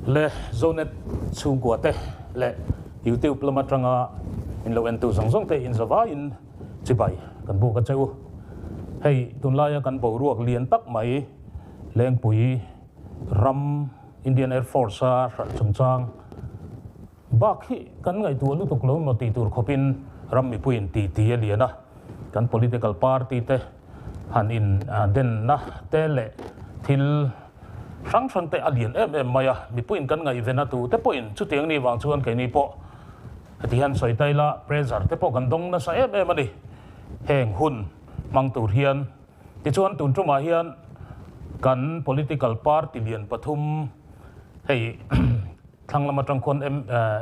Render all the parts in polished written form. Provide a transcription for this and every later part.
le zonet chung kwa te le YouTube lama tanga in lo en tu sang song te in zawa in chibai kan bu ka cheu hei tunlaya kan bo ruak lian tak mai lengpui ram Indian Air Force a chungchang bak hi kan ngai tu lu tuk lo no ti tur khopin ram mi puin ti ti liana kan political party te han in den na te le thil sang sang te alien maya mi puin kan ngai vena tu te poin chu tiang ni wang chuan ke ni po ti han soi tai la pressure te po kan dong na sa ani heng hun mang tur hian ti chuan tun tuma hian kan political party lian pathum hei thanglama tangkhon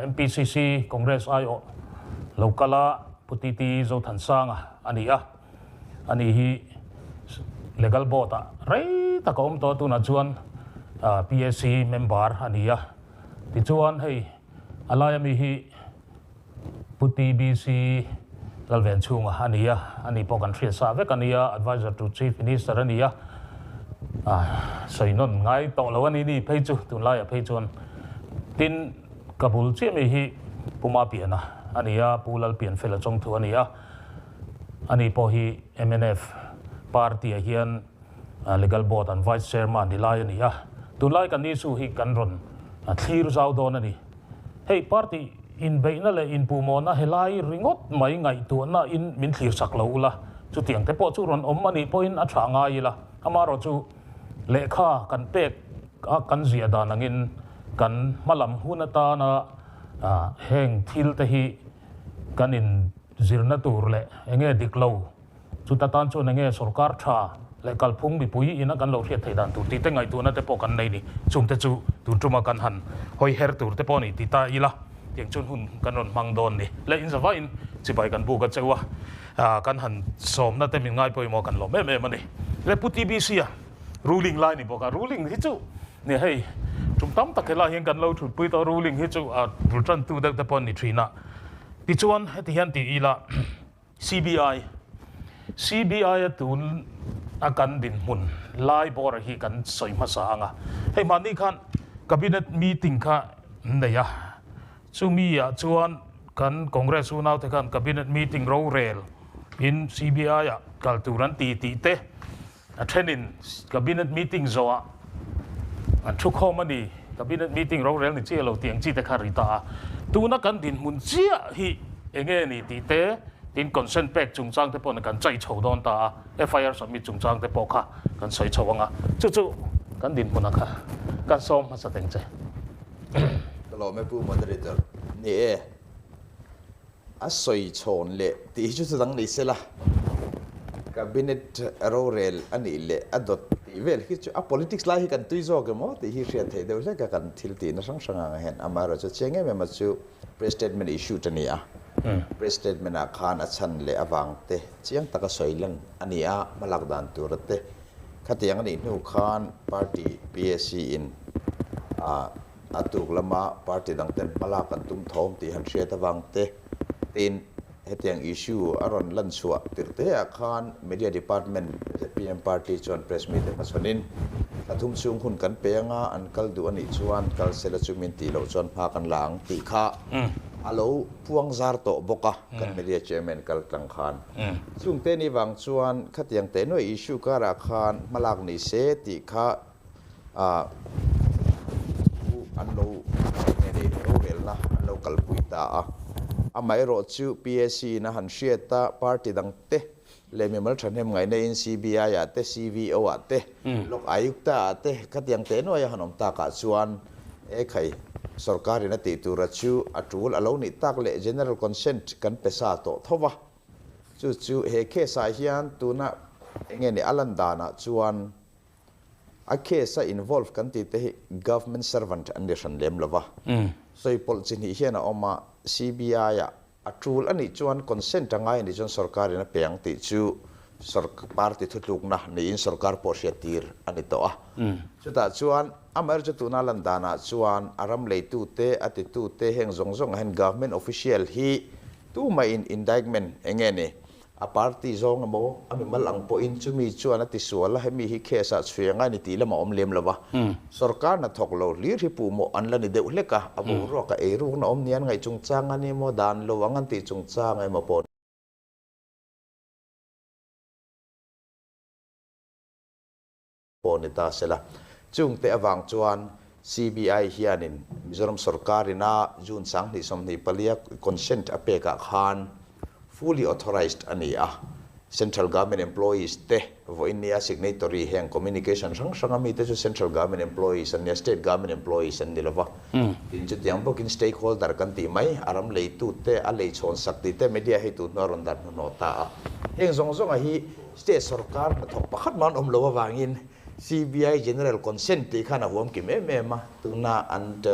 MPCC Congress IO lokala putiti zo thansanga ani hi legal bota rei ta kom to tu na chuan PSC member ania ti chuan hei alaya mi hi puti BC lalven chunga ania ani pokan thria sa ve kania advisor to chief minister ania soinon ngai to lo ani ni phei chu tun lai phei chuan tin kabul che mi hi puma piana ania pulal pian fela chong thu ania ani po hi MNF party hian legal board and vice chairman ni lai ania tun lai kan ni su hi kan ron thlir zau don ani hei party in beina le in pumona helai ringot mai ngai tu na in min thlir sak lo la chu tiang te po chu ron om ani point a thanga i la amaro chu lekha kan pek kan zia dan angin kan malam hunata na heng thil te hi kan in zirna tur le enge diklo chu ta tan chu enge sarkar tha le kalphung mi pui ina kan lo riat thei dan tur ti te ngai tu na te po kan nei ni chung te chu tun tuma kan han hoi her tur te po ni ti ta ila tiang chun hun kan ron mang don ni le in zawa in chibai kan bu ka chewa kan han som na te min ngai poi mo kan lo me mani le puti BC ruling line ni boka ruling hi chu ne hei tum tam takela hian kan lo thu pui to ruling hi chu rutran tu dak te pon ni thina ti chuan heti hian ti ila CBI atun akan din mun lai bor hi kan soi ma sa anga hei mani khan cabinet meeting kha neya chumi ya chuan kan congress unau te kan cabinet meeting ro rel in CBI ya kal turan ti te attending cabinet meeting zoa an thu khomani cabinet meeting ro rel ni che lo tiang chi te kharita tu na kan din mun chia hi enge ni ti te tin consent pack chungchang te pon kan chai chho don ta FIR submit chungchang te pokha kan soi chawanga chu kan din mun kha kan som ma sa teng che lo me pu moderator ni a soi chon le ti chu dang ni sela cabinet rorel ani le adot vel hi chu a politics lai kan tuizo ke mo ti hi ria the de le ka kan thil ti na sang sanga hen amaro chu chenge me ma chu press statement issue tani a press statement a khan a chan le awang te chiang taka soilang ani a malak dan turate khatiang ani nu khan party PSC in atuk lama party dang ten malak kan tum thom ti han ria tawang te tin hetiang issue aron lan suwa tirte akhan media department PM party chon press meet masonin athum chung hun kan penga an kal du ani chuan kal sela chumin ti lo chon pha kan lang ti kha alo puang zar to boka kan media chairman kal tlang khan chung te ni wang chuan khatiang te no issue ka ra khan malak ni se ti kha an lo ne ro vel na lo kal puita amai ro chu PSC na han hriata party dang te le member thanem ngai na in CBI ya te CVO ate lok ayukta ate khatiang te no ya hanom ta ka chuan e khai sarkar ina ti tu ra chu atul alo ni tak le general consent kan pesa to thowa chu he ke sa hian tu na enge ni alandana chuan a case involve kan ti te government servant and lem lova soi pol chin hi hian oma CBI ya atul ani chuan consent angai ni chon sarkar ina peng ti chu sarkar party thutluk na ni in sarkar porsiatir ani to chuta chuan amar chu tuna landana chuan aram leitu te ati tu te heng zong hen government official hi tu mai in indictment engene a party zong amo ami malang po in chumi chuan ati suala hemi hi khesa chhuanga ni ti lama om lem lawa sarkar na thoklo lir hi pu mo anla ni deuh leka abu ro ka e ru na om nian ngai chung chang ani mo dan lo wangan ti chung chang ai mo pon ponita sela chung te awang chuan CBI hianin Mizoram sarkarina jun sang ni somni palia consent apeka khan fully authorized ania central government employees te voinia signatory heng communication sang mi te central government employees and state government employees and dilova in chu tiang bokin stakeholder kan ti mai aram lei tu te a lei chon sakti te media hi tu noron dan no ta heng zong zong a hi state sarkar na thok pakhat man om lo wangin CBI general consent ti khana huam ki me ma tuna and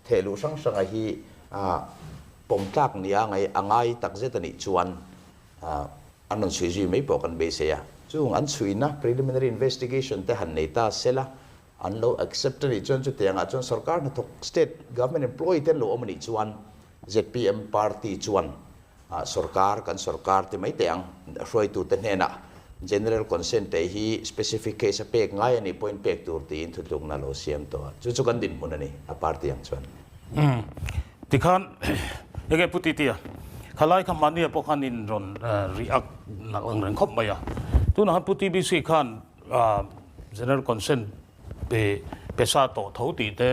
thelu sang a hi pomtak nia ngai angai takzetani chuan anon suji mai pokan be se ya chung an suina preliminary investigation te han nei ta sela an lo accept ni chon chu tianga chon sarkar na thok state government employee te lo omani chuan ZPM party chuan sarkar kan sarkar te mai teang roi tu te hnena general consent te hi specific case a pek ngai ani point pek tur ti in thutlung na lo siam to chu kan din munani a party ang chuan tikhan ege putitia khalai kham mania pokhanin ron react na ang khop maya tu na puti bi si khan general consent pe pesa to thoti te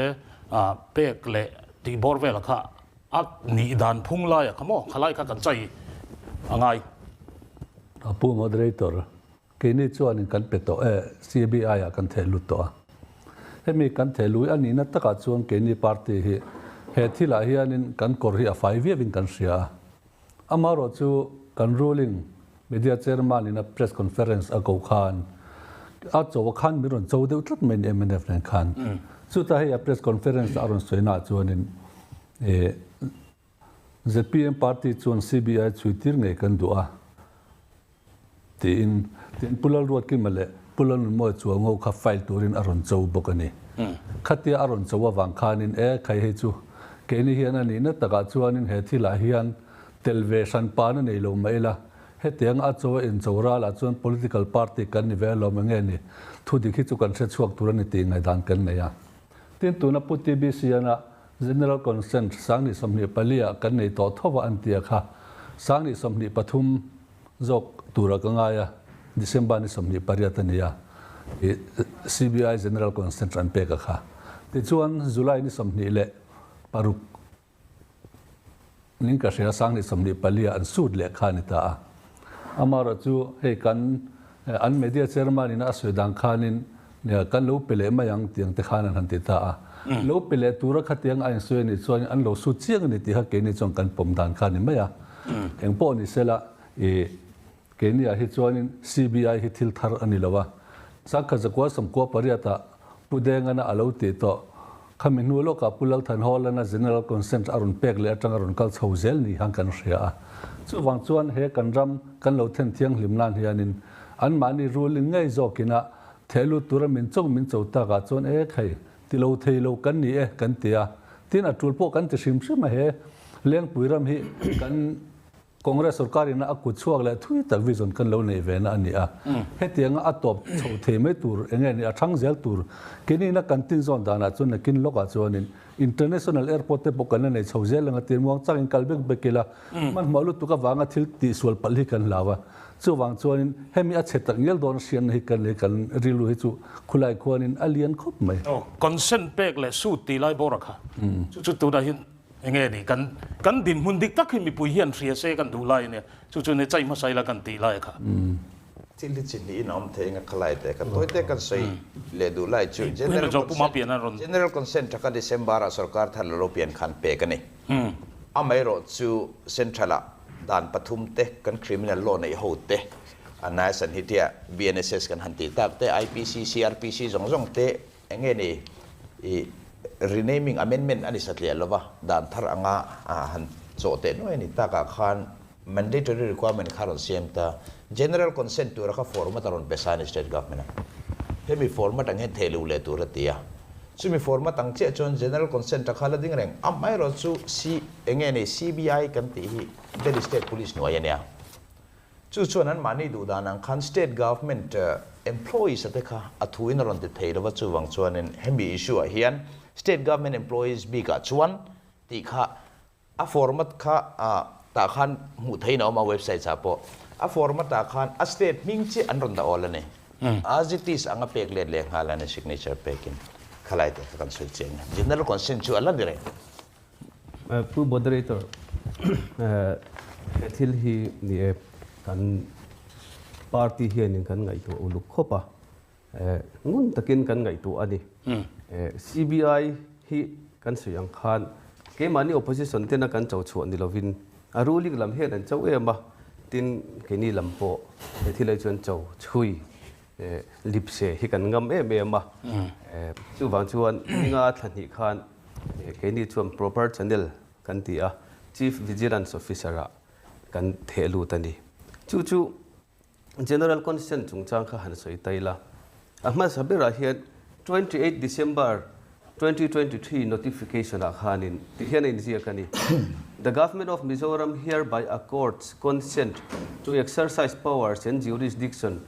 pek le ti borvel kha ak ni dan phung la ya khamo khalai kha kan chai angai apu moderator kini chuan kan peto CBI a kan thelu to hemi kan thelu ani na taka chuan kini party hi he thila hianin kan kor hi a 5 year win kan sia amaro chu kan ruling media chairman in a press conference a go khan a chaw khan miron chaw deuh tlat men MNF nen khan chu ta hi a press conference aron soina chuanin ZPM party chuan CBI chuitir ngai kan du'a tin pulal ruat ki male pulal mo chuango kha file turin aron chaw bokani khatia aron chaw wang khanin khai he chu keni hian ani na taka chuanin he thila hian television pan nei lo maila he tiang a chaw in chawra la chuan political party kan ni ve lo menge ni thudi khi chu kan se chuak turani ti ngai dan kan neya tin tuna puti bi siana general consent sang ni somni palia kan nei to thowa an tia kha sang ni somni pathum jok tura kangaya December ni somni pariatania CBI general consent an pe ka kha ti chuan July ni somni le paruk ning ka sia sang ni somni palia an sud le khani ta amara chu he kan an media chairman in aswedang khanin ne kan lo pele mayang tiang te khanan han ti ta lo pele tura khatiang ai so ni chuan an lo su chiang ni ti ha ke ni chong kan pom dan khani maya eng po ni sela kenia hi chuanin CBI hi thil thar ani lawa sakha zakwa samko pariata pudengana alo ti to khaminu lo ka pulal than holana general consent arun pek le atang arun kal chhozel ni hang kan ria chu wang chuan he kan ram kan lo then thiang hlimnan hianin an mani ruling ngai zokina thelu turamin chau ta ga chon khai tilo theilo kan ni kan tia tin atul po kan ti sim sim he lengpui ram hi kan Congress sarkarina a kut chuak le thui tak vision kan lo nei ve na ani a hetianga atop chho the me tur enge ni a thang zel tur kini na kantin zone dana chun na kin loka chuanin international airport te bokan nei chho zel nga tin muang chang in kalbek bekela man malu tu ka wanga thil ti sual pali kan lawa chu wang chuanin hemi a chetak ngel don sian hi kan le kan rilu hi chu khulai khuanin alien khop mai consent pek le su ti lai borakha chu tu da hin enge ni kan din mundik tak mi pu hian thria se kan du lai ne chu ne chai ma sai la kan ti lai kha chili chili nom thenga khalai te kan toite kan sei le du lai chu general consent ka December sarkar thal european khan pe kan ni amairo chu centrala dan pathum te kan criminal law nei ho te anai san hitia BNSS kan hanti tak te IPC CRPC zong te enge ni renaming amendment ani satlia lova dan thar anga han chote no ani taka khan mandatory requirement kharon siamta general consent tu rakha format aron pesan state government hemi format ang he thelu le tu ratia sumi format ang che chon general consent khala ding reng amai ro chu si engene CBI kan ti hi Delhi state police no ayania chu chuan an mani du dan ang khan state government employees ate kha athuin ron ti thei rawa chu wang chuan in hemi issue a hian state government employees bi ka chuan ti kha a format kha ta khan mu thei na ma website cha po a format ta khan a state ming chi an ron da all ane as it is anga pek le le hala ne signature pekin khalai te kan sul cheng general consent chu ala dire pu moderator thil hi ni kan party hian in kan ngai tu uluk khopa ngun takin kan ngai tu ani CBI hi kan suyang khan ke mani opposition tena kan chau chu ani lovin a ruling lam he dan chau ema tin ke ni lampo thilai chuan chau chui lipse hi kan ngam ema chu wang chuan nga thani khan ke ni chuan proper channel kan ti a chief vigilance officer a kan thelu tani chu general consent chungchang kha han soi taila ahma sabira hian 28 December 2023 notification a khanin ti hian in zia kani the government of Mizoram hereby accords consent to exercise powers and jurisdiction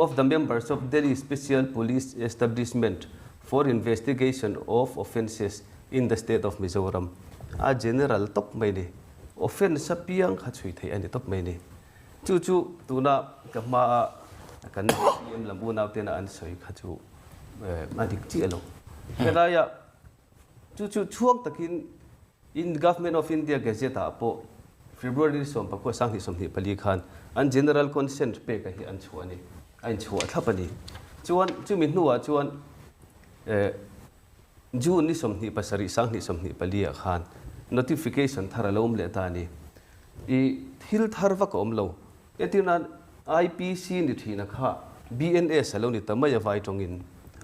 of the members of Delhi Special Police Establishment for investigation of offences in the state of Mizoram a general top mai ni offense piang kha chui thei ani top mai ni chu tuna kama kan em lambu naw tena an soi kha chu adik chi alo helaya chu chuak takin in government of India gazette po February som pa ko sang som ni pali khan an general consent pe ka hi an chuani an chu thapani chuan chu min nuwa chuan June ni som ni pasari sang ni som ni pali khan notification tharalom le tani I thil tharwa ko omlo etina IPC ni thina kha BNS alo ni tamaya vai tongin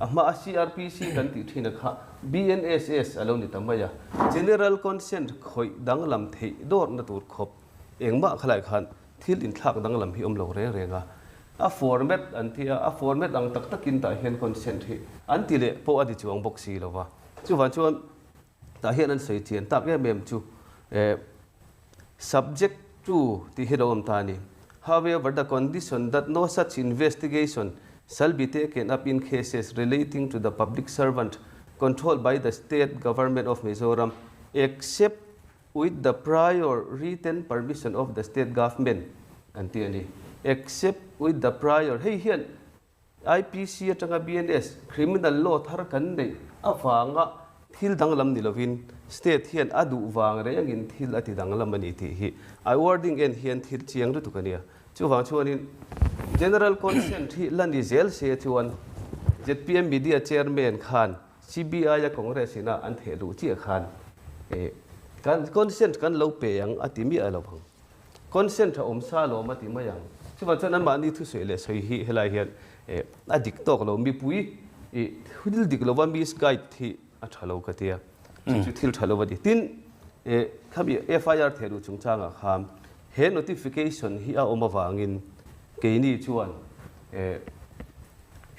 ama CRPC kan ti thina kha BNSS alo ni tamaya general consent khoi danglam thei dor na tur khop engma khalai khan thil in thak danglam hi omlo renga a format antia a format ang tak takin ta hian consent hi antile po adi chuang boxi lowa chuwan ta hian an sei chian tak mem chu subject to the hidom tani however the condition that no such investigation shall be taken up in cases relating to the public servant controlled by the state government of Mizoram except with the prior written permission of the state government antiani except with the prior hey hian IPC atanga BNS criminal law thar kan nei awanga thil danglam nilovin state hian adu wang re angin thil ati danglam ani ti hi I wording en hian thil chiang ru tukania chu wang chuanin general consent hi lani zel se chuan ZPM media chairman khan CBI ya congress ina an thelu chi khan kan consent kan lo pe yang atimi alo phang consent om sa lo mati mayang chuwa chuan ma ni thu sele soi hi helai hian adik tok lo mi pui hudil dik lo wa mi guide thi athalo katia chu thil thalo wadi tin khabi FIR theru chungchanga kham he notification hi a oma wangin keini chuan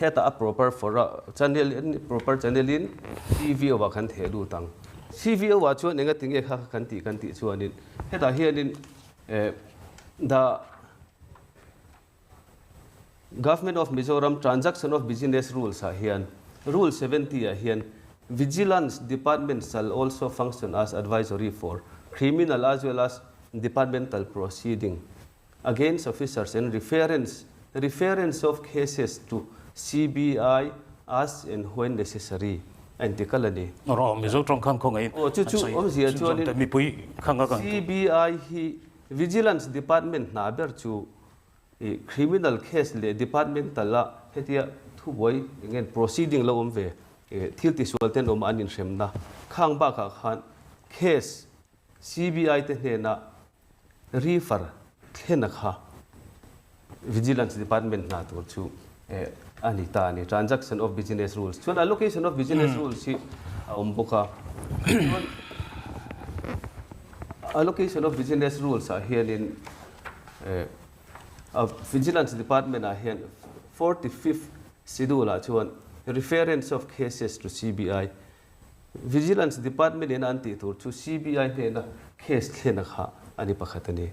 heta a proper for channel proper channel in TV wa khan thelu tang CV wa chuan enga tinge kha kan ti chuanin heta hianin the government of Mizoram transaction of business rules are here rule 70 are here vigilance department shall also function as advisory for criminal as well as departmental proceeding against officers and reference of cases to CBI as and when necessary antikalani ro mizo trong khan khong ai chu om zia chuan mi pui khanga kan CBI hi vigilance department na ber chu criminal case le departmental la hetia thu boy again proceeding lo om ve thil ti sualten om anin remna khang ba kha khan case CBI te hena refer thena kha vigilance department na tur chu anita ni transaction of business rules chuan allocation of business rules si boka allocation of business rules are here in vigilance department are here 45th schedule chuan reference of cases to CBI vigilance department in anti tur chu CBI hena case thena kha ani pakhatani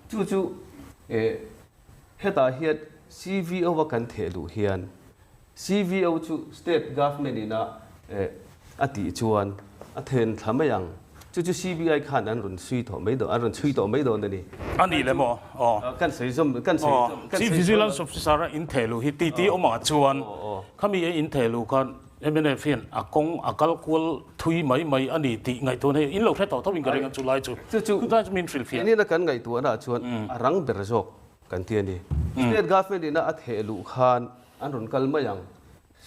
chu heta hiat CVO wa kan thelu hian CVO chu state government ina ati chuan a then thamayang chu CBI khan an run sui tho mai do an run sui tho mai do ni ani le mo kan sei som kan sei si vigilance officer in thelu hi ti oma chuan khami e in thelu khan emene fian akong akal kul thui mai ani ti ngai ton he in lo thai to thawin ka ring chu lai chu ku ta min fil fian ni na kan ngai tu na chuan arang berzok kan ti ni state government ina a thelu khan an run kalmayang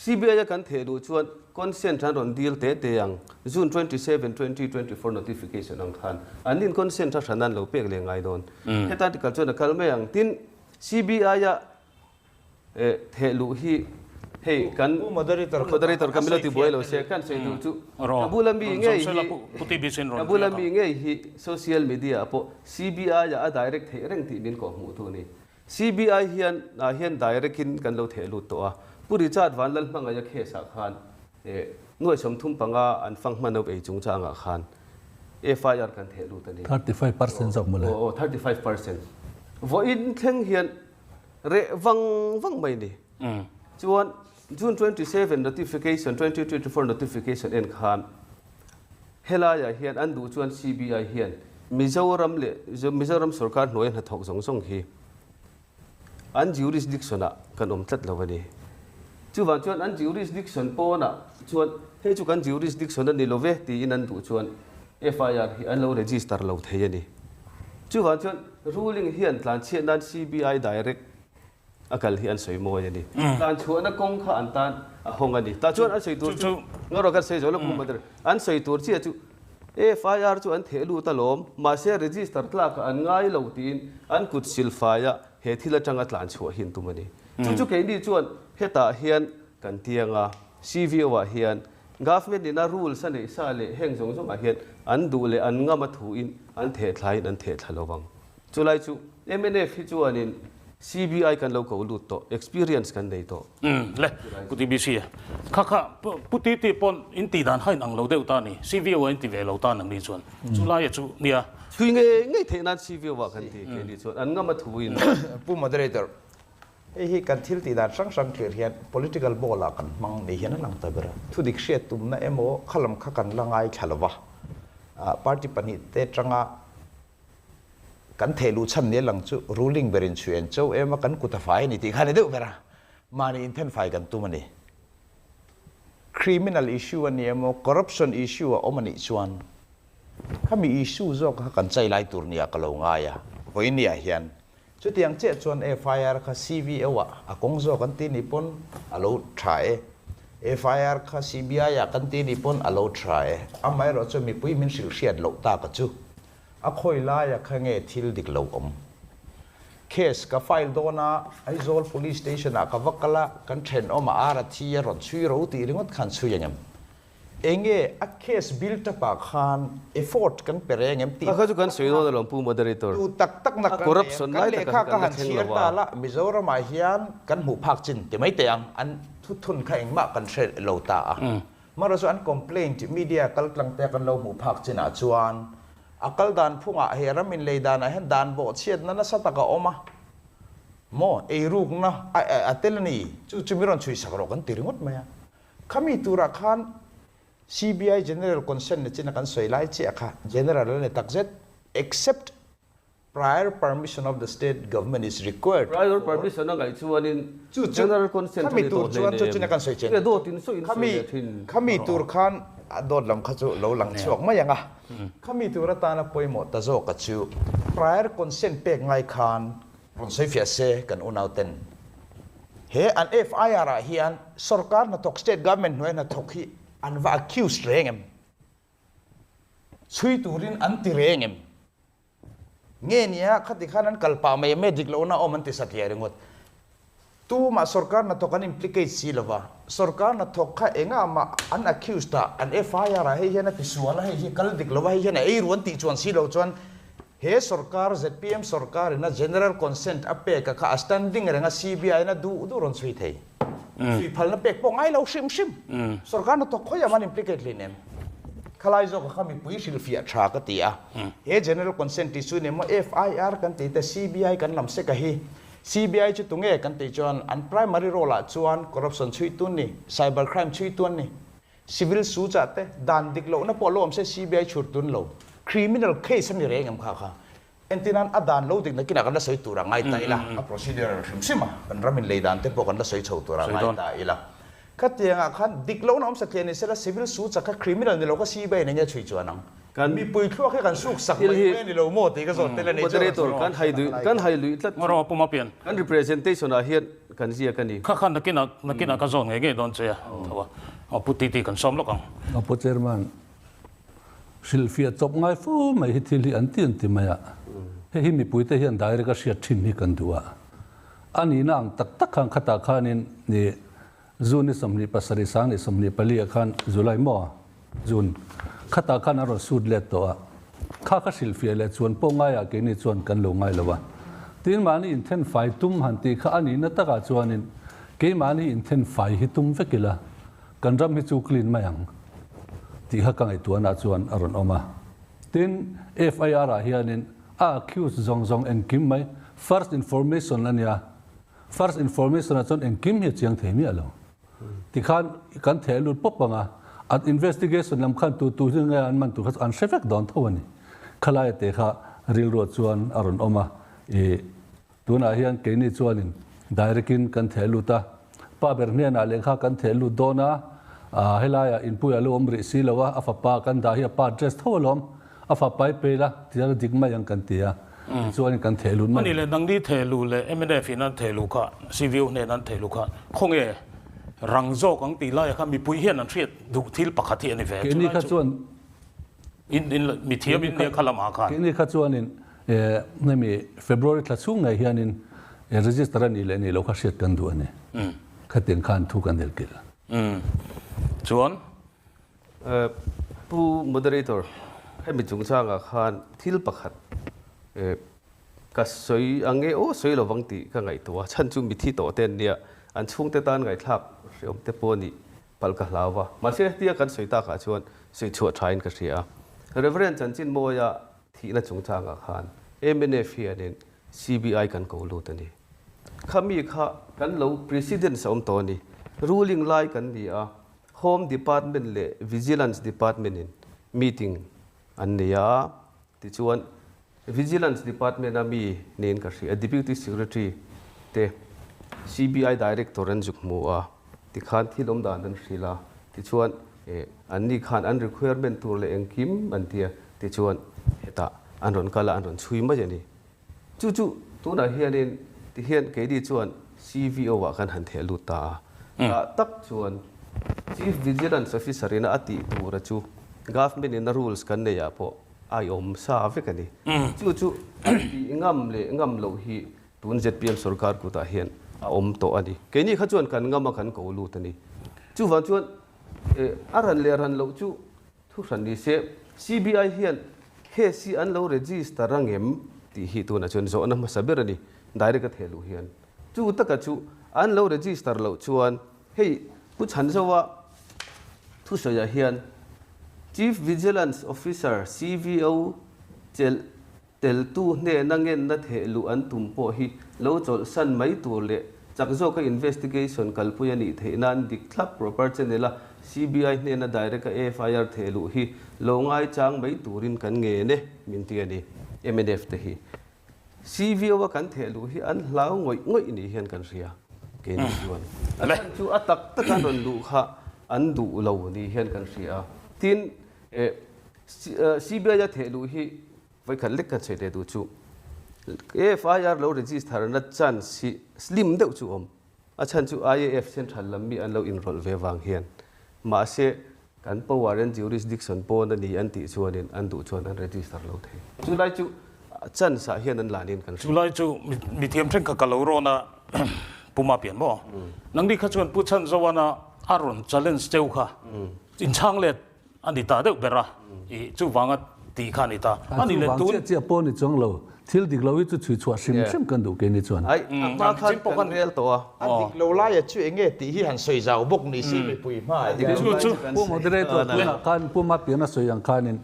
CBI kan thelu chuan consent an ron deal te yang June 27 2024 notification ang khan anin consent tha thanan lo pek le ngai don heta tikal chuan kalme yang tin CBI ya thelu hi hey kan moderator community boilo se kan se tu chu abulami nge puti bisin ron abulami nge hi social media po CBI ya direct the reng ti min ko mu thu ni CBI hian direct in kan lo thelu to a puri chat van lal manga ya khe sa khan nuôi sống thum panga an phang man op ei chung changa khan FIR kan thelu tani 35% jok mole 35% vo in theng hian re wang mai ni chuan June 27 notification 2024 notification en khan helaya hian an du chuan CBI hian Mizoram sarkar noi na thok song hi an jurisdiction a kan tlat lawani chu wan chuan an jurisdiction po na chuan he chu kan jurisdiction ni love ti in an du chuan FIR hi an lo register lo thei ani chu wan chuan ruling hian tlan che nan CBI direct akal hi an soi mo ani tlan chuan a kong kha an tan a hong ani ta chuan an soi tur chu ngoro kan sei jolo kum badar an soi tur chi chu FIR chu an thelu ta lom ma se register tla ka an ngai lo tin an kut silfaya he thila tanga tlan chu hin tumani chu ke ni chuan heta hian kan tianga CVO wa hian government ina rules ani sa le heng jong jong a hian an du le an ngama thu in an the thlai an the thalowang chulai chu MNF hi chu anin CBI kan lo ko lut to experience kan dei to le puti bc kha puti ti pon in ti dan hain ang lo deu ta ni CVO in ti ve lo ta nang ni chuan chulai chu nia chui nge the nan CVO wa kan ti ke ni chuan an ngama thu in pu moderator hi kan thil ti dan sang clear hian political bola kan mang ni hian lang ta bera thu dik hriat tum na emo khalam kha kan langai thalawa party pani te tanga kan thelu chan ne lang chu ruling berin chuan chau ema kan kuta fai ni ti khane deu bera mani inten fai kan tumani criminal issue ani emo corruption issue a omani chuan khami issue zo ka kan chai lai tur nia ka lo nga ya hoinia hian chu tiang che chuan FIR kha CVO wa akong zo kan ti ni pon alo thae FIR kha CBI ya kan ti ni pon alo thae amai ro chu mi pui min sil hriat lo ta ka chu a khoi la ya khange thil dik lo om case ka file dona aizol police station a ka vakala kan then oma ara thi ron chui ro ti ringot khan chu yangam enge a case built up a khan effort kan perengem ti kha chu kan soi do lo pu moderator tu tak na corruption lai ta ka han chiar ta la Mizoram a hian kan mu phak chin ti mai te ang an thu thun kha eng ma kan thre lo ta a mara so an complaint media kal tlang te kan lo mu phak chin a chuan akal dan phunga heram in leidan a hen dan bo chiat na na sataka oma mo e ruk na atelani chu miron chui sakro kan tiringot maya khami tura khan CBI general consent ne china kan soilai chi akha general ne takzet except prior permission of the state government is required prior permission ngai chuanin general consent khami tur chuan chu china kan soi chen do tin so in khami tur khan dot lam kha chu lo lang chuak ma yanga khami tur ta na poimo ta zo ka chu prior consent pek ngai khan ron soi fia se kan unauten he an FIR a hian sarkar na tok state government noi na thok hi an va accused rengem chui turin anti rengem nge nia khati khanan kalpa me medic lo na oman ti satya ringot tu ma sarkar na to kan implicate silova sarkar na thok kha enga ma an accused ta an FIR a he hena pisuala he kal dik lo he hena ei ruan ti chuan silo chuan he sarkar ZPM sarkar na general consent ape ka kha standing renga CBI na du ron sui thei sui phal na pek po ngai lo sim sarkar na to khoya man implicate linem khalai zo ka mi pui sil fia tha ka ti a he general consent ti su ne mo FIR kan ti ta CBI kan lam se ka hi CBI จุดตรงนี้กันติจวนอัน primary role ละจวน corruption ช่วยตุนนี่ cyber crime ช่วยตุนนี่ civil suit จัดเตดันดิกโลนับพอลมเส CBI ชุดตุนโล criminal case มีเรื่องงั้มค่ะเอ็นตินันอดันโลดิกนักกินกันละสวยตัวร่างไงตายละ procedure ใช่ไหมกันรามินเลยดันเตปกันละสวยโชว์ตัวร่างไงตายละคัดยังอ่ะคันดิกโลน้องสักเทียนนี่เสร็จ civil suit จาก criminal นี่เราก็ CBI เนี่ยช่วยจวนนังกันมีปุยครัวแค่กันสุกสักไม่นี่เราโม่ตีก็สดเตลนี่ moderator กันให้ลุยตัด มารอปุ่มมาเปลี่ยน กัน representation อาเฮียนกันเสียกันนี่ ข้าขันนักกินก็ส่งไงโดนเสียว่าเอาพุทธิกันซ้อมแล้วกัน เอาพอเจอมันสิลฟีจบง่ายฟูไม่ฮิตที่อันที่ไม่อะเฮ้ยมีปุยแต่เห็นได้เรื่องก็เสียทิ้งนี่กันตัวอันนี้นั่งตักขังขัดขันนี่จูนี่สมนิปัสริสังนี่สมนิปลีขันจุลัยมั่วจูนขัดขันอารมณ์สุดเล็ดตัวข้าก็สิลฟีเล็ดชวนป้องง่ายกินนี่ชวนกันลงง่ายแล้ววะทีนี้มันนี่อินเทนไฟตุ้มหันตีข้าอันนี้นั่นตะกัดชวนนี่กี่มันนี่อินเทนไฟฮิตุ้มเฟกิละกันรำฮิจูคลีนมายังที่ข้ากังไอตัวน่าชวนอารมณ์ออกมาทีนี้ FIR เฮียนี่accuse จงเอ็นกิมไหม first information นั่นเนี่ย first information นั่นจนเอ็นกิมเฮียเจียงเทียมีอะไรที่กันเทลุปุ๊บปังอัน investigation ลำคันตัวที่ไงอันมันตัวอันเชฟเฟกดอนเท่านี้ขลายเตะข้าเรียลรถชวนอารมณ์ออกมาตัวน่าเฮียนเกนี่ชวนนี่ได้เรื่องกันเทลุตาป้าเบอร์เนี่ยน่าเลี้ยงข้ากันเทลุโดนะเฮลายอินพุยอารมณ์ริสิลวะอาฟป้ากันได้เฮียป้า dress เท่าล้อมอาฟไปเปล่าที่เราดิกมายังกันเตียส่วนกันเทลุมันนี่เลยดังนี้เทลุเลยเอ็มเดฟินันเทลุค่ะซีวิลเนี่ยนั่นเทลุค่ะคงรังโจกังตีไล่ค่ะมีปุยเฮียนนั่นเทียดูที่ปกติอันนี้เวนี่ข้าส่วนอินมีเทียบเนี่ยขลามาค่ะนี่ข้าส่วนนี่มีเฟบรุยที่ช่วงไหนเฮียนินรีจิสตรันนี่เลยนี่เราข้าเสียกันดูอันนี้ข้าเตียงขันทุกันเดลกิลส่วนผู้ moderator ให้มีจุงช่างอาคารที่ลปักขัดก็สวยอังเงโอสวยเราวังตีก็ไงตัวฉันจุมีที่โตเต้นเนี่ยอันช่วงเตตานไงทับเสียมเตปนี่ปัลกะลาวะมาเสียที่กันสวยตาขาชวนสวยชัวทรายกันเสีย reverend จันจินโมยาที่นั่นจุงช่างอาคารMNF เฮียน CBI กันกูรู้ตัวนี้ข้ามีข้ากันเรา president สมตัวนี้ ruling line กันดีHome Department และ Vigilance Department meeting อันนี้ที่ชวน Vigilance Department มีเน้นกันสิ Deputy Secretary เต CBI Director นั่นจุกมัวที่ขันที่ล้มด่านนั่นสิละที่ชวนอันนี้ขันอัน requirement ตัวเลยเองคิมอันที่ชวนเหตุอันรอนกาลอันรอนช่วยมาอย่างนี้จู่ๆตัวนั้นเฮียนที่เฮียนเกดีชวน CVO ว่ากันหันเทลุตาตักชวน Chief Vigilance Officer นะอติตัวระจู government ใน rules กันเนี่ยพอไออมซาเฟกันนี่จู่ๆอันที่งำโลหิตุนZPM สุรการกุตาเฮียนอมโตอันนี้แค่นี้เขาชวนกันงำมากันกูรู้ตัวนี้จู่วันชวนอารันเลรันโลจู่ทุกสันนิเส CBI เฮียนเคสีอันโล register รังเอ็มที่ฮิตัวน่ะชวนโซนมาสับเบอร์นี่ได้เรื่องเทลุเฮียนจู่ตะกัจู่อันโล register โลชวนเฮ้ยผู้ฉันจะว่าทุกสิ่งเฮียน Chief Vigilance Officer CVO เจลตู้เนี่ยนั่งเงินนัดเหลุอันตุ่มโพหิแล้วจดสั้นไม่ตัวเละจากโจก็ investigation กัลปุยนี่เทนันดิคลับ property เนี่ยละ CBI เนี่ยนะ direct FIR เทลุหิลงไอจังไม่ตัวรินกันเงี้ยเนี่ยมินที่นี่ MNF เทหิ CVO ว่ากันเทลุหิอันลาวง่อยนี่เฮียนกันเสียเกณฑ์ชวนอันจู่อัตักตะกันรดูค่ะอันดูเรานี่เฮียนกันเสียทีนCBI จะเทลุหิไว้ขันเล็กกันเฉยๆดูจู่ FIR เรา register นัดจันสิสลิมเดียวจู่อาจารย์จู่ IAF เช่นทันลำมีอันเรา enroll เววางเฮียนมาเสกันปวารัน jurisdiction ปนนี่อันติชวนอันดูชวนอัน register เราเทจู่ไล่จู่จันสาเฮียนอันลานินกันจู่ไล่จู่มีเทียมเช่นกับกะลโรนะปุ่มมาเปลี่ยนบ่นังดีข้าชวนผู้ชันสวรรค์อารมณ์ challenge เจ้าค่ะอินช่างเล็ดอันนี้ตาเด็กเบระจู่วางตีขานิตาอันนี้เล็ดตัวเจ้าปนนี่จังเราที่ดิกเราวิจุช่วยช่วยชิมกันดูเกณฑ์ชวนไอ้มาขันปกันเรียลตัวอันดิกเราไล่ช่วยเงี้ยตีที่หันสวยเจ้าบกนี่สิไม่ปุยมาจู่ผู้มาได้ตัวผู้มาเปลี่ยนน่ะสวยอย่างขานิน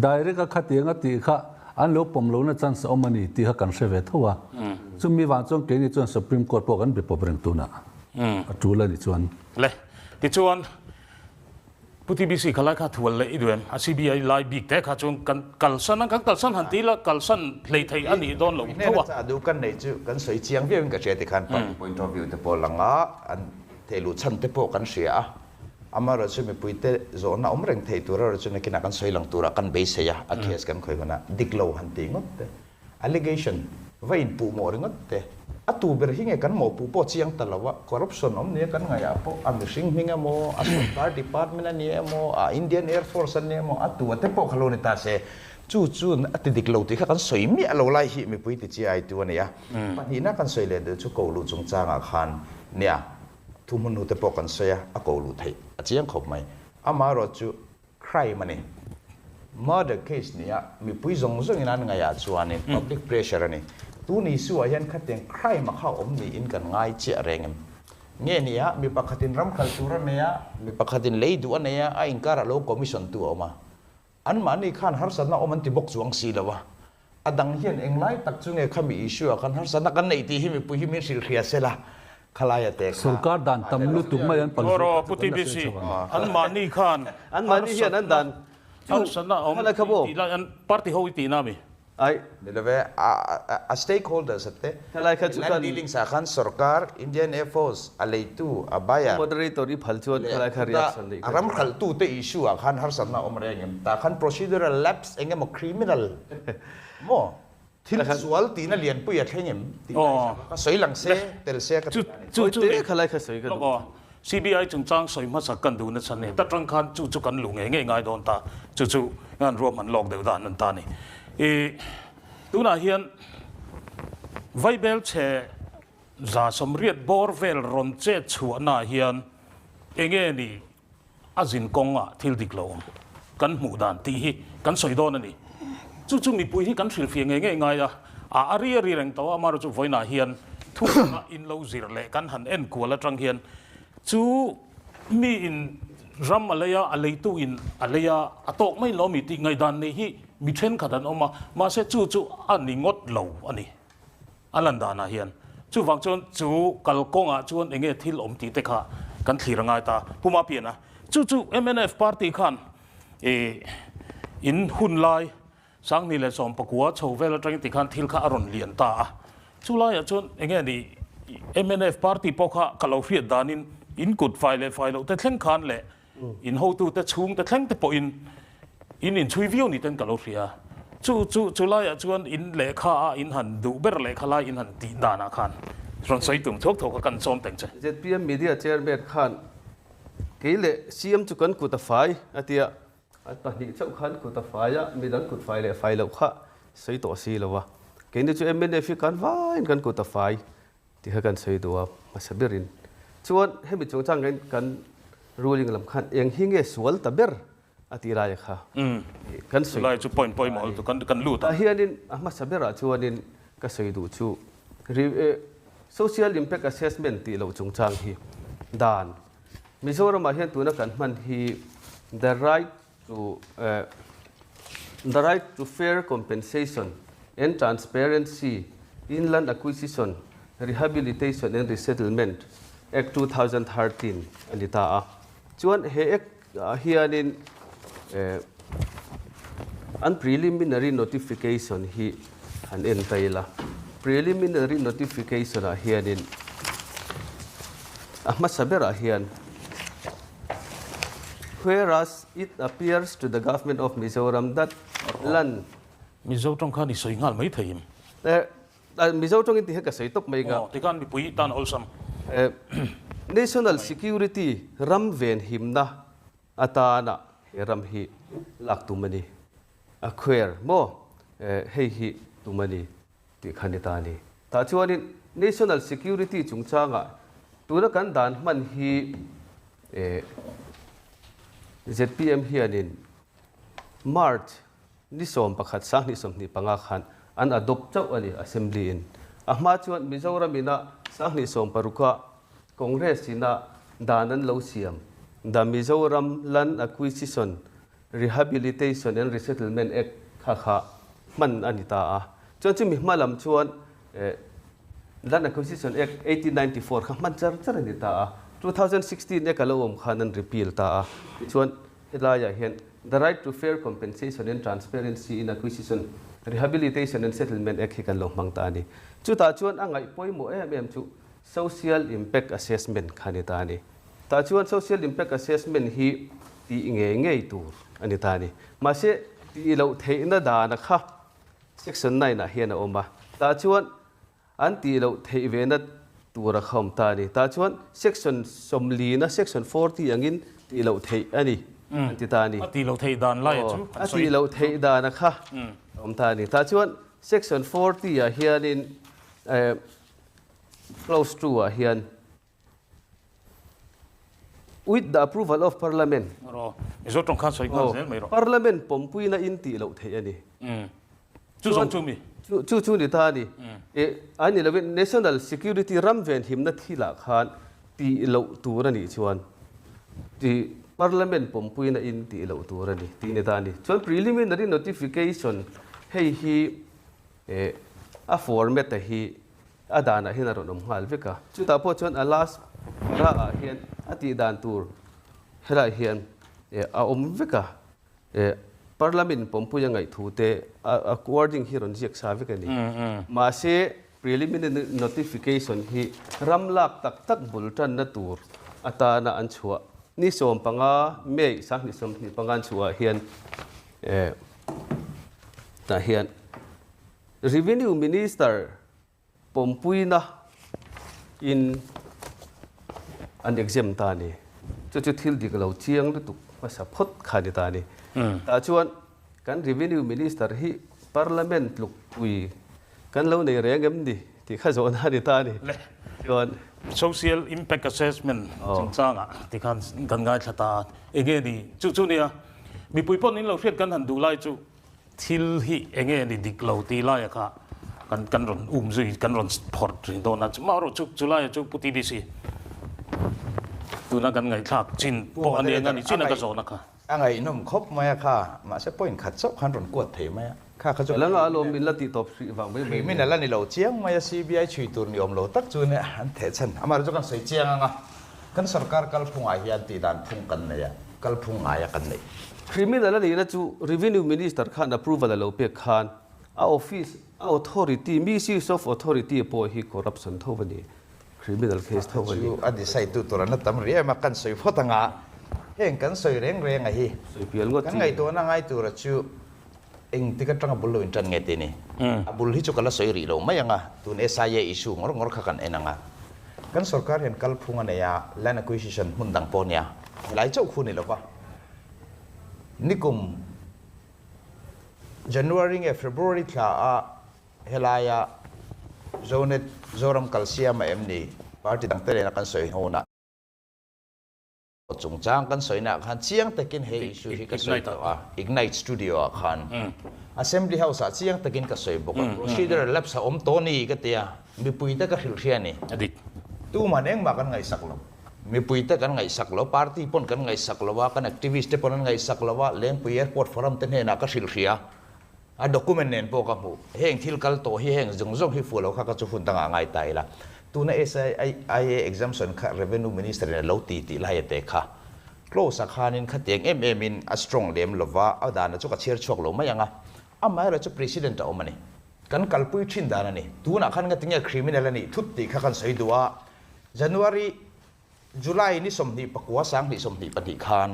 ได้เรื่องขัดยังตีข้าอันลบผมรู้นะจันสอมันนี่ตีข้ากันเสวทัว ซึ่งมีวันช่วงเกณฑ์จวน Supreme Court พวกกันไปปบเรื่องตัวน่ะจูเลยจวนเลยที่จวนผู้ที่มีสิทธิ์ขลายข้าทวนเลยอีด้วยCBI ไล่บิ๊กแต่ข้าจงกัลสันนั่งกัลสันหันตีละกัลสันเลยไทยอันนี้โดนหลงทั่วจะดูกันในจุกันสวยเจียงเวียนกับเจติคันปัง point of view แต่พอหลังอันเทลุชันแต่พอกันเสียอามาเราจะมีปุ่ยเตะโซนน่ะเร่งเทตัวเราจะในกินกันสวยหลังตัวกันเบสเสียอาเคสกันค่อยกันนะดิกโลหันตีงดเตะ allegation ว่าอินปูหมอริงดเตะอัตูเบอร์หิงกันหมอปูปอเชียงตลอดว่า corruption เนี่ยกันไงอ่ะพออันสิงหิงโมอัสฟาร์ดีพาร์ตเมนต์เนี่ยโมIndian Air Force เนี่ยโมอัตูแต่พอขลุ่นตาเสจู่ๆอัติดิกโลที่เขากันสวยมีอะไรไล่หิมีปุ่ยติดใจตัวเนี่ยปัญหานักกันสวยเลยเดี๋ยวจู่กูรู้จงจ้างอาคารเนี่ยทุกมนุษย์แต่พอกันสวยอ่ะกูรู้ไทยอาจจะยังขบไหมอามาเราจู่ใครมันเนี่ย murder case เนี่ยมีปุ่ยจงอินันไงอ่ะส่วนนี้ public pressure นี่ตัวนี้ส่วนยันขัดแย้งใครมาเข้ามีอินกันง่ายเจริญเงี้ยเนี่ยมีปากตินรำคัลตัวเนี่ยมีปากตินเลยตัวเนี่ยไอ้อินการะโลกคอมมิชชั่นตัวออกมาอันมันนี่ขันฮาร์สันน่ะมันติบกสวงสีแล้ววะอดังเฮียนเองไล่ตักจุงเอขามีอิชูขันฮาร์สันน่ะกันในที่ที่มีปุยมีสิลเคียเสละขลายเตะสุการดันตำลุตุกไม่ยันปัญหาพุทธิบิสีอันมันนี่ขันอันมันนี่เฮียนอันดันฮาร์สันน่ะอะไรครับผมอันปาร์ตี้เขาตีน่ามีไอ้เดี๋ยวเว้a stakeholders เตะอะไรครับจุกัน dealing สาขันสรการ Indian Air Force อะไรตู้อาบายา moderator ที่พัลชวนอะไรครับ reaction เลยรำคัลตู้เตะอิชูขันฮาร์สันน่ะเรื่องแต่ขัน procedural lapse เองก็ criminal โม่ที่สวลตีน่ะเรียนปุยอะไรเงี้ยก็สวยหลังเซ่เตลเซ่ก็จู่ๆอะไรครับสวยกันCBI จงจ้างสวยมาสักกันดูนั่นสิเนี่ยแต่ตรังคันจู่ๆกันหลงง่ายๆโดนตาจู่ๆงานรวมมันหลอกเดือดดานนั่นตานี่ตัวน่ะเฮียนไวเบลเชจะสมเรียดบอร์เวลรอนเจชัวน่ะเฮียนเองนี่อาจินกงอ่ะทิลดิกลงกันหมู่ด่านตีฮีกันสวยโดนนี่จู่ๆมีปุยที่กันสิลฟีง่ายๆอ่ะอารีแรงตัวมาเราจู่ไว้น่ะเฮียนทุกน่ะอินโลซิร์เล่กันหันเอ็นกัวละตรังเฮียนจู่มีอินรำอะไรอะไรตู้อินอะไรอะตกไม่ล้อมีตีไงด่านนี่ฮีมีเทรนขัดอันออกมาเสียจู่อันนี้งดเหลวอันนี้อันนั้นดานาเฮียนจู่ฟังจนจู่กัลกงอ่ะจวนเองที่ลมตีเตะขากันทีระไงตาผู้มาเปลี่ยนนะจู่MNF Party ขันอินหุ่นลายสังนี่แหละสมประกวดโชว์เวลาจังติขันทีลข้าอรุณเลียนตาจู่ลายจนเองนี่ MNF Party พวกข้ากัลเอาเฟียดดานินอินกุดไฟเลยแต่เท่งขันเลยอินโฮตูแต่ชุงแต่เท่งแต่ปอินช่วยวิวนี่ตั้งกับเราเสียจู่ไล่จวนอินเล่ข้าอินหันดูเบอร์เล่ข้าไล่อินหันตีดานาขันส่วนใส่ตุ่มทุกกันซ้อมแต่งใจ ZPM Media Chairman ขันเกลี่ย CM จุกันกุตไฟอาทิตย์ตอนนี้เจ้าขันกุตไฟอะมีดังกุตไฟเลยไฟเราข้าใส่ตัวสีแล้ววะเกลี่ยจู่ MNF กันไฟกันกุตไฟที่เขากันใส่ตัวมาสเบรินชวนให้มีจงจ้างกันruling ลำคันเองหิ้งเอสวลตะเบอร์อาทิรายค่ะกันสวยไล่จุดปอยหมอตุกันลู่ตาเฮียนินมาสเบอร์ชวนนินก็สวยดูชูsocial impact assessment ที่เราจงจ้างฮีดานมิโซรามาเฮียนตัวนักการมันฮี the right to fair compensation and transparency in land acquisition rehabilitation and resettlement Act 2013 อันนี้ตาชวนเฮกเฮียนินอัน preliminary notification ฮีอันเอ็นไตละ preliminary notification เฮียนินมาสเบอร์เฮียน whereas it appears to the government of Mizoram that land มิโซตรงข้านี่สวยงามไม่ถึงแต่มิโซตรงนี้ที่เขาใส่ตกไม่งาที่การมีปุยตานอลซัมnational security ram ven himna atana ram hi lak tumani acquire mo hei hi tumani ti khanitani ta chuan national security chungchanga tuna kan dan man hi ZPM hi anin March ni som pakhat sang ni som ni panga khan an adopt chau ani assembly in ahma chuan Mizoram ina sang ni som paruka Congress ina danan lo siam the Mizoram Land Acquisition Rehabilitation and Resettlement Act kha man anita a chuan chi mi hmalam chuan Land Acquisition Act 1894 kha man char char ni ta 2016 ek alo khanan repeal ta chuan helaya hian the right to fair compensation and transparency in acquisition rehabilitation and settlement act kan lo mang ta ni chu ta chuan angai poimo em chu social impact assessment khani ta ni ta chuan social impact assessment hi ti nge tur ani ta ni ma se ti lo theina da na kha section 9 na hian a oma ta chuan an ti lo thei ve na tura khom ta ni ta chuan section somli na section 40 angin ti lo thei ani ti ta ni ti lo thei dan lai chu ti lo thei da na kha om ta ni ta chuan section 40 a hian in close to a hian with the approval of parliament ro iso tong khan soi kan zel mai ro parliament pompui na in ti lo thei ani chu song chu mi chu ni ta ni ani lo national security ram ven him na thila khan ti lo tur ani chuan ti parliament pompui na in ti lo tur ani ti ni ta ni chuan preliminary notification hei hi a format hi adana hin ron om hal veka chu ta po chuan a last ra a hian ati dan tur hela hian a om veka parliament pompui ngai thute according hi ron jek sa veka ni ma se preliminary notification hi ramlak tak tak bultan na tur ata na an chua ni som panga me sang ni som ni pangan chua hian ta hian revenue minister pompui na in an exam ta ni chu thil dik lo chiang lu tu masa phot khani ta ni ta chuan kan revenue minister hi parliament luk pui kan lo nei rengem ni ti kha zon ha ni ta ni chuan social impact assessment chang changa ti khan kan ngai thata enge ni chu ni a mi pui pon in lo hriat kan han du lai chu thil hi enge ni dik lo ti lai kha kan ron zui kan ron phort rin do na ma ro chu lai chu puti di si tu na kan ngai thak chin po an eng ani chin ka zo na kha angai nom khop maya kha ma se point khat chok khan ron kuat thei maya kha kha la nga lo min la ti top si wang be mi na la ni lo chiang maya CBI chui tur ni om lo tak chu ne an the chan amar jo kan soi chiang anga kan sarkar kal phunga hian ti dan phung kan ne ya kal phunga ya kan nei criminal ni na chu revenue minister khan approval lo pe khan a office a authority misuse of authority po hi corruption thobani criminal case thobani adi sai tu turana tam ri ma kan soi photanga heng kan soi reng a hi soi pial ngo kan ngai to na ngai tu ra chu eng tika tanga bulu intan nge te ni abul hi chu kala soi ri lo mayanga tun SIA issue ngor kha kan enanga kan sarkar hen kal phunga ne ya land acquisition hundang ponia lai chau khu ni lo ka nikum January nge February tha a helaya zonet zoram calcium ni party dang tere na kan soi hona chung chang kan soi na khan chiang takin he issue hi ka soi ta ignite studio khan assembly house a chiang takin ka soi bok procedure lab sa om to ni ka tia mi pui ta ka khil thia ni adik tu maneng ma kan ngai saklo mi pui ta kan ngai saklo party pon kan ngai saklo wa kan activist pon ngai saklo wa lengpui airport forum te ne na ka khil thia a document nen po ka mu heng thil kal to hi heng jong hi fulo kha ka chu hun tanga ngai tai la tu na SIA exemption kha revenue minister ne lo ti la ya te kha close khanin kha teng in a strong lem lova adana chu ka chher chok lo mayanga amai ra chu president ta omani kan kalpui thin dana ni tu na khan nga tinga criminal ani thut ti kha kan sei duwa January July ni somni pakwa sang ni somni pati khan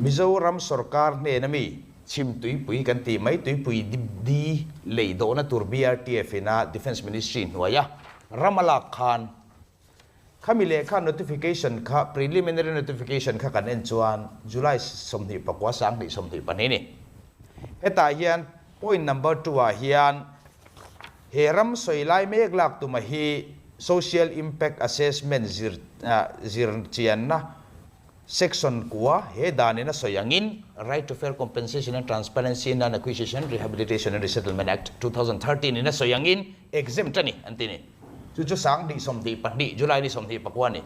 Mizoram sarkar ne nami chim tui pui kan ti mai tui pui di lei do na tur BRTF na defense ministry noya ramala khan khamile kha notification kha preliminary notification kha kan en chuan July somni pakwa sang ni somni pani ni eta hian point number 2 a hian heram soilai mek lak tu ma hi social impact assessment zir chian na section kuwa he danina soyangin right to fair compensation and transparency in an acquisition rehabilitation and resettlement act 2013 ina soyangin exempt ani antini chu sang di somdi pani July ni somdi pakwani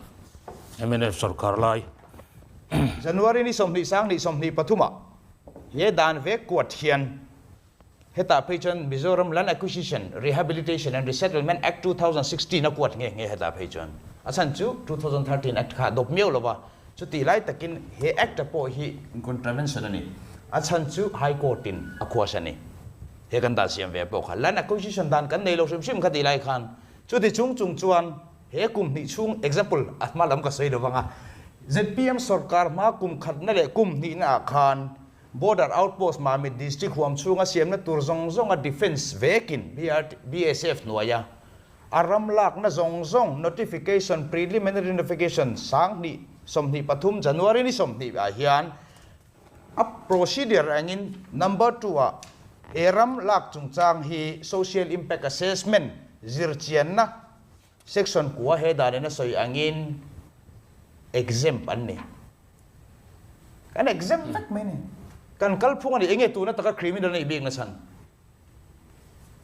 MNF sarkar lai January ni somdi sang ni somdi pathuma ye dan ve kwat hian heta pechon Mizoram Land Acquisition Rehabilitation and Resettlement Act 2016 na kuat nge heta pechon asan chu 2013 act kha dop miau lawa chu ti lai takin he act po hi contravention ani asan chu high court in akhwasani he kan da siam ve po kha land acquisition dan kan nei lo sim khati lai khan chu ti chung chuan he kum ni chung example atma lam ka sei do wanga ZPM sarkar ma kum khat na le kum ni na khan border outpost Mamit district huam chunga siam na tur zong a defense vekin BSF nuaya aram lak na zong notification preliminary notification sang ni somni pathum January ni somni a hian a procedure angin number 2 a eram lak chungchang hi social impact assessment zirchian na section kwa he da na soi angin exempt anni kan exempt tak meni kan kalphung ani enge tu na taka criminal na ibig na san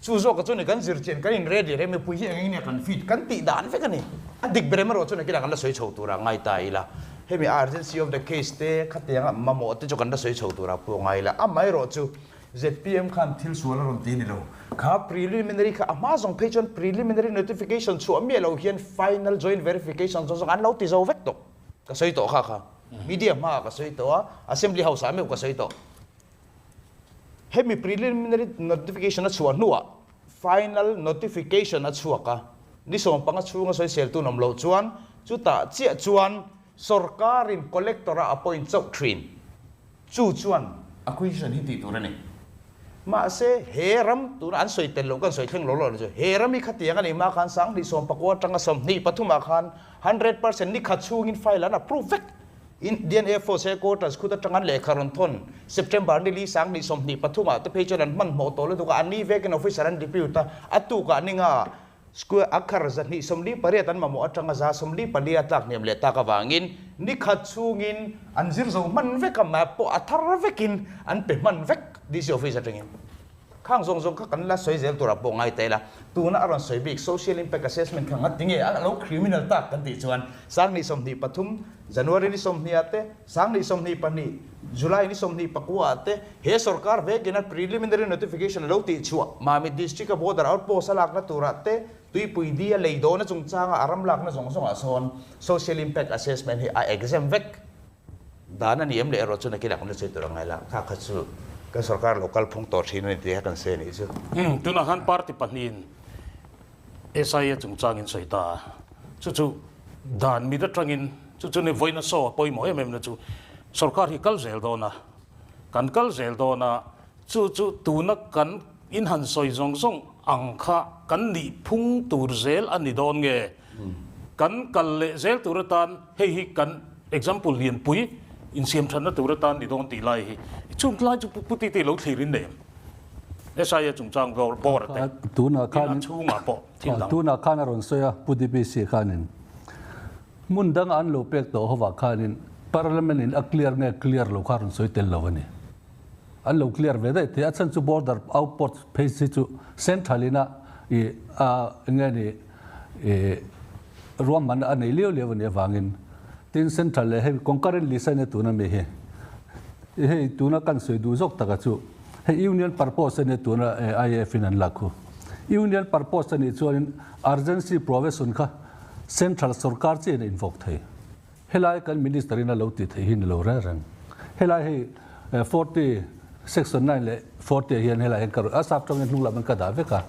chuzo ka chuni kan zirchen kan in ready re me pui hi angin kan fit kan ti dan fe kan ni adik bremer ro chuna kila kan la soi chho tu ra ngai ta ila he mi urgency of the case te khatia mamo te cho kan la soi chho tu ra pu ngai la amai ro chu ZPM khan thil suala ron ti ni lo kha preliminary kha amazon page preliminary notification chu ami lo hian final joint verification so kan lo ti zo vek to ka soi to kha media ma ka soi to assembly house ame ka soi to hemi preliminary notification chuan nuwa final notification chuaka ni som panga chunga soi sel tu nom lo chuan chu ta chia chuan sarkarin collector appoint chok trin chu chuan acquisition hi ti tu rani ma se heram tu an soi tel lo kan soi theng lo heram hi khatia kan ma khan sang ni som pakwa tanga som ni pathuma khan 100% ni khachungin file an approve Indian Air Force headquarters khuta tangan lekharon thon September ni li sang ni som ni pathuma te phecharan man mo to le to ka ani vacant officer an deputy atu ka ninga square akhar zani somli pariatan mamo atanga za somli palia tak nem le ta ka wangin ni khachungin anjir zo man ve ka map po athar vekin an pe man vek this officer tengin khang zong ka kan la soi zel tura po ngai te la tu na aron soi big social impact assessment khang atinge a lo criminal tak kan ti chuan sang ni som ni pathum January ni som ni ate sang ni som ni pani July ni som ni pakwa ate he sarkar ve gena preliminary notification lo ti chua Mamit district border outpost alak na tura te tui pui dia leido na chungchanga aram lak na zong a son social impact assessment hi a exam vek dana niam le ro chuna kila kon se tura ngai la kha khachu ka sarkar local phung to thin ni te kan se ni chu tuna han party panin SIA chungchang in soita chu dan mi da trangin chu ne voina so poi mo em na chu sarkar hi kal zel do na kan kal zel do na chu tuna kan in han soi zong angkha kan ni phung tur zel ani don nge kan kal le zel turatan hi kan example lian pui in siam than na turatan ni don ti lai hi chung lai chu puti ti lo thirin ne SIA chungchang go bor te tuna khan chunga po tuna khan ron soya puti be si khanin mundang an lo pek to hawa khanin parliament in a clear lo kharon soi tel lawani an lo clear ve dai te achan chu border outpost phase chu centralina e a ngani e rom man an leo lewani wangin tin central le he concurrent listen ne tuna me he tuna kan soi du jok taka chu he union purpose ne tuna IF in an lakhu union purpose ne chu urgency provision kha central sarkar che ne invoke thai helai kan minister ina lo ti thai hin lo ra rang helai he 40 section 9 le 40 hian helai kar asap tong nung la man ka da ve ka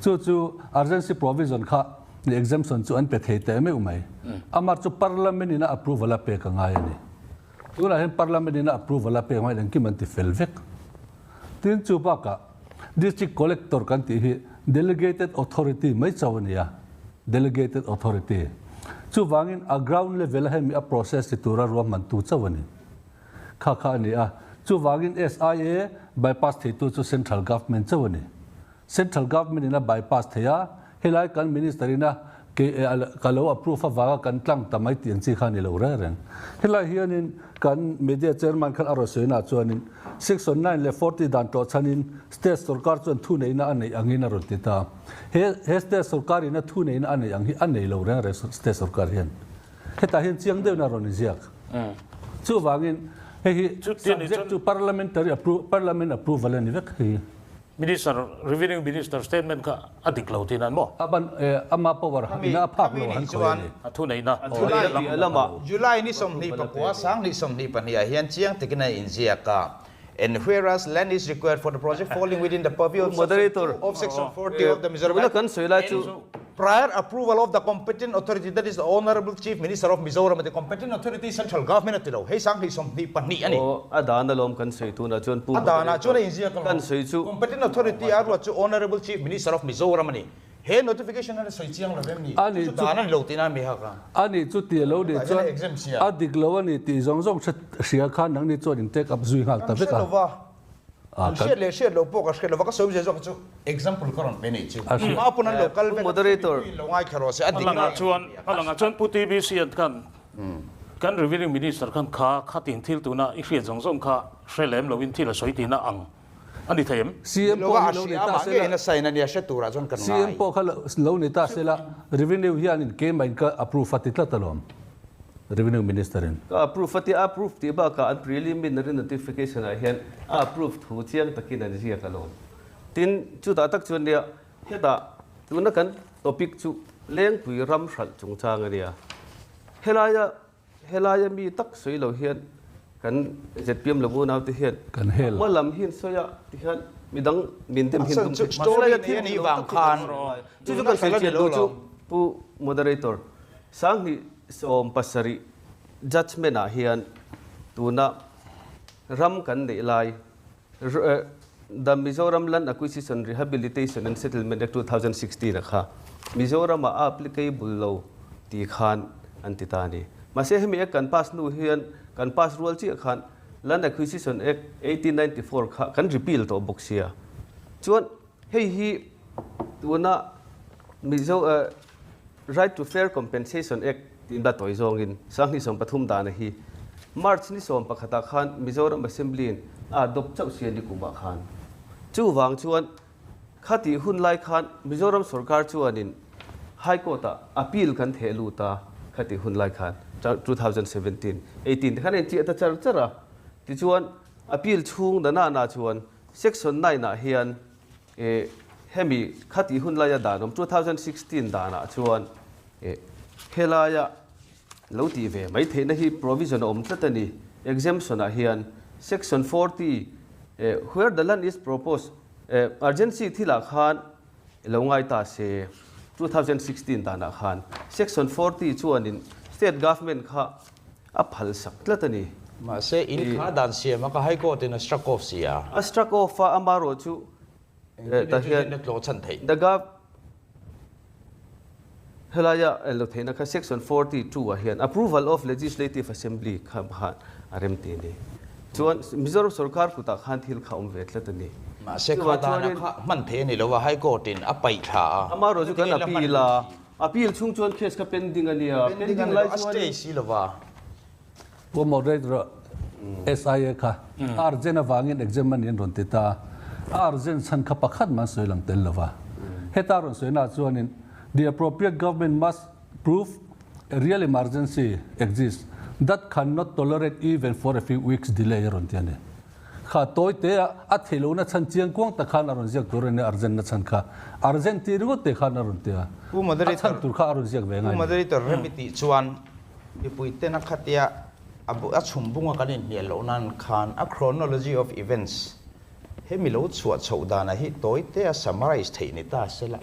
chu urgency provision kha the exemption chu an pe thei te me umai amar chu parliament ina approval a pe ka ngai ni tuna hen parliament ina approval a pe ngai dang ki man ti fel vek tin chu ba ka district collector kan ti hi delegated authority mai chawnia delegated authority chu wangin a ground level he mi a process ti tura ro man tu chawani kha ni a chu wangin SIA bypass thei tu chu central government chawani central government ina bypass theya helai kan minister ina ke kalo approve wa kan tlang tamai tiang chi khani lo ra ren helai hianin kan media chairman khan aro soina chuanin section 9 le 40 dan to chanin state sarkar chon thu nei na anei angina ro tita he state sarkar ina thu nei na anei angi anei lo ra re state sarkar hian heta hian chiang de na ro ni ziak chu wangin he subject to parliament approval ani vek hi minister revenue minister statement ka adik lo tin an mo aban ama power ina phak lo han khoi ni thu nei na July ni som ni pakwa sang ni som ni pania hian chiang tikina injia ka. And whereas land is required for the project falling within the purview of section 40 of the Mizoram prior approval of the competent authority, that is the Honorable Chief Minister of Mizoram, the competent authority central government ati lo hey sang hi som ni pani ani adana lom kan sei tu na chon pu adana chona injia kan sei chu competent authority aru chu Honorable Chief Minister of Mizoram ani he notification na soi chiang la vem ni chu dana lo tina mi ha ka ani chu ti lo de chu adik lo ani ti zong zong sia khan nang ni chon in take up zui hal ta veka share lo po ka share lo ka so je chu example karon pe ni chu ma punan local moderator lo ngai kharo se adik alanga chuan pu tv sian kan revenue minister kan kha tin thil tu na i hriat zong zong kha hrelem lo in thil a soi tina ang ani them CM po lo ni ta se na sai na dia she tura jon kan CM po kha lo ni ta se la revenue hian in ke main ka approve atitla talom revenue minister in approve ti ba ka preliminary notification a hian approve thu chiang takin an ria ka lo tin chu ta tak chun dia heta tuna kan topic chu lengpui ram hral chung chang ania helaya mi tak soi lo hian kan ZPM lo na ti hian kan hel malam hin soya ti hian midang min hin tum story ni wang khan chu kan sai che lo chu pu moderator sang ni som pasari judgment a hian tuna ram kan nei lai the Mizoram Land Acquisition Rehabilitation and Settlement Act 2016 kha Mizoram a applicable law ti khan antitani mase hemi kan pass nu hian kan pass rule chi khan Land Acquisition Act 1894 kha kan repeal to boxia chuan hei hi tuna Mizo right to fair compensation act in da toy zong in sang ni som pathum da na hi March ni som pakhata khan Mizoram Assembly in adopt chau sian ni kuma khan chu wang chuan khati hun lai khan Mizoram sarkar chuan in High Court a appeal kan thelu ta khati hun lai khan 2017 18 khan en chi ta chara ti chuan appeal chung da na chuan section 9 na hian hemi khati hun lai da nom 2016 da na chuan helaya lo ti ve mai the na hi provision om tlatani exemption a hian section 40 where the land is proposed urgency thila khan lo ngai ta se 2016 ta na khan section 40 chuan in state government kha a phal sak tlatani ma se in kha dan se ma ka High Court in struck off sia a struck off amaro chu ta hian lo chan thei the gov helaya lo theina kha section 42 a hian approval of legislative assembly kham khan arem ti ni chuan Mizoram sarkar ku ta khan thil kha ve tlatani ma se kha da kha man the ni lo wa High Court in a pai tha amaro chu kan appeal chung chuan case ka pending ania pending lai chuan stay si lo wa po moderator SIA kha arjena wangin exam in ron tita arjen san kha pakhat man soi lang tel lawa heta ron soi na chuan in the appropriate government must prove a real emergency exists that cannot tolerate even for a few weeks delay ron tiane kha toy te a thelo na chan chiang kwang ta khan ron jak tur ne arjen na chan kha arjen ti ru te khan ron te pu moderator tur kha ron jak ve ngai moderator remiti chuan ipui te na khatia abu a chumbunga kanin ni lo nan khan a chronology of events hemi lo chuat chouda na hi toy te a summarize thei ni ta sela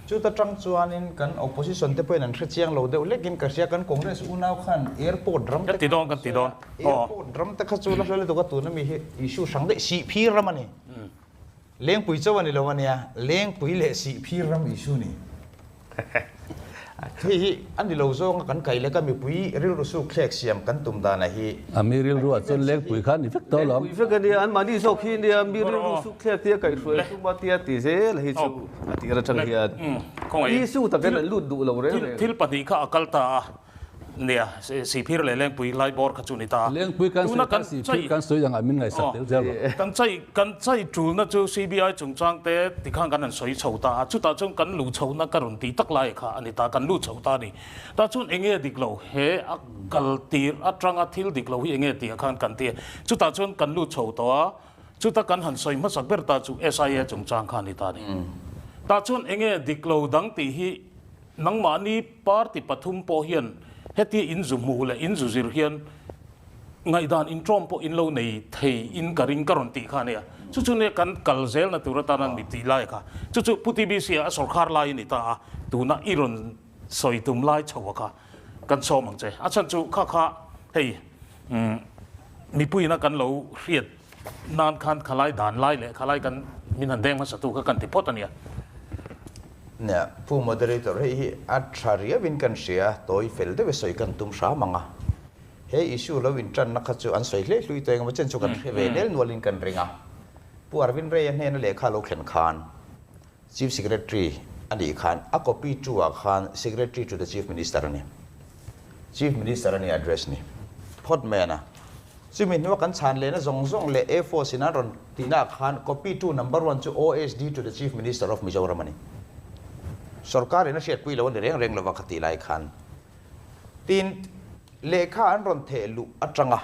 chu ta tang chuan in kan opposition te poin an khrichiang lo de lekin ka sia kan congress unau khan airport dram kan ti don airport dram ta kha chu la hle to ka tu na mi hi issue sang de si phi ramani lengpui chawani lo wania lengpui le si phi ram issue ni hi an lo zong kan kai le ka mi pui ril ru su khlek siam kan tum da na hi amiril ru chon lengpui khan ni fek to lom pui fek ani an mani so khi ni amiril ru su khlek te kai thoi su ma tia ti je la hi chu ati ra chang hian khong ai su ta kan lut du lo re thil pati kha akal ta nia si phir le lengpui lai bor kha chu ni ta lengpui kan si phir kan soi yang amin ngai sak tel jel kan chai tul na chu CBI chung chang te ti khang kan an soi chho ta chu ta chung kan lu chho na karun ti tak lai kha ani ta kan lu chho ta ni ta chun enge diklo he akal tir atranga thil diklo hi enge ti khang kan ti chu ta chun kan lu chho to chu ta kan han soi ma sak ber ta chu SIA chung chang khan ni ta ni ta chun enge diklo dang ti hi nangma ni party pathum po hian heti in zu mu le in zu zir hian ngai dan in trom po in lo nei thei in karing karon ti kha ne chu chu ne kan kalzel na turata nan mi ti lai kha chu puti bi sia sarkar lai ni ta tu na iron soi tum lai chawa kha kan so mang che a chan chu kha hei mi pui na kan lo riat nan khan khalai dan lai le khalai kan min han deng ma satu kha kan ti pot aniaเนี่ยผู้ moderator ให้อัตราเรียวินกันเสียตัวเฟลเดวิสอยกันตุ้มสามังอ่ะเฮ้ยอิชูเราวินจันนักขัดจูอันสวยเล็กลุยตัวเองมาเช่นชูกันเวเนลนวลินกันริงอ่ะผู้อาร์วินเรียนเนี่ยนั่นแหละข้าเราเขียนขาน Chief Secretary อันนี้ขานอักปีจูอาขาน Secretary to the Chief Minister นี่ Chief Minister นี่ address นี่พอดแม่นะซึ่งมีนว่ากันชานเลยนะส่งเลย A4 สินะรอนตีน่าขาน copy to number 1 to OSD to the Chief Minister of Mizoram นี่सरकार ने शेयर पुई लवन रेंग रेंग लवा खती लाई खान तीन लेखा अन रन थेलु अट्रंगा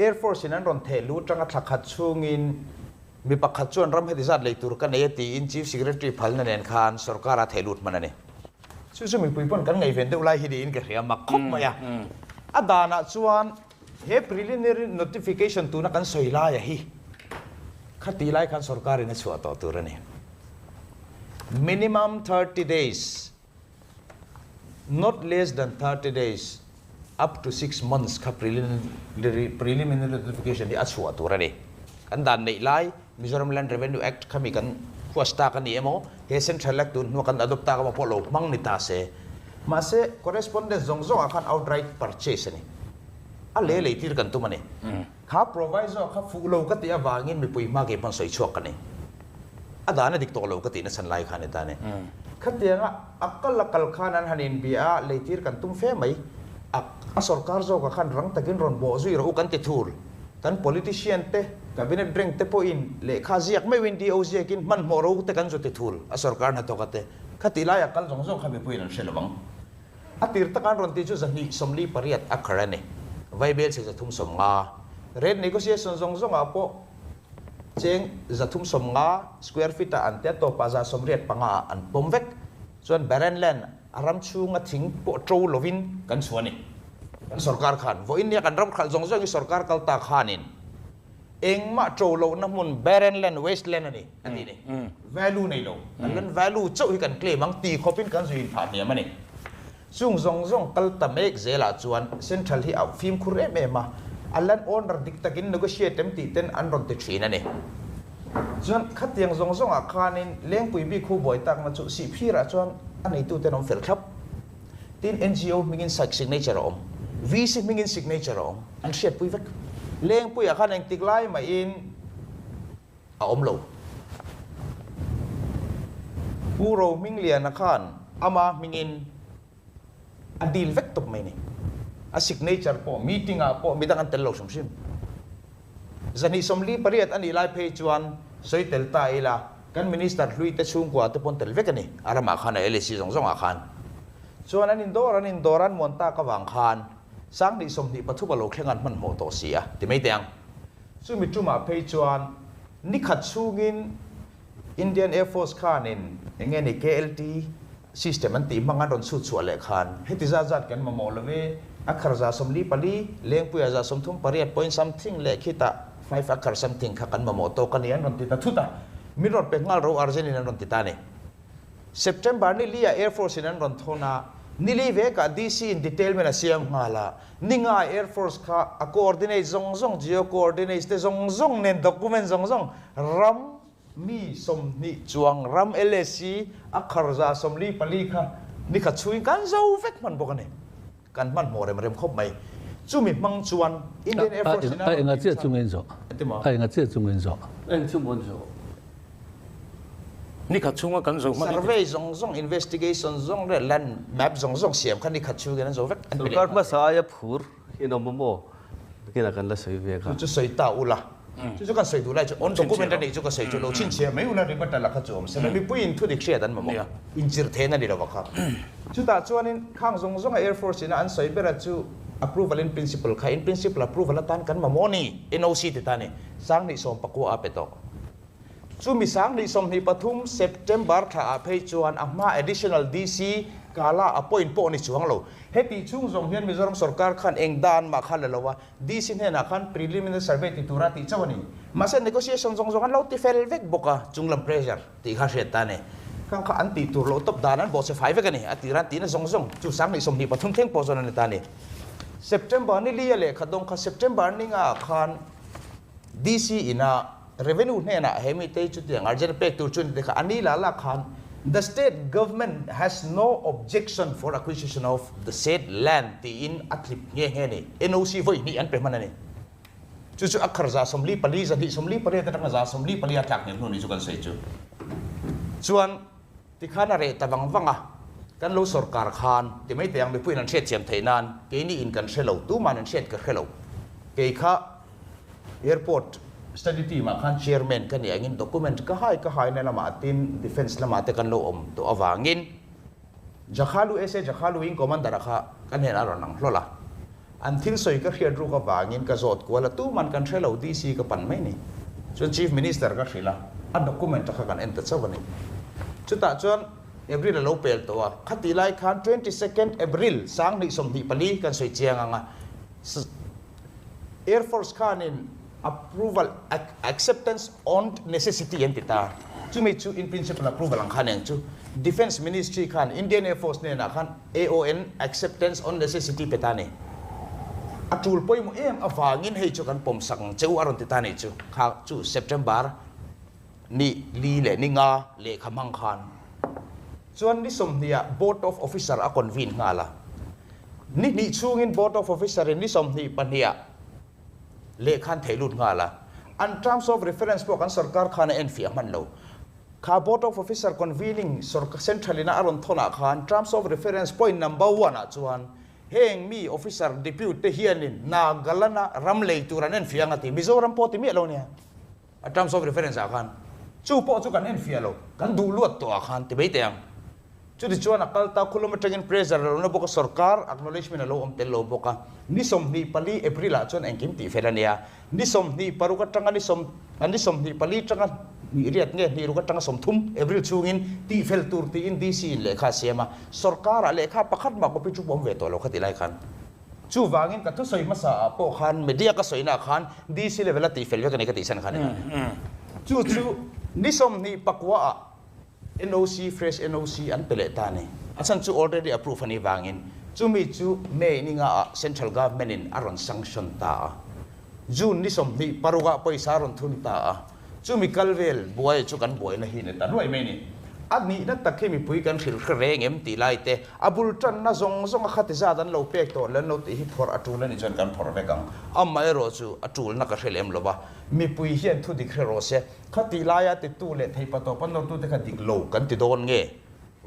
एयरफोर्स इन रन थेलु ट्रंगा थखत छुंगिन mi pakhat chuan ram heti zat leitur kan e ti in chief secretary phalna nen khan sarkar a thelut manani chu mi puipon kan ngai ven deulai hi in ka hria mak khop maya adana chuan he preliminary notification tu na kan soila ya hi khati lai khan sarkar ina chua to turani minimum 30 days, not less than 30 days, up to 6 months ka preliminary notification di achua turani kan dan nei lai Mizoram Land Revenue Act kami kan fuasta kan ni emo he central act nu kan adopta ka polo mang ni ta se ma se correspondence zong akan outright purchase ni a le le tir kan tu mani kha proviso kha fulo ka ti awangin mi pui ma ke pan soi chuak kan ni adana dik tolo ka tina san lai khane ta ne khatianga akal khanan hanin bia leitir kan tum fe mai a sarkar zo ka khan rang takin ron bo zui ro kan ti thur kan politician te cabinet drink te po in le khaziak mai win di oz kin man mo ro te kan zo ti thur a sarkar na to ka te khatila ya kal zong khabe puin an shelawang atir ta kan ron ti chu zani somli pariat akharane vaibel se thum somnga red negotiation zong a po cheng zathum somnga square feet an te to paza somriat panga an pomvek chuan barren land aram chunga thing po tro lovin kan chuani kan sarkar khan vo in ya kan ram khal zong i sarkar kal ta khanin engma tro lo na mun barren land wasteland ani ni value nei lo an value chau hi kan claim ang ti khopin kan zui pha ne mani chung zong kal ta mek zela chuan central hi au film khure me ma alan owner diktakin negotiate tem ti ten an ron te thina ne chuan khatiang zong a khanin lengpui bi khu boi tak na chu si phira chuan anei tu ten om fel khap tin NGO mingin signature om VC mingin signature om an shet pui vek lengpui a khan eng tiklai ma in a om lo puro minglian a khan ama mingin a deal vek top mai ni a signature po meeting a po midang an tello somsim zani somli pariat ani lai phe chuan soi tel ta ila kan minister hlui te chung kwa te pon tel vekani arama khana LC zong a khan chuan an indoran monta ka wang khan sang ni somni pathu balo khlengan man mo to sia ti mai teng chu mi tuma phe chuan ni khat chungin Indian Air Force khanin engeni KLT system an ti mangan ron su chu le khan heti zat kan ma mo love akhar za somli pali lengpui za somthum pariat point something le khita 5 akhar something kha kan ma mo to kan yan ron ti ta thuta mi ron pe ngal ro arjeni nan ron ti ta ne September ni lia Air Force nan ron thona nili ve ka DC in detail mena siam ngala ninga Air Force kha a coordinate zong geo coordinate te zong nen document zong ram mi somni chuang ram LSC akhar za somli pali kha ni kha chui kan zo vek man bokane kan man mo rem khop mai chu mi mang chuan Indian Air Force na ai nga che chungen zo ai nga che chungen zo en chu mon zo ni kha chunga kan zo ma survey zong investigation zong re land map zong siam khan ni kha chu gen zo vek sarkar ma sa ya phur ino mo kina kan la soi ve ka chu soi ta ula chu kan soi du lai chu on document ni chu ka soi chu lo chin che mai ula ri bata la kha chu om se mi puin thu dik shia dan mo in jir the na ni lo ka chu ta chuan in khang zong Air Force ina an soi bera chu approval in principle kha in principle approval tan kan mamoni NOC ti tani sang ni som pakwa apeto chu mi sang ni som ni pathum September tha a phei chuan ama additional DC kala appoint po ni chuang lo heti chung zong hian Mizoram sarkar khan engdan ma khan lawa DC hena khan preliminary survey ti tura ti chawani masa negotiation zong zong an lo ti fel vek boka chunglam pressure ti kha hret tani kang kha anti tur lo top danan bo se fai vek ani atiran ti na zong zong chu sang ni som ni pathum theng po zon ani tani September ni liya le khadong kha September ni nga khan DC ina revenue hena hemi te chu tiang arjen pek tur chun de kha ani la la khan the state government has no objection for acquisition of the said land ti in atlip nge he ni NOC voi ni an preman ani chu chu akhar za somli pali za di somli pali ta tang za somli pali atak ne no ni chu kan sei chu chuan ti khana re tabang wanga kan lo sarkar khan ti mai te ang be puin an shet chem theinan ke ni in kan shelo tu man an shet ka khelo ke kha airport study team khan chairman kan ni angin document ka hai na lama tin defense lama te kan lo om to awangin jakhalu ese jakhalu in commander kha kan he na ron nang hlola an thil soi ka khian ru ka wangin ka zot ko la tu man kan shelo DC ka pan mai ni chun chief minister ka thrila a document kha kan enta chawani chuta chuan April lo pel to a khati lai khan 22nd April sang ni som ni pali kan soi chiang anga Air Force khan in approval acceptance on necessity entita chumi chu in principle approval ang khan chu defense ministry khan Indian Air Force ne na khan AON acceptance on necessity petani atul poi mo em awangin hei chu kan pom sang cheu aron titani chu kha chu September ni li le ni nga le khamang khan chuan ni som nia board of officer a convene ngala ni chungin board of officer ni som ni pania le khan theilut ngala an terms of reference po kan sarkar khana en fi man lo kha board of officer convening sarkar central ina aron thona khan terms of reference point number 1 a chuan heng mi officer deputy hianin na galana ramlei turan en fi anga ti Mizoram po ti mi lo nia a terms of reference a khan chu po chu kan en fi lo kan du luat to a khan ti beiteng chu di chuan akal ta kilometer in pressure lo na boka sarkar acknowledgement lo om tel lo boka ni som ni pali April a chuan engkim ti felania ni som ni paruka tanga ni som ni pali tanga ni riat nge ni ruka tanga som thum April chungin ti fel tur ti in DC le kha sema sarkar a le kha pakhat ma ko pi chu bom ve to lo khati lai khan chu wangin ka thu soi masa po khan media ka soina khan DC level ti fel ve ka ni ka ti san khan chu ni som ni pakwa NOC fresh NOC an pele tani asan chu already approve ani wangin chu mi chu me ni nga central government in aron sanction ta June ni som ni paruga paisa ron thun ta chu mi kalvel boy chu kan boy na hin ta roi me ni ani na takhe mi pui kan thil khreng em ti lai te abul tan na zong khati za dan lo pek to len no ti hi for atul ni jon kan for vekang amma ero chu atul na ka thelem loba mi pui hian thu dik khero se khati laia ti tu le thei pa to pan no tu te kha dik lo kan ti don nge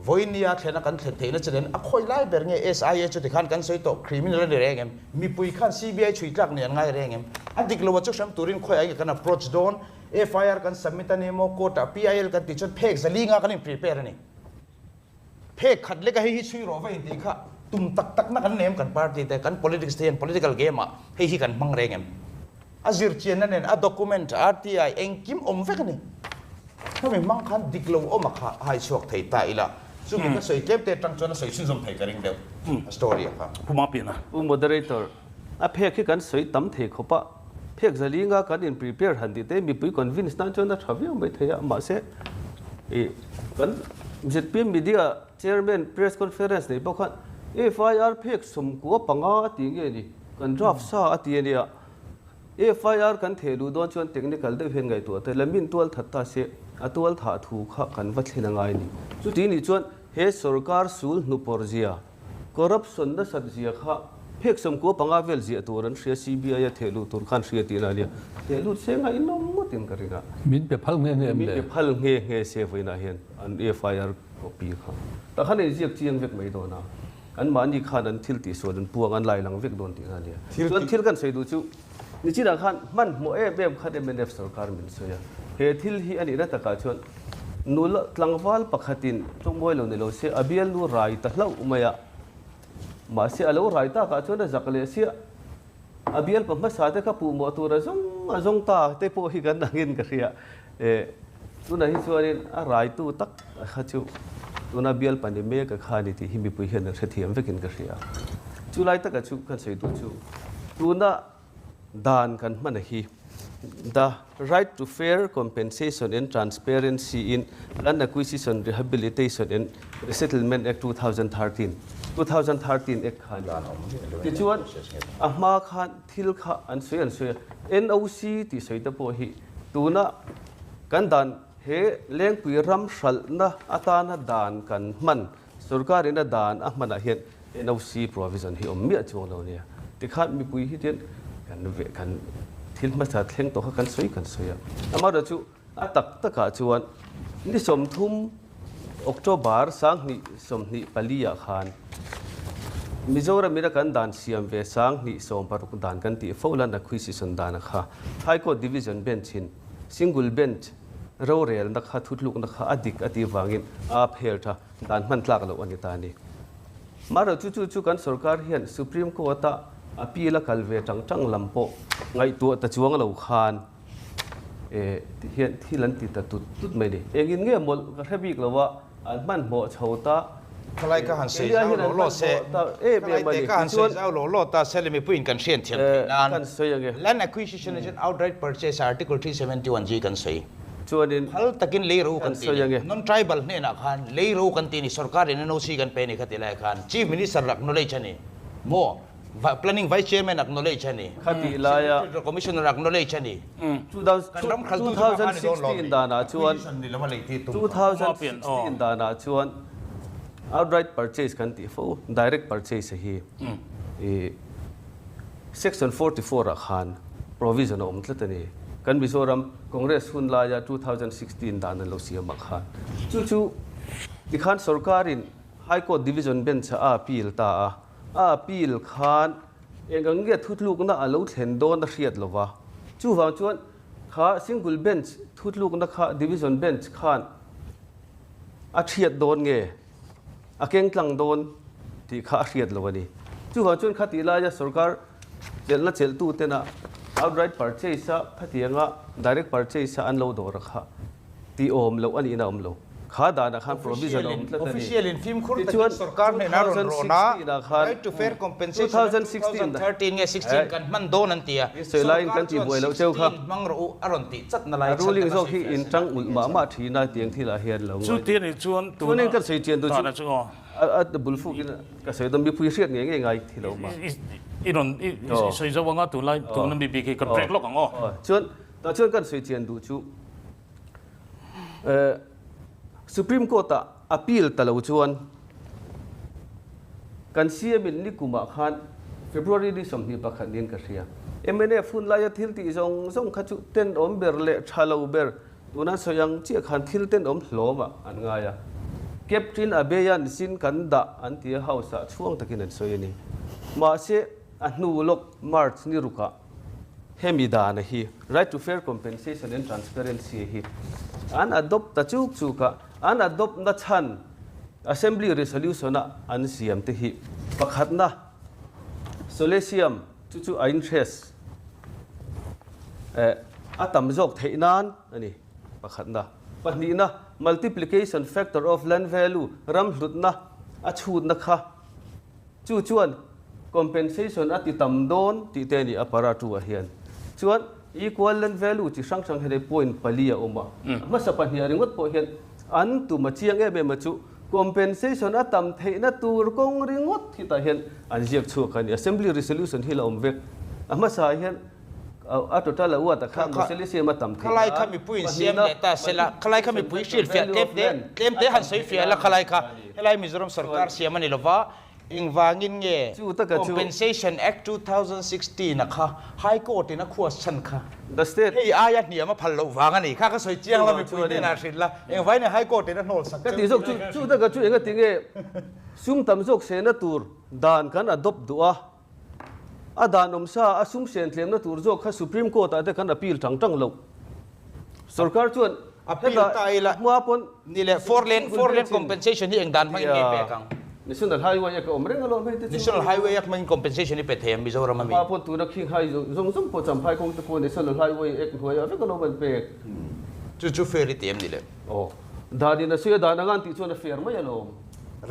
voinia thena kan thei na chen a khoi lai ber nge SIA chu ti khan kan soi to criminal ni rengem mi pui khan CBI chui tlak ni ngai rengem adik lo chu sam turin khoi ai kan approach don FIR kan submit ani mo kota PIL kan ti chon phek zalinga kan prepare ani phek khat le ka hi chui ro vai ti kha tum tak na kan nem kan party te kan politics te political game a hi kan mang rengem azir chen nen a document RTI engkim om vek ni thami mang khan diklo om kha hai chok thei ta ila chu mi ka soi kep te tang chona soi sin som thei karing de story kha puma pina moderator a phek hi kan soi tam thei khopa phek zalinga kan in prepare han ti te mi pui convince nan chona thaviam mai theya ma se e kan ZP media chairman press conference nei bokhan FIR phek sum ko panga ti nge ni kan draft sa ati ania FIR kan thelu don chon technical de hen ngai to te lamin tol thatta se atol tha thu kha kan va thlena ngai ni chu ti ni chon he sarkar sul nu porjia corruption da sadjia kha phek som ko panga vel ji aturan ria CBI ya thelu tur khan ria ti na lia thelu senga inom mutin karina min pe phal nge nge mi pe phal nge se voina hian an FIR copy kha ta khan e jiak chiang vek mai do na an mani khan an thil ti so dan puang an lai lang vek don ti na lia chon thil kan sei du chu ni chi da khan man mo e bem kha de menef sarkar min soya he thil hi ani ra ta ka chon nul tlangwal pakhatin chongboy lo ne lo se abial nu rai ta hlau umaya มาเสียแล้วไรตากาชวนจักเลยเสียอาเบียลผมมาสาเตกับผู้หมอตัวระจงตาเตโพหิกันดังเงินกันเสียตัวนั้นที่ชวนอะไรตัวตักข้าจูตัวนั้นเบียลปันเดเมกับข้านี่ที่หิมิปุยเห็นเสถียรไม่กินกันเสียจูไลตักกับจูกันใส่ตัวจูตัวนั้นดานกันมันฮี The right to fair compensation and transparency in land acquisition rehabilitation and resettlement act 2013 Act ขันที่ชวนมาขันทิลขันอันสวย NOC ที่สวยตะโพหิตัวนั้นกันดานเฮเลี้ยงปุยรำสัลนะอาตานะดานกันมันสุรการินะดานมันเห็น NOC provision ที่มีจงเราเนี่ยที่ขันมีปุยที่เดียนกันทิลมาจากเลี้ยงตัวกันสวยมาดูจูตักตะกาชวนนี่สมทุมออกโตบาร์สังนี่สมนี่ปลียาขันมิโซรามิระกันดานเสียมเวสังนี่สมปารุกดานกันที่ฟอลันacquisitionดานนะคะไฮโคร์ทดิวิชั่นเบนชินซิงเกิลเบนช์เราเรียนนะคะทุกลุกนะคะอดีตอดีวางินอาเพลท่าดานมันตลากเราอันนี้ตานี่มาเราจู่กันสุรการเห็นสุพรีมโคร์ตอภิละคัลเวจังลำโพไงตัวตะจวงเราขานเห็นที่ลันติตะตุดไม่ดีเองเงี้ยหมดกระเทบิกเราว่าอันมันโบชาวตาใครก็หันเสียเจ้าโลเซ่ใครแต่ก็หันเสียเจ้าโลตาเซเลมิพูอินกันเชียนเทียนนั่น Land acquisition is an outright purchase article 371G กันเสียชวนนี้ฮัลตะกินเลยรู้กันตีnon tribalเนี่ยนะคันเลยรู้กันตีนี่สุรการเนี่ยโนซีกันเป็นนี่ขัดเลยคัน Chief Minister รักโนเลชันนี่โม Planning Vice Chairman รักโนเลชันนี่ขัดลาย Commissioner รักโนเลชันนี่2016ดานาชวน2016ดานาชวนoutright purchase กันที่ฟู direct purchase ฮีsection 44 อาคาร provision อมตลอดนี่กันมิโซรัม Congress หุ่นลาย2016ดานันเราเสียมาขาจู่ดิขันสุรการิน High Court Division Bench อาพิลตาอาพิลขานเองกังเกียทุดลูกน่ะอาลูกเห็นโดนเรียดลวะจู่ฟังชวนข้า Single Bench ทุดลูกน่ะข้า Division Bench ขานอาเรียดโดนเงอาเก่งกลังโดนที่ข้าเรียดลวะนี่จู่ฟังชวนข้าตีลายสุรการเจลน่ะเจลตู้เตนะoutright purchase พัทยา direct purchase อันเราโดนราคาที่อมเราอันนี้นะอมเราข้าด่านะคัน provision อมแล้วแต่ official in film คุณที่สุรการเนี่ยนะรอนนะ right to fair compensation 2013เนี่ย16กันมันโดนนั่นเตียเสยไลน์กันที่บวยเราเจ้าครับมังรู้อรอนติจัดนั่นไร ruling โซที่อินจังอุลมาทีน่าเตียงที่ละเฮียนเราชุดที่นี่ชวนตัวนี้ก็เสียเจียนตัวชุดบุลฟูกินก็เสียต้องมีผู้เชี่ยวชาญไงที่เรามาอีนใส่จะว่างั้นตัวไรตัวนั้นบีกันเบรกล็อกอ๋อชวนกันเสียเจียนดูชูSupreme Court อภิลตะเราชวนกันเสียบินนิกุมาขัน February ที่สมที่ประคันเรียนกันเสียMNF ฝุ่นลายทิลที่ส่งขจุเต้นอมเบอร์เล่ชาลาเบอร์ตัวนั้นสยังเจียขันทิลเต้นอมหลอมอันง่ายเก็บทินอาเบียนสินกันดะอันที่เฮาสะช่วงตะกินสวยนี่มาเสียอันนูลกมาร์ชนิรุกะเฮมิดานะฮี right to fair compensation and transparency ฮีอัน adopt ตะจุกะอัน adopt นัดชัน assembly resolution อันเสียมที่ฮีประคัดนะ solicium จู่ๆ interest อัตมจกเทนันอันนี้ประคัดนะปัจจุบันนะ multiplication factor of land value รำหลุดนะอัชูดนะคะจู่ๆcompensation อัติตำโดนที่เตนี่อัปาราตัวเฮียนชวน equal land value ที่ช่างให้ได้ point ปลียออกมาเมื่อสัปดาห์นี้เรื่องวัดพอเห็นอันตุมาเชียงเบมาจุ compensation อัตำเทนะตัวกงเรื่องวัดที่ตาเห็นอันเจียกชัวกัน assembly resolution ที่เราอมเวกเมื่อสายเห็นอัตตาละวัดแต่ข้ามมุสลิมมาตำเทใครข้ามีผู้อินเสียมเนี่ยแต่เสร็จละใครข้ามีผู้เชี่ยวชาญเต็มหันสวยเฟียละใครข้าใครมิโซรัมสุรการเสียมันนี่หรอวะอิงวางินเงี้ย Compensation Act 2016นะคะ High Court นะขวดฉันค่ะ The State เฮ้ยอายัดเนี่ยมาพันเราวางันนี่ข้าก็สวยเจียงเราไม่พูดเนี่ยนะสิละเองไว้ใน High Court นะโหนสักก็ตีส่งจู่แต่ก็จู่เองก็ตีเงี้ยซุ่มตำจกเซนตูร์ดานกันอดอบดัวดานอมซาซุ่มเซนเทียมนะตูร์จกข้า Supreme Court แต่กันอภิลจังเราสุรการชวนอภิลตายละมัวปนนี่แหละ four lane compensation ที่เองดานพังเงี้ยเปกัง national highway ka omreng alom he national highway yak man compensation ni pethem Mizoram mi pa po tu na king hai zong po cham phai kong te po national highway ek huai ave ka lo ban pe chu ferry tem ni le oh dani na sia dana gan ti chuan fair ma yalo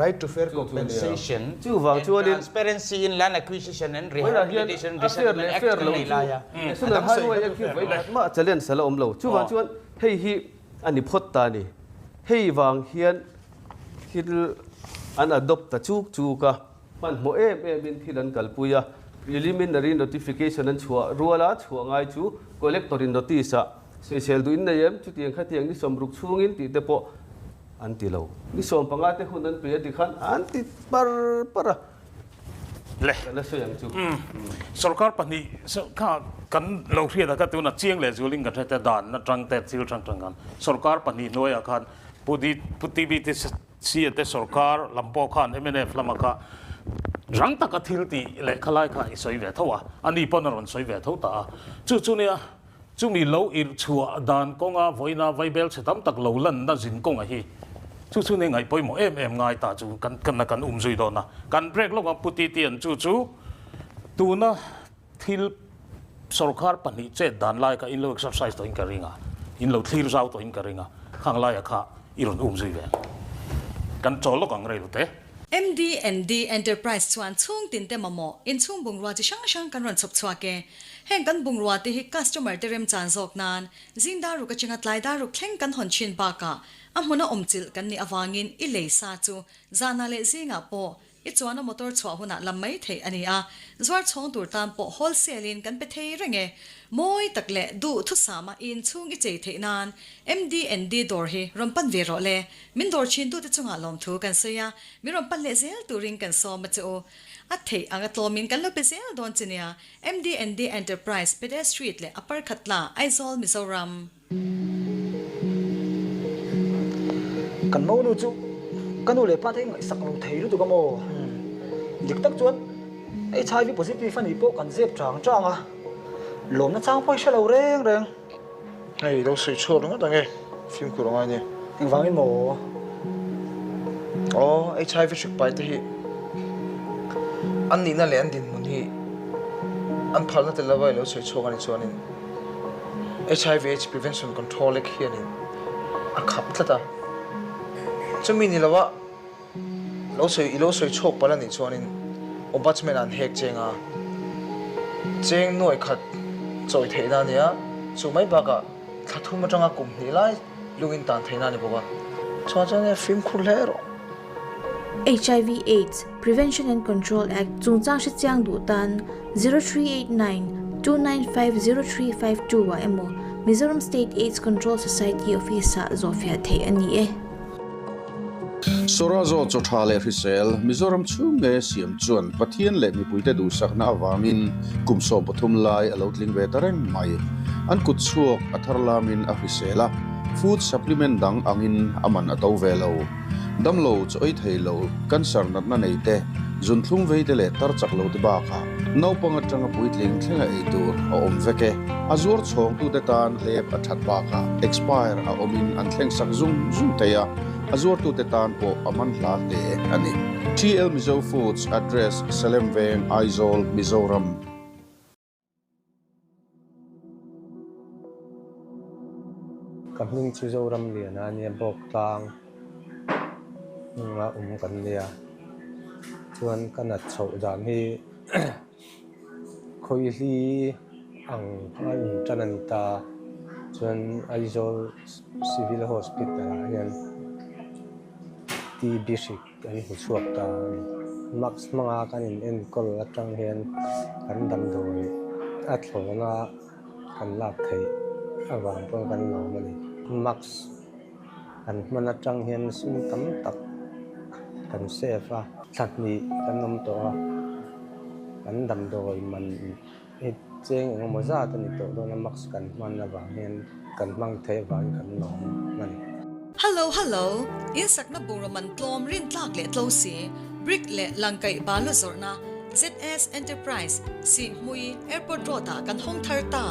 right to fair compensation chu wang chuan transparency in land acquisition and rehabilitation resettlement act kan nei la ya national highway ek hi vai ma chalen sala om lo chu wang chuan hei hi ani phot ta ni hei wang hian hil an adopt ta chu ka man mo bin thilan kalpuya preliminary notification an chua ruala chua ngai chu collector in notice a special du in na yem chu tiang kha tiang ni somruk chungin ti te po an ti lo ni som panga te hunan pe ti khan an ti par le la so yang chu sarkar pani kha kan lo thria da ka tu na chiang le zuling ka thata dan na tang te sil tang tang kan sarkar pani noya khan puti bi te si te sarkar lampo khan MNF lamaka rang ta ka thil ti le khalai kha isoi ve thawa ani ponaron soi ve tho ta chu ne chu mi lo ir chua dan konga voina vaibel chetam tak lo lan na jin konga hi chu ne ngai poi mo em ngai ta chu kan zui do na kan break lo puti tian chu tu na thil sarkar pani che dan lai ka in lo exercise to in ka ringa in lo thil zau to in ka ringa khang lai kha iron zui ve kan chol lo kang rei lu te MD&D Enterprise chuan chung tin te mamo in chung bungrua chi sang kan ron chop chwa ke heng kan bungrua te hi customer te rem chan zok nan zinda ru ka chinga tlai da ru khleng kan hon chin ba ka amuna omchil kan ni awangin i le sa chu zana le zinga po i chuan motor chwa huna lamai thei ani a zwar chong tur tam po wholesale in kan pe thei renge moi takle du thu sama in chung i chei thei nan MD&D dor hi rompan ve ro le min dor chin du te chunga lom thu kan seya mi rompan le zel turing kan so ma chu a thei anga tlomin kan lo pe zel don chinia MD&D Enterprise Pedestrian Street le Upper Khatla Aizawl Mizoram kan mo nu chu kanu le pa the ngai sak lo thei lu tu ka mo dik tak chuan HIV positive ani po kan zep chang a lom na chang poi shalo reng này đâu soi chua đúng không ta nghe phim của ai nhỉ eng wangin mo HIV sức bài thì anh nina lên din muốn hi anh phal na tela vai lo soi chua anh chuan in HIV/AIDS prevention control lek hian in a khap thata chumi ni lawa lo soi chok pala ni chuan in ombudsman an hek chenga cheng noi khat choi theina nia chu mai baka thathuma tanga kum ni lai lungin tan theina ni boka chwa chane film khul hero HIV/AIDS Prevention and Control Act chungchang shi chiang du tan 0389295035 wa emo Mizoram State AIDS Control Society Office Zofia the ani e Sorazo cho thale risel Mizoram chu nge siam chuan pathian le mi puite du sakna awangin kumso pathum lai alotling ve tareng mai an kut chuak atharlamin a risela food supplement dang angin aman ato velo damlo choi theilo cancer natna neite juntlung veite le tar chaklo te ba kha no panga tanga puitling thlenga eitur a om veke azur chhong tu te tan lep athat ba kha expire a omin an thleng sak zum teya azur tu te tan po aman hla le ani TL Mizo Foods address Salemveng Aizawl Mizoram kamning Mizoram lian ani bok tang nga kan lia chuan kanat chho dan hi khoi hi ang an chananta chuan Aizawl Civil Hospital hian ti bishik ai hu chuak ta max manga kanin en kol atang hian kan dam doi athlona kan lak thei awang pang kan lo mani max kan man atang hian sum tam tak kan sefa thatni kan nom to kan dam doi man e cheng ngo za ta ni to do na max kan man na ba hian kan mang thei ba kan lo mani Hello in sakna bungraman tlom rin tlak le tlosi brick le langkai balo zorna ZS Enterprise si mui airport rota kan hong tharta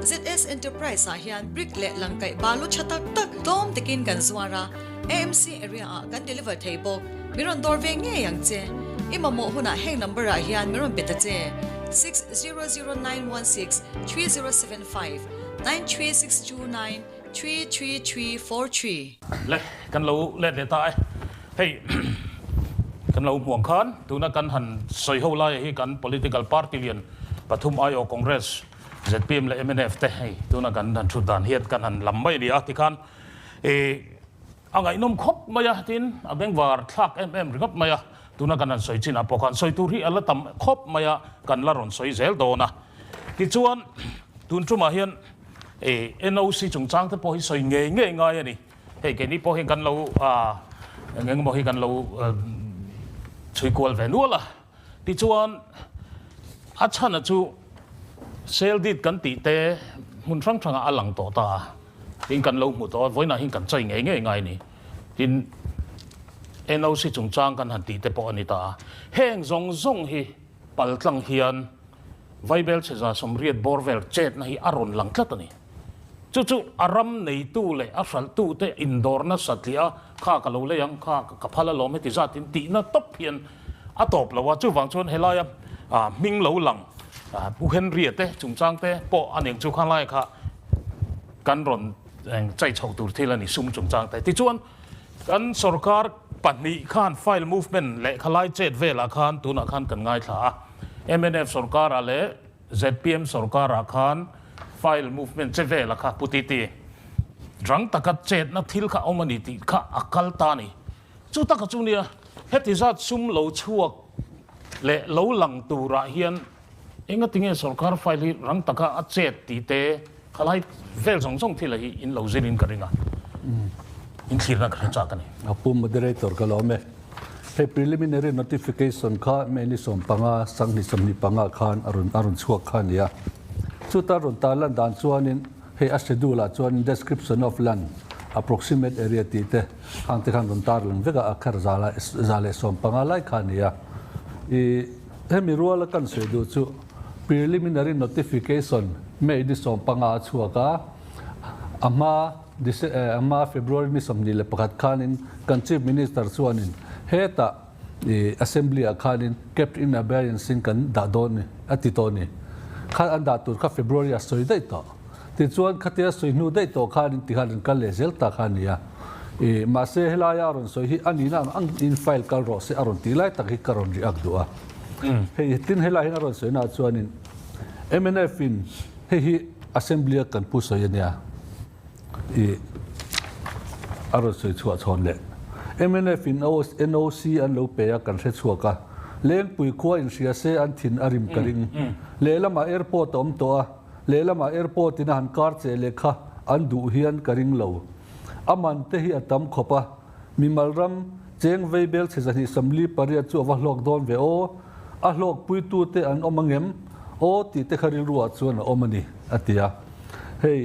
ZS Enterprise a hian brick le langkai balo chatak tak tom tekin kan zwara AMC area kan deliver thei bok miron dor ve nge yang che imamo huna heng number a hian miron beta che 600916 3075 93629 33343 le kan lo le de ta hey kan lo muang khan tu na kan han soi ho lai hi kan political party lian pathum ayo congress ZPM le MNF te hey tu na kan dan thu dan hiat kan han lambai dia ti khan angai nom khop maya tin abeng war thak ringot maya tu na kan han soi chin apokan soi tu ri ala tam khop maya kan la ron soi zel do na ti chuan tun chu ma hian NOC chung chang te po hi soi nge ngai ani hey ke ni po hi kan lo ngeng mo hi kan lo chui kwal ve nu la ti chuan a chan chu sel dit kan ti te mun thang thang a lang to ta in kan lo mu to voina hin kan chai nge ngai ni tin NOC chung chang kan han ti te po ani ta heng zong hi pal tlang hian vaibel che za somriat borvel chet na hi aron lang tlat ani chu aram nei tu le a hral tu te indoor na satlia kha ka lo le yang kha ka phala lo me ti za tin ti na top hian a top lo wa chu wang chon helaya ming lo lang pu hen ria te chung chang te po aneng chu khan lai kha kan ron chai chau tur thila ni sum chung chang te ti chuan kan sarkar pani khan file movement le khalai chet vela khan tu na khan kan ngai tha MNF sarkar ale ZPM sarkar khan file movement che vela kha putiti rang takat chet na thil kha omani ti kha akal ta ni chu taka chu nia heti zat sum lo chuak le lo lang tu ra hian enga tinge sarkar file rang taka a chet ti te khalai vel song thila hi in lo zerin karinga in thirna kha cha ka ni apu moderator ka lo me he preliminary notification kha me ni som panga sang ni som ni panga khan arun chuak khan ya chuta ron talan dan chuanin he a schedule chuan description of land approximate area ti te khang te khan ron tar lang veka akhar zale som panga lai khan ya he mi ruala kan se du chu preliminary notification me di som panga chuaka ama February ni som ni le pakhat khanin kan chief minister chuanin heta assembly khanin kept in abeyance sin kan da don atitoni khan anda tur kha February asoi dai to ti chuan khatia soi nu dai to khanin ti khan kal le zel ta khania ma se helaya ron soi hi ani na ang in file kal ro se aron ti lai tak hi karon ri ak duwa he tin helai hin aron soi na chuanin MNF in hi assembly kan pu soi ania aron soi chua chon le MNF in NOC an lo pe kan se chuaka lengpui khua in sia se an thin arim karing lelama airport om to lelama airport in han kar che lekha an du hian karing lo aman te hi atam khopa mimalram cheng veibel che zani samli paria chu wa lok don ve o a lok pui tu te an omangem o ti te kharil ruwa chuan omani atia hei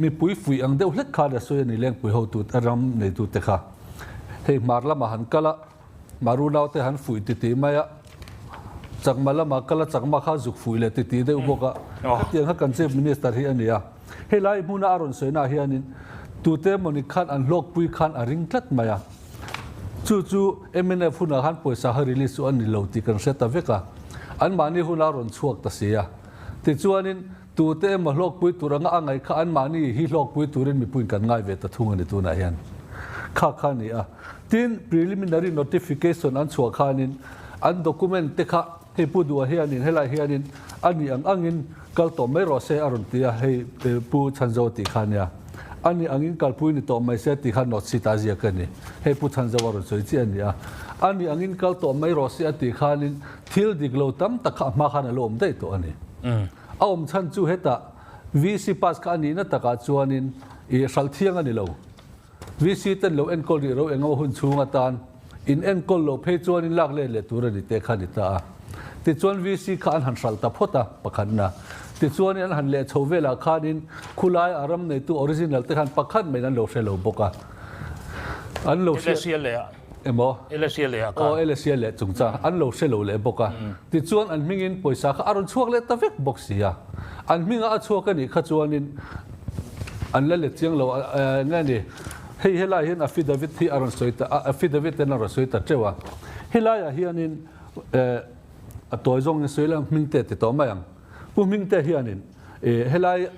mi pui fui ang deuh hlek kha da soya ni lengpui ho tu aram nei tu te kha hei marla ma han kala maru nau te han fui ti maya changmala ma kala changma kha zuk fui le ti de uboka tiang ha kan chief minister hi ania helai muna aron soina hianin tu te moni khan an lok pui khan aring tlat maya chu MNF huna han poisa ha release an ni lo ti kan seta veka an mani huna ron chuak ta sia ti chuanin tu te ma lok pui turanga angai kha an mani hi lok pui turin mi puin kan ngai ve ta thunga ni tu na hian kha ni a tin preliminary notification an chua khanin an document te kha he pu du hianin helai hianin ani angin kal to mai ro se arun tia he pu chanzo ti khania ani angin kal pui ni to mai se ti khan not sita zia kani he pu chanzo ro choi chi ania ani angin kal to mai ro se ati khanin thil diglo tam takha ma khana lom dei to ani aum chan chu heta VC pass ka ani na taka chuanin hralh thiang ani lo VC ten lo enkol ri ro engo hun chunga tan in enkol lo phei chuanin lak le turani te khani ta ti chuan VC kha an han hral ta phota pakhan na ti chuanin an han le chhovela khanin khulai aram nei tu original te khan pakhan mai an lo hrelo boka an lo le emo LCL le ka LCL le chungcha an lo hrelo le boka ti chuan an mingin poisa kha aron chuak le ta vek box sia an minga a chuak ani kha chuanin an la le chiang lo ngani hei helai hian affidavit hi aron soita affidavit en aron soita chewa helai hianin a toy zong ni soila mingte te to mayang pu mingte hianin helai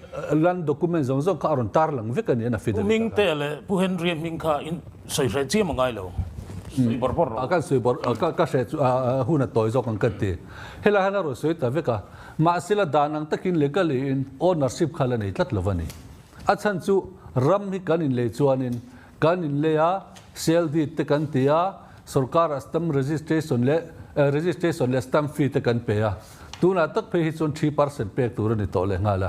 lan document zong zong ka aron tar lang vekani en affidavit mingte le pu henry mingkha in soi re chi mangai lo bor bor akan soi bor ka she huna toy zong kan ti helai hana ro soita veka ma sila danang takin legally in ownership khala nei tlat lovani achan chu ram hi kanin le chuanin kanin le a sel di te kan tia sarkar stamp registration le stamp fee te kan pe a tuna tak pe hi chon 3% pe tur ni to le ngala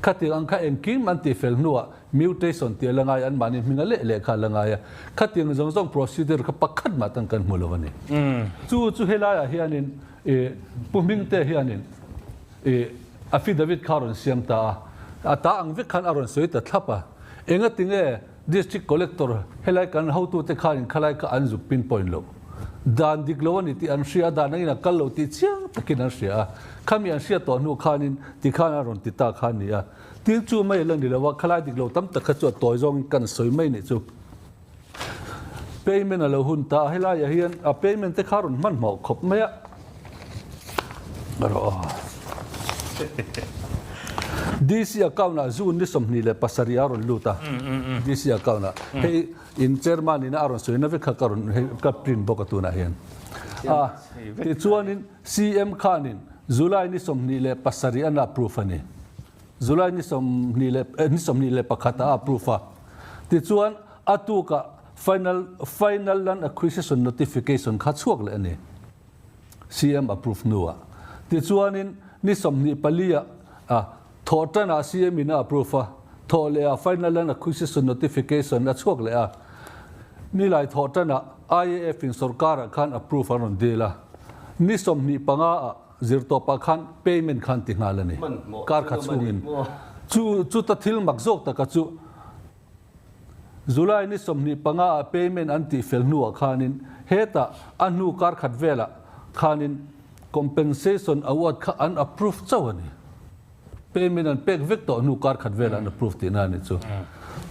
khati ang kha enking man ti fel nuwa mutation ti langai an mani minga le kha langai khati ng jong jong procedure kha pakhat ma tang kan mulovani chu helaya hianin puming te hianin affidavit kharon siam ta ata ang vek khan aron soita thlapa enga tinge district collector helai kan how to te khan khalai ka anju pinpoint lo dan diglowani ti an sia dan ina kallo ti chiang takin an sia khami an sia to nu khanin ti khan aron ti ta khan nia tin chu mai lang dilawa khalai diglo tam tak kha chu toy zong kan soi mai ni chu payment alo hun ta helai hian a payment te kharon man mo khop mai ro DC account na zun ni somni le pasari aron luta DC account na hey in chairman ina aron so ina ve kha karon ka print bokatu na hian ti chuanin CM khanin July ni somni le pasari ana proof ani July ni somni le pakhata proof a ti chuan atu ka final land acquisition notification kha chuak le ani CM approve nuwa ti chuanin ni somni palia thotana CM ina approve thole a final and acquisition notification a chok le a ni lai thotana IAF in sarkar khan approve aron dela ni somni panga zirto pa khan payment khan ti ngalani kar kha chungin chu ta thil makjok ta ka chu July ni somni panga payment anti fel nu khanin heta anu kar khat vela khanin compensation award kha unapproved chawani payment and pek vector nu kar khat vela unapproved tina ni chu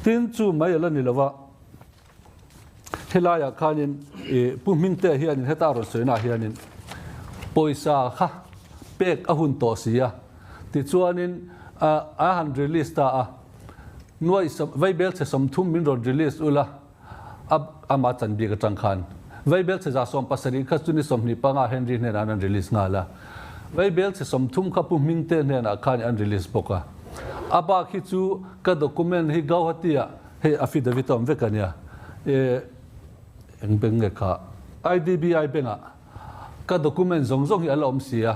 tin chu mai la ni lawa helaya khanin puming te hian heta ro soina hianin poisa kha pek ahun to sia ti chuanin a han release ta nuai vai bel se som thum min ro release ula ab ama chan bi ka tang khan vai bel se za som pasari kha chuni som ni panga henry ne ran release ngala vai bel se som thum kha pu ming te ne na khan an release boka aba khi chu ka document hi gaw hatia he affidavit om vekania eng beng kha IDBI benga ka document zong zong hi alom sia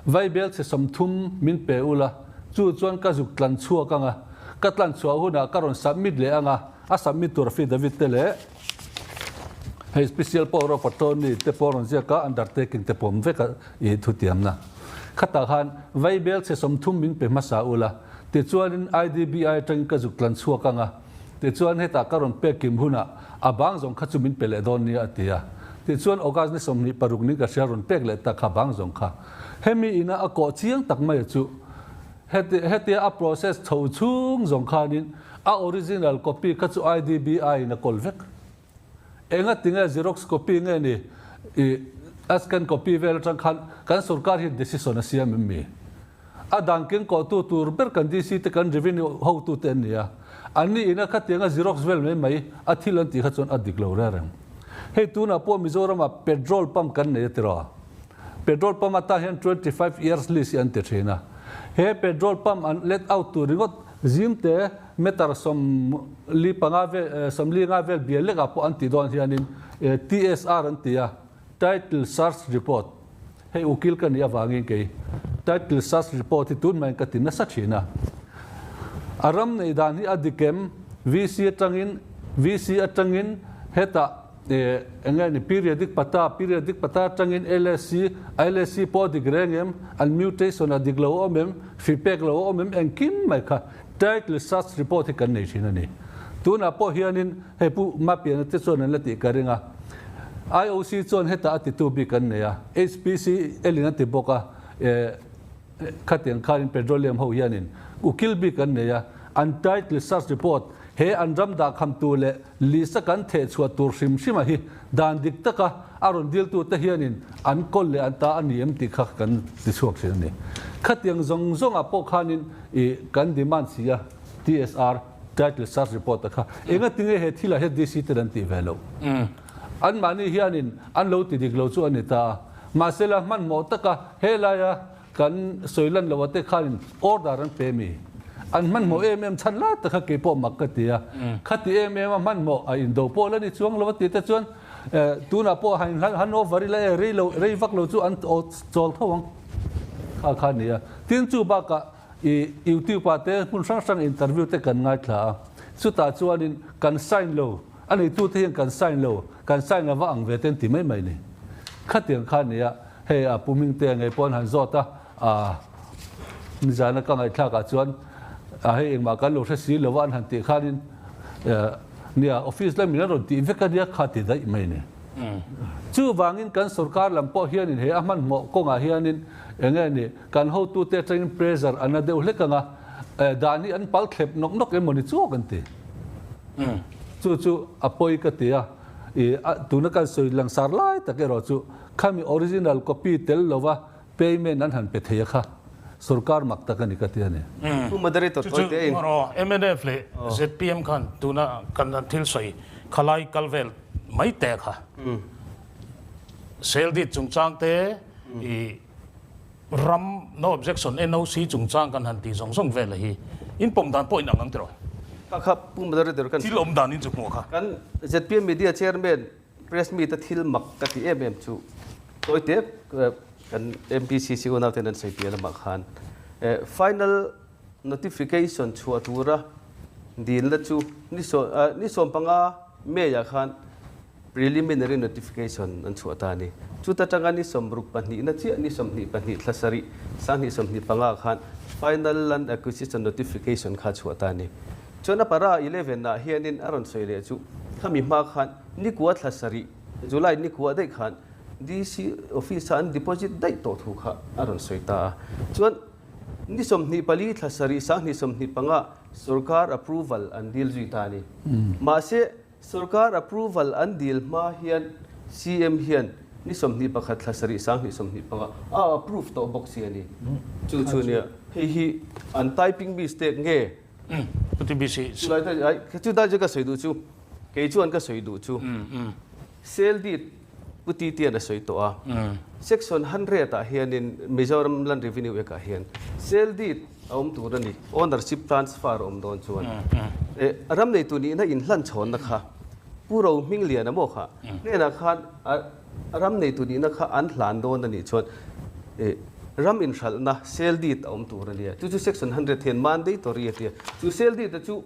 vai bel se som thum min pe ula chu chuan ka juk tlan chua ka nga katlan chua huna karon submit le anga a submit tur affidavit te le hey special power of attorney te poron zia ka undertaking te pom veka I thutiam na khata khan vai bel se som thum min pe masa ula te chuanin IDBI tang ka juk tlan chua ka nga te chuan heta karon pe kim huna abang zong kha chu min pe le don ni atia ti chuan ogas ni somni paruk ni ka sharon pek le ta kha bang zong kha hemi ina a ko chiang tak mai chu heti a process tho chung zong kha nin a original copy kha chu IDBI na kolvek enga tinga xerox copy nge ni askan copy vel tang khan kan sarkar hi decision a siam mi a danking ko tu tur ber kan DC te kan revenue how to ten ya ani ina kha tinga xerox vel mai a thilan ti kha chon a diklo ra rang hey tuna po Mizoram a petrol pump kan ne tira petrol pump ata hian 25 years lease an te thina he petrol pump an let out to ringot zimte metar som li panga ve som li nga vel biele ga po anti don hianin TSR an tia title search report hey ukil kan ya wangin ke title search report ti tun mai ka tin na sa thina aram nei dan hi adikem VC atangin heta engani periodic pata tangin LSC po digrengem an mutation adiglo omem feedback lo omem engkim mai kha title search report kan nei thinani tuna po hianin hepu mapian te chon an lati karinga IOC chon heta ati tu bi kan neya HPC elina ti boka khateng kharin petroleum ho hianin ukil bi kan neya an title search report he an ram da kham tu le li sa kan the chua tur sim sima hi dan dik taka aron dil tu te hianin an kol le an ta ani em ti kha kan ti chuak sin ni khatiang zong zong a po khanin e kan demand sia TSR title search report kha enga tinge he thila he dc te dan ti velo an mani hianin an lo ti dik lo chu ani ta masela man mo taka he la ya kan soilan lo te khanin order an pe mi an man mo chan la ta kha ke po makatia khati man mo a indo po la ni chuang lo ti ta chuan tu na po han over la rei vak lo chu an chol thawang kha nia tin chu ba ka i youtube pa te mun sang interview te kan ngai thla chu ta chuanin kan sign lo ani tu te kan sign lo kan sign na wa ang ve ten ti mai mai ni khatiang kha nia he a puming te ngai pon han zota a ni jana ka ngai thla ka chuan a he eng ma kan lo si lo wan han ti khanin nia office la mina ro ti ve ka dia khati dai mai ni chu wangin kan sarkar lampo hianin he aman mo ko nga hianin enge ni kan ho tu te train pressure ana de ule kanga dani an pal khlep nok nok e moni chu kan ti chu apoi ka tia e tu na kan soi lang sar lai ta ke ro chu khami original copy tel lova payment an han pe thea kha sarkar makta kan ka tia ne pu madari to toy te in MNF le ZPM khan tu na kan thil soi khalai kalvel mai te kha sel di chungchang te i ram no objection NOC chungchang kan han ti song song ve la hi in pom dan point ang tro ka pu madari to kan thil om dan in chu kha kan ZPM media chairman press meet thil mak ka ti chu toy te kan MPCC ko na tenan sai pia mak khan final notification chu atura din la chu ni som panga me ya khan preliminary notification an chu atani chu ta tanga ni somruk pani na chi ni somni pani thlasari sang ni somni panga khan final land acquisition notification kha chu atani chona para 11 na hianin aron soile chu khami ma khan ni kuwa thlasari July ni kuwa dai khan DC office an deposit dai to thu kha aron soita chuan ni somni pali thlasari sang ni somni panga sarkar approval an deal juitani ma se sarkar approval an deal ma hian CM hian ni somni pakhat thlasari sang ni somni panga approve to box ani chu ne hi an typing mistake nge puti bisi sulai ta chu da jaga soidu chu ke chu an ka soidu chu sel dit puti tian a soito a section 100 ta hian in Mizoram land revenue eka hian sel dit turani ownership transfer don chuan ram nei tu ni na in hlan chhon na kha puro ming lian amo kha ne na khan ram nei tu ni na kha an hlan don ani chuan ram in hralh na sel dit turani chu section 100 then man dei to ri ati chu sel dit chu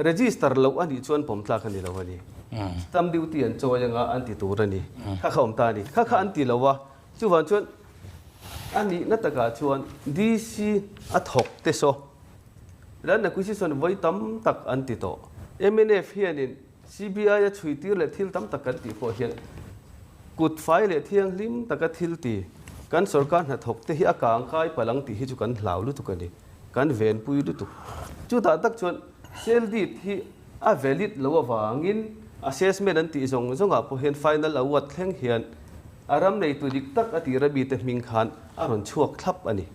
register lo ani chuan pom tla khani lo ani stamp duty an choyanga anti turani kha khom ta ni kha anti lowa chu wan chuan ani nataka chuan DC athok te so ran acquisition voi tam tak anti to MNF hianin CBI a chuitir le thil tam tak kan ti pho hian kut file le thiang lim taka thil ti kan sarkar na thok te hi akang khai palang ti hi chu kan hlau lu tu kani kan ven pui lu tu chu ta tak chuan sel dit hi a valid lo awangin assessment an ti zong zonga po hian final awat thleng hian aram nei tu dik tak ati rabi te ming khan aron chuak thlap ani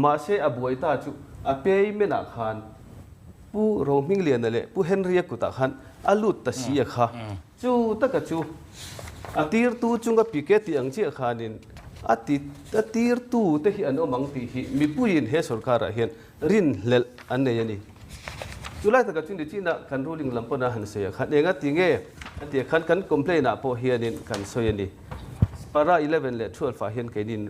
ma se abuai ta chu a pei mena khan pu roaming lian le pu henry ku ta khan alut ta si kha chu taka chu atir tu chunga piket ti ang chi khanin ati atir tu te hi an omang ti hi mi puin he sarkar a hian rin lel an nei ani July taka chung di china kan ruling lampona han se khan enga tinge ati khan kan complain a po hianin kan soyani para 11 le 12 fa hian kenin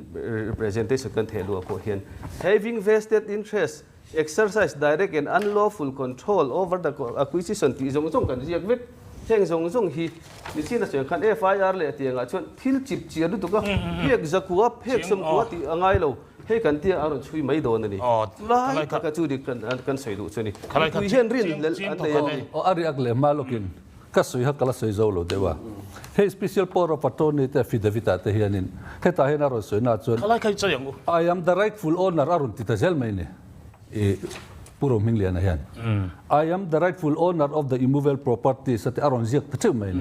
representation kan thelu ko hian having vested interest exercise direct and unlawful control over the acquisition ti zong kan riak vek theng zong hi ni china se khan FIR le tianga chon thil chip chiar du ka hek zakua phek som ko ti angai lo he kan tia aron chui mai don ani lai ka chu dik kan sei du chuni tu hian rin an te ani o ari ak le malokin ka sui ha kala soi zo lo dewa he special power of attorney te fidavita te hianin he ta hena ro soi na chon khalai khai chayang I am the rightful owner arun ti ta zel mai ne e puro ming lian hian I am the rightful owner of the immovable property sa te aron ziak ta mai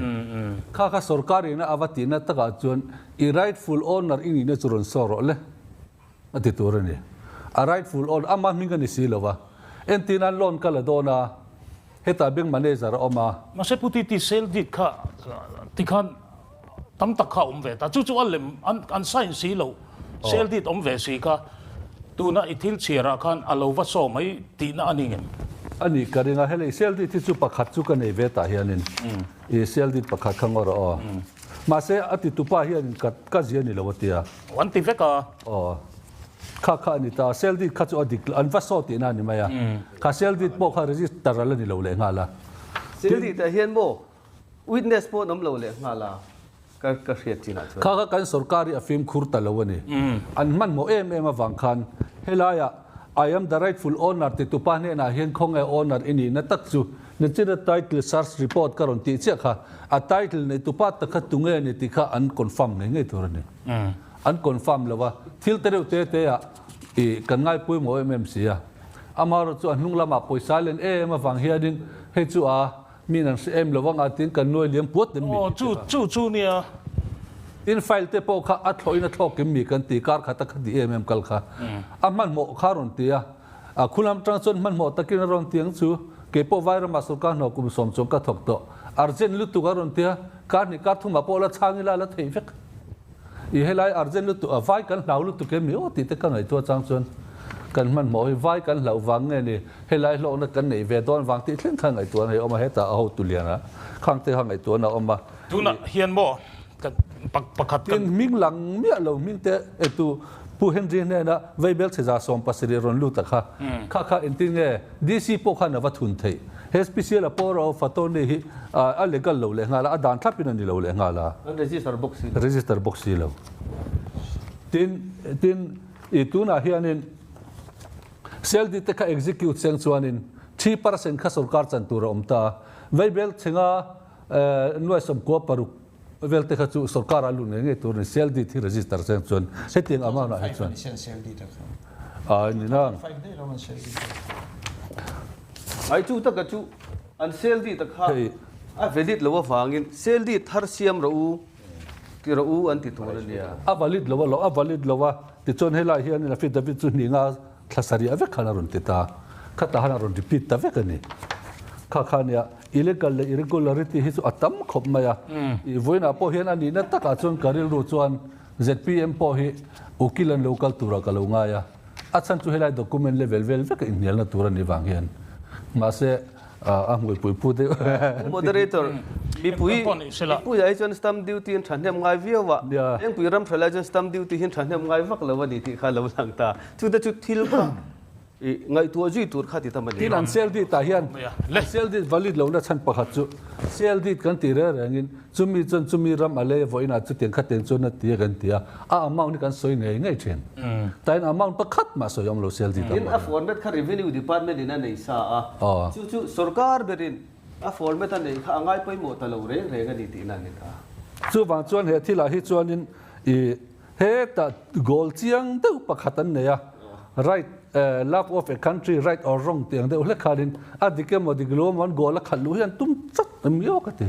kha sarkari na awati na taka chuan I rightful owner ini na churon soro le ati turani a rightful owner ama minga ni silawa entinan loan kala dona heta bank manager oma ma se puti ti sel dit kha ti khan tam tak kha ve ta chu alem an sign si lo sel dit ve si ka tu na ithil chira khan alova so mai ti na aningem ani karinga hele sel dit chu pakhat chu ka nei ve ta hianin e sel dit pakhat khangor o ma se ati tupa hian ka zia ni lowatia wan ti veka o kha ni ta sel dit kha chu adik an va so ti na ni maya kha sel dit po kha register la ni lo le ngala sel dit ta hian mo witness po nom lo le ngala ka hriat china kha kan sarkari afim khurta lawani an man mo em awang khan helaya I am the rightful owner te tupa ne na hian khong e owner ini na tak chu na chira title search report karon ti che kha a title ne tupa ta kha tunge ni ti kha an confirm nge thorani an confirm lawa thil tere te ya e kan ngai pui mo mmc ya amaro chu an hunglama poisa len em awang hianin he chu a minan em lawanga tin kan noi liam puat den mi chu nia in file te po kha a thloina thlok mi kan ti kar kha ta kha di kal kha aman mo kharon tia a khulam transon man mo takin ron tiang chu ke po vaira ma surka no kum som chong ka thok to arjen lu tu garon tia kar ni kar thuma po la changila la thei vek I helai arjen lu tu a vai kan lau lu tu ke mi o ti te kan ai to chang chon kan man mo vai kan lau wang nge ni helai lo na kan nei ve don wang ti thlen khang ai to nei oma heta a ho tu liana khang te hang ai to na oma tu na hian mo pakhat tin ming lang mi lo ming te etu pu henry ne na veibel cheza som pasiri ron lu ta kha entin nge dc po kha na wa thun thei special aporo fatone hi a legal lo le ngala adan thapin ani lo le ngala register box lo tin ituna hianin sel di te ka execute seng chuanin 3% kha sarkar chan tur omta veibel chenga noi som ko paru vel te kha chu sarkar alu nge tur ni sel di thi register seng chuan setting amount a chuan ni na ai chu ta ka chu an sel di ta kha a valid lo wangin sel di thar siam ro u ki ro u an ti tur nia a valid lo ti chon hela hian na fit david chu ninga thlasari ave khana ron ti ta khata hana ron repeat ta ve kani kha nia illegal irregularity hi chu atam khop maya I voina po hian ani na taka chon karil ru chuan zpm po hi ukilan local tura ka lo nga ya achan chu helai document level vek in hel na tura ni wang hian ma se ngoi pui de moderator mi pui ai chon stamp duty in thanem ngai viwa eng pui ram thala chon stamp duty hin thanem ngai vak lawani ti kha lo langta chu da chu thil kha ngai tu ji tur kha ti tamani tin an sel di ta hian sel di valid lo na chan pakhat chu sel di kan ti re rangin chumi ram ale voina chu teng kha teng chu na ti kan tia a amount ni kan soi ngai chen tain amount pakhat ma so yom lo sel di ta in a format kha revenue department ina nei sa a chu sarkar berin a format an nei kha ngai pai mo ta lo re ga ni ti na ni ta chu wang chuan he thila hi chuan in he ta gol chiang deuh pakhat an neya right love of a country right or wrong tiang deuh le khalin adike modiglo mon gola khalu hian tum chat mio ka te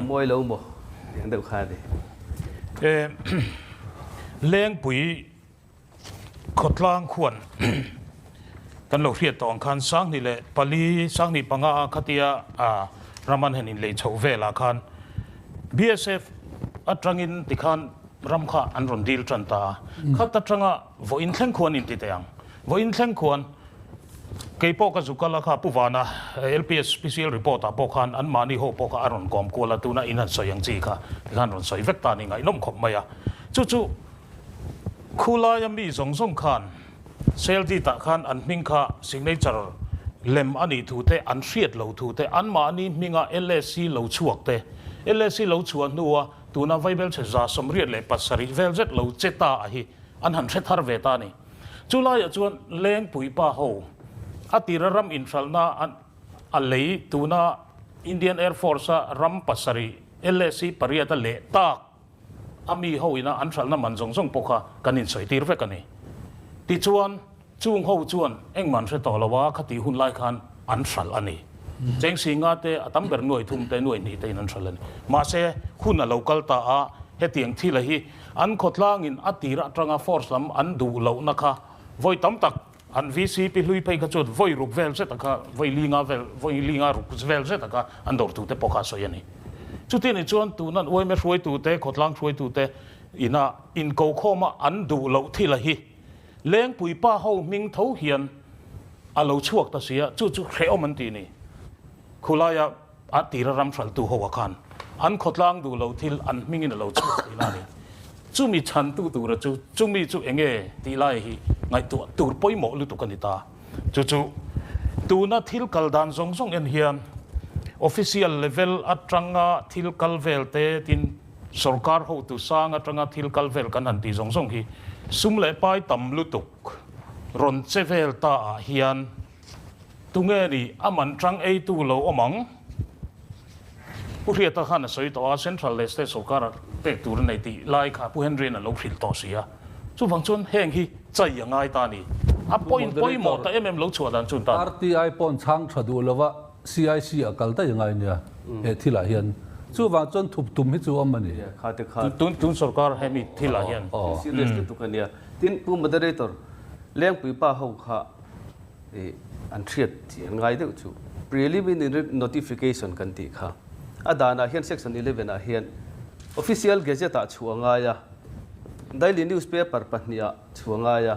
moi lo mo tiang deuh kha de lengpui khotlang khuan kan lo hriat tong khan sang ni le pali sang ni panga khatia raman henin le chho vela khan bsf atrangin tikhan ramkha anron dil tranta khata tranga vo in thleng khuan in ti teang vo in thleng khuan keipo ka zukala kha puwana lps special report a pokhan an mani ho poka aron kom kola tuna inan soyang chi kha tikhan ron soi vek ta ni ngai nom khop maya chu khula yami zong khan sel di ta khan an ming kha signature lem ani thu te an hriat lo thu te an mani minga lsc lo chuak te lsc lo chuan nuwa tuna vaibel che za somriat le pasari veljet lo cheta a hi an han the thar ve ta ni chulai chuan lengpui pa ho atira ram infalna an alei tuna Indian Air Force ram pasari lsc pariata le ta ami hoina an thalna manjong jong pokha kanin soi tir ve kani ti chuan chung ho chuan engman se to lawa khati hun lai khan an hral ani cheng singa te atam ber noi thum te noi ni te nan hral ani ma se hun a local ta a he tiang thi la hi an khotlang in atira atanga force lam an du lo na kha voi tam tak an vc pi hlui phei ka chot voi ruk vel se taka voi linga ruk vel se taka an dor tu te poka so yani chuti ni chuan tu nan oi me hroi tu te khotlang hroi tu te ina in ko khoma an du lo thi la hi lengpui pa ho ming tho hian a lo chuak ta sia chu hreo man ti ni khulaya atira ram thral tu ho khan an khotlang du lo thil an mingin lo chuak ti la ni chu mi chan tu ra chu mi chu enge ti lai hi ngai tu tur poi mo lu tu kanita chu tu na thil kal dan zong en hian official level atranga thil kal vel te tin sarkar ho tu sang atanga thil kal vel kan an ti zong hi sum le pai tam lu tuk ron che vel ta hian tunge ni aman trang ei tu lo omang Uriya ta khana soi to central leste sarkar te tur nei ti lai kha pu henry na lo phil to sia chu wang chun heng hi chai yangai ta ni a point mo ta lo chua dan chun ta RTI pon chang thadu lova CIC akal ta yangai nia he thila hian chu wang chun thup tum hi chu amani khate kha tun sarkar hemi thila hian serious tu kania tin pu moderator lengpui pa ho kha e an thiat chi ngai de chu preliminary notification kan ti kha adana hian section 11 a hian official gazette a chuanga ya daily newspaper pahnia chuanga ya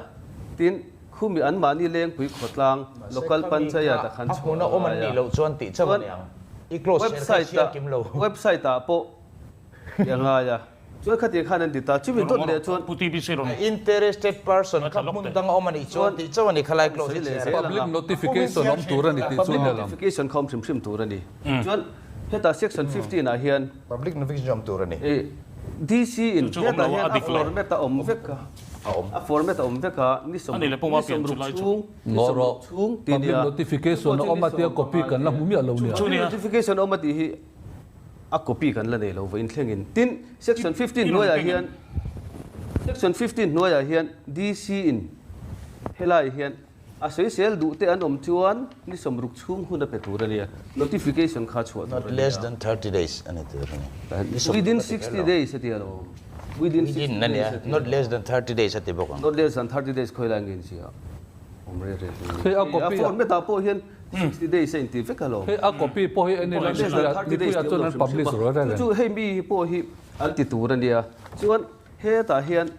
tin khumi an mani lengpui khotlang local panchayat a khan chuna oman ni lo chuan ti chawan yang I close website ta po yanga ya chuan khati khanan dita chumi dot le chuan puti bi se ron interested person ka mun dang omani chuan ti chawan ni khalai close public notification om turani ti chu ne lam notification khom shim turani chuan heta section 15 a hian public notification om turani DC in heta hian format om veka a format om veka ni som ani le poma pian chu lai chu ngoro chung public notification om atia copy kan la humi alo ni notification om ati hi a copy kan la nei lo vein thlengin tin section 15 noya hian section 15 noya hian DC in helai hian a social du te an om chuan ni som ruk chung huna peturania notification kha chhuat not less than 30 days ani within 60 days ati alo within not less than 30 days ati bokang not less than 30 days khoilangin sia omre re he a copy format ta po hian 60 days in ti fekalo he a copy po he ani la ni pu ya chon publish ro ra chu he mi po hi an ti turania chuan he ta hian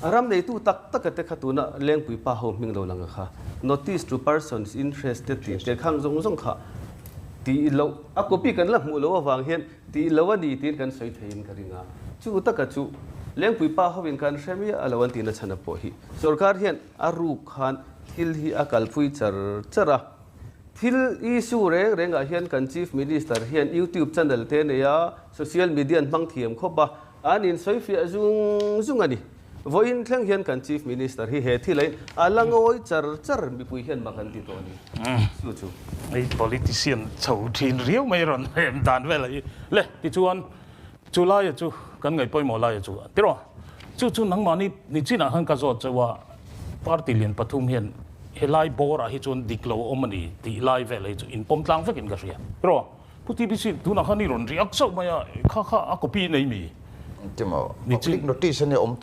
aram nei tu tak te khatuna lengpui pa ho ming lo langa kha notice to persons interested te khang zong kha ti lo a copy kan la mu lo wang hian ti lo ani tin kan soi thein karinga chu taka chu lengpui pa ho in kan shemi alawan tin chana po hi sarkar hian aru khan thil hi akal phui chara thil issue renga hian kan chief minister hian YouTube channel te ne ya social media mang thiam khoba anin soi fi zung ani voin thleng hian kan chief minister hi he thilai alangoi char mi pui hian makan ti to ni chu ei politician chau thin riu mai ron hem dan ve lai le ti chuan chu lai chu kan ngai poi mo lai chu tiro chu nang mani ni china han ka zo chawa party lian pathum hian helai bor a hi chun diklo omani ti lai ve lai chu in pom tlang vekin ka ria tiro puti bi si tu na khani ron riak so maya kha a copy nei mi timo public notice ni om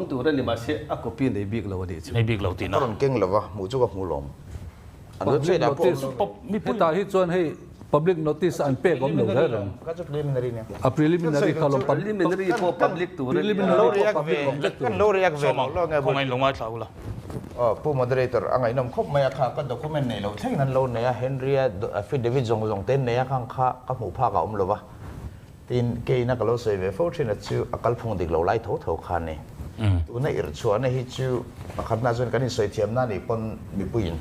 turani ma se a copy nei big lo de nei big lo ti na ron keng lova mu chu ka mu lom an website a po mi ta hi chuan hei public notice an pe gom lo ra ka chu preliminary ne a preliminary khalom preliminary po public to preliminary public kan lo react ve lo ngai bo ngai longai thau la pu moderator angai nom khop maya kha ka document nei lo theng nan lo ne ya henry affidavit zong ten ne ya khang kha ka mu pha ka om lo wa tin ke na ka lo sei ve fo thin chu akal phung dik lo lai tho khan ne tu na ir chuan na hi chu pakhat na zon kan soi thiam na ni pon mi puin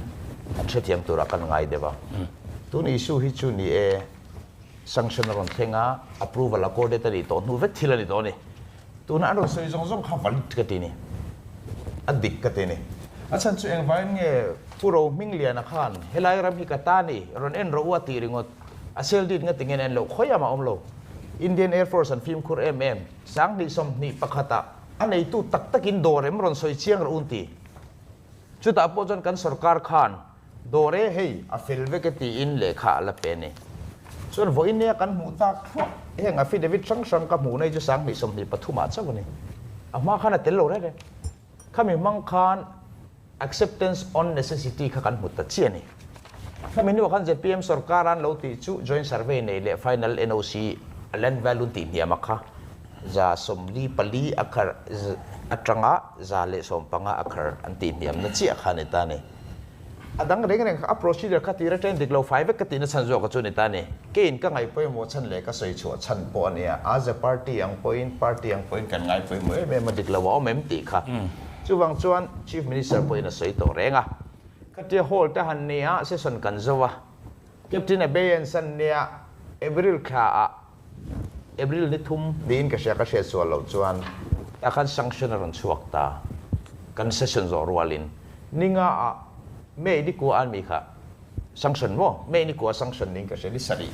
an the thiam tu ra kan ngai de ba tu ni issue hi chu ni e sanction ron thenga approval a code ta ri to nu ve thila ni to ni tu na ro soi zong kha val ka ti ni adik ka ti ni achan chu eng vain nge puro minglia na khan helai ram hi ka ta ni ron en ro wa ti ringot asel dit nga tingen en lo khoya ma om lo Indian Air Force and film khur sang ni som ni pakhata anei tu tak takin dorem ron soi chiang ro unti ชุดอาปจนกันสรการขันโดเรเฮอฟิลเวกตีอินเลขาละเป็นนี่ส่วนวันนี้กันหมูตากเฮงอฟิเดวิดสังกับหมูในจุสังมีสมนิปทุมาสักวันนี้อามาขันเตลโลได้เลยข้ามีมังคัน acceptance on necessity ข้ากันหมดตัดเชียนี่ข้ามีนี่ว่าขัน ZPM สรการันเราติจู joint survey ในเล final NOC land value ตีเนี่ยมักค่ะจะสมลีปลีอักอัตรงะจะเลสมปังอักอันตีเนี่ยมันเชียขันนี่ตานี่ดังเรื่องนี้approach ที่เราคัดที่เราเทรนดิกเราไฟเวกตีนั้นฉันจะก็จุนี่ตานี่เกณฑ์ก็ไงไปหมดฉันเลยก็สวยชัวฉันปอนเนี่ย as a party ยัง point กันไงไปหมดไม่มาดิกเราว่าไม่ติค่ะจู่บางส่วน chief minister ไปน่ะสวยตัวเร่งอ่ะก็ที่ hold แต่หันเนี่ยเสสนกันจะว่าเก็บที่ในเบย์สันเนี่ย April ค่ะApril นี่ทุ่มดีนก็เสียส่วนเราส่วนแต่การ sanction รันช่วงตากัน session จอรัวลินนี่ง่ะไม่ดีกว่าอันมีค่ะ sanction มั้งไม่ดีกว่า sanction นี่ก็เสียดิสรี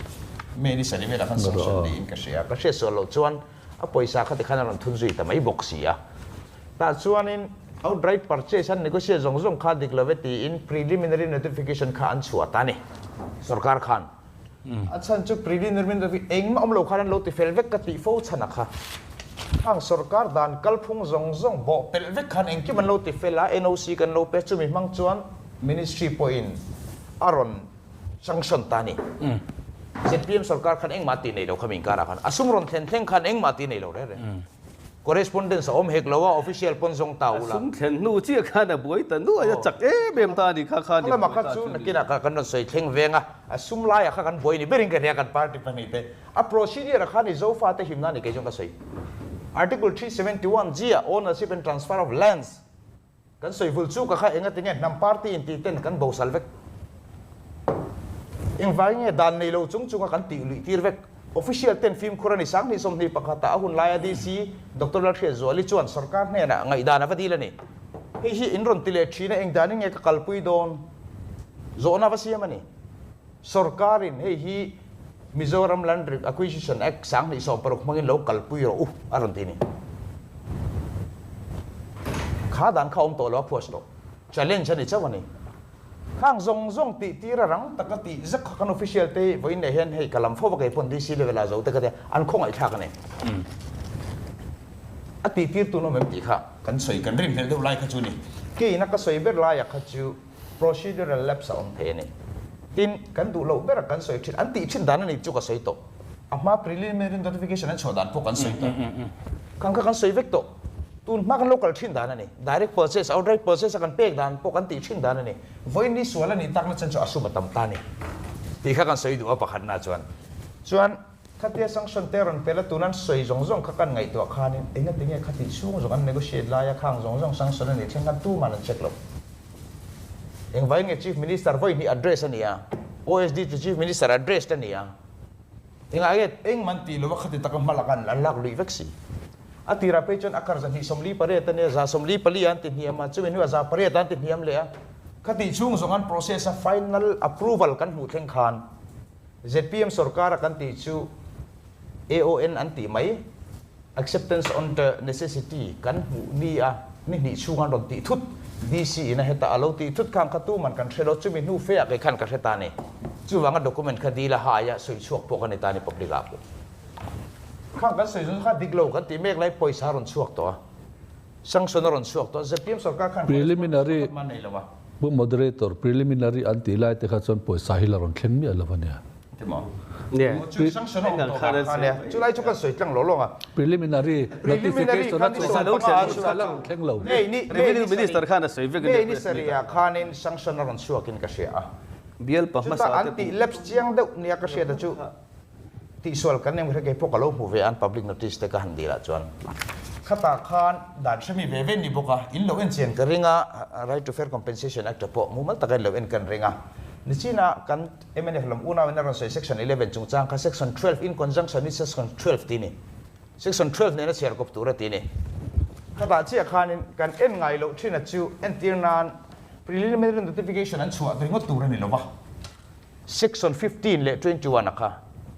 ไม่ดิสรีไม่ได้การ sanction ดีนก็เสียส่วนเราส่วนอ่ะปอยสักที่ขนาดนั้นทุนจุยแต่ไม่บอกเสียแต่ส่วนนี้ outright purchase อันนี้ก็เสียจงขาดิกเลเวตีin preliminary notificationข้าอันชัวตานี่สรการขันอันฉันจะ preliminary notification เองมาเราขันเราติเฟลเวกกติโฟชนะค่ะทางสรการด่านกัลพุงจงบอกเฟลเวกขันเองที่มันเราติเฟลละ NOC กันเราเปิดจุดมีมังจวน ministry point อารอนสังชนตานี่ZPM สรการขันเองมาตีในเราขมิ้นการขันอสุมรอนเทนเทงขันเองมาตีในเราได้เลยcorrespondence อมเฮกเราว่า official ปนทรงเต่าละสมเข็นนู่เชี่ยข้าน่ะบ่อยแต่นู่จะจักเบมตาดิข้านี่แล้วมาคัดซูนักกินกันนั่นใส่เทงเวงอ่ะสุมไล่อ่ะกันบ่อยนี่เบริงกันเรียกัน party ปนิเตอ่ะ procedure ขันนี่โจฟ้าเตหิมนั่นนี่เกี่ยงกันใส่ article 371G ownership and transfer of lands กันใส่ฟุลซูก็ข้าเองก็ติงเงี้ยนำ party อินตีเต้นกันบ่าวสัลเวกเองไว้เงี้ยดันในเราจุงกันตีลุยตีเวกofficial เต้นฟิล์มคุรนิสังนี่สมนิปะกตาหุ่นลายดีซีดร.ลักเชียจวลิจวนสรการเนี่ยนะไงดานะฟัดดีแล้วนี่เฮ้ยอินรอนติเลชีนะเองดานี่เงี้ยกัลปุยโดนโซน่าฟัดเสียมันนี่สรการินเฮ้ยมิโซรัม Land Acquisition Act สังนี่สอบปรกมังอินโลกัลปุยเราอารมณ์ที่นี่ข้าดันข้าตัวเราพวสโต challenge ฉันนี่เจ้าวันนี้ข้างจงตีระรังตะกติจักขัน official เตยวันนี้เห็นให้กลัมฟ้าบกไอ้พนดีซีเลเวลาเจ้าแต่ก็เนี่ยอันคงไอ้ท่ากันเนี่ยตีตัวน้องมันตีค่ะกันสวยกันริมเห็นดูไล่ขจูนี่กี่นักก็สวยเบอร์ไล่ขจู procedural lapse on เทนี่ทินกันดูเราเบอร์กันสวยชิ้นอันตีชิ้นด้านนี้จุกก็สวยโตอามา preliminary notification นั้นชอดานพวกกันสวยโตกันสวยเวกโตตุนมากัน local ชิ้นด้านนี่ direct purchase outright purchase กันเป๊กด้านพวกกันตีชิ้นด้านนี่วันนี้ส่วนนี้ตั้งนั่นฉันจะอสุบตั้มตานี่ที่ข้ากันสวยดูว่าประคันน่าชวนข้าเทียสังชนเตอร์นเปล่าตุนั้นสวยจงข้ากันไงตัวข้านี่เองก็ติงเงี้ยข้าติดช่วงกัน negotiate ลายข้างสังชนนี่เช่นกันตู้มันเช็คลบเองไว้เงี้ย chief minister ไว้นี่ address นี่อ่ะ OSD chief minister address นี่อ่ะเองไอ้มันตีเลยว่าข้าติดตะกันมาละกันลักลุยเว็กซี่อาทิระไปจนอาการจะหิสมลีปะเรตันเนี่ยจะสมลีปะลีอันติดเหียมาช่วยนี่ว่าจะปะเรตันติดเหียมเลยอ่ะข้าติดช่วงส่งกัน process final approval กันหูเท่งคาน ZPM สรการกันติดช่ว AON อันติไหม acceptance on the necessity กันหูนี่อ่ะนี่ช่วงกันโดนติดทุด DC นะเหตุอาเราติดทุดข้างขัตุมันกันเชลช่วยมีนูเฟียไปขันกันเชตานี่ช่วยว่ากัน document คดีละหายะสวยช่วงพวกกันในตานี่ public อ่ะข้างกันสวยจนข้าดิกโลกันตีเมกไล่ปอยสารอนช่วงตัวสังสนรอนช่วงตัว ZPM สรการขัน preliminary บุ moderator preliminary อันตีไล่แต่ข้าจนปอยสาหิลารอนเข้มมีอะไรวะเนี่ยที่หมอเนี่ยจุดสังสนรอนตัวเนี่ยจุดไล่จุดกันสวยจังหล่อๆอ่ะ preliminary notification นั้นสารอนเข้มเหล่านี่ revenue minister ข้าน่ะสวยเวกนี่นี่สิริยาข้านินสังสนรอนช่วงกินกระเชียอ่ะเบียลปะมาสา อันตีเล็บเจียงเด็กเนี่ยกระเชียแต่จุที่ส่วนกันเนี่ยมันคือพวกเราหูเวียน public notice แต่ก็หันดีละจวนข้าตาขานด่านใช่ไหมเวนนี่บอกว่าอินเราเอ็นเซียนกันเริงอ่ะ right to fair compensation act พวกมุมันตะกันเราเอ็นกันเริงอ่ะนี่จีน่ะกัน MNF ลำอุณาเวนเราใส่ section 11จงจ้างกับ section 12 in conjunction with section 12ที่นี่ section 12เนี่ยนะเสียกับตัวที่นี่ข้าตาเชี่ยขานกันเอ็นไงเราที่นั่นจูเอ็นตีนาน preliminary notification นั้นชัวร์ถึงว่าตัวนี่หรอวะ section 15เล21นะคะ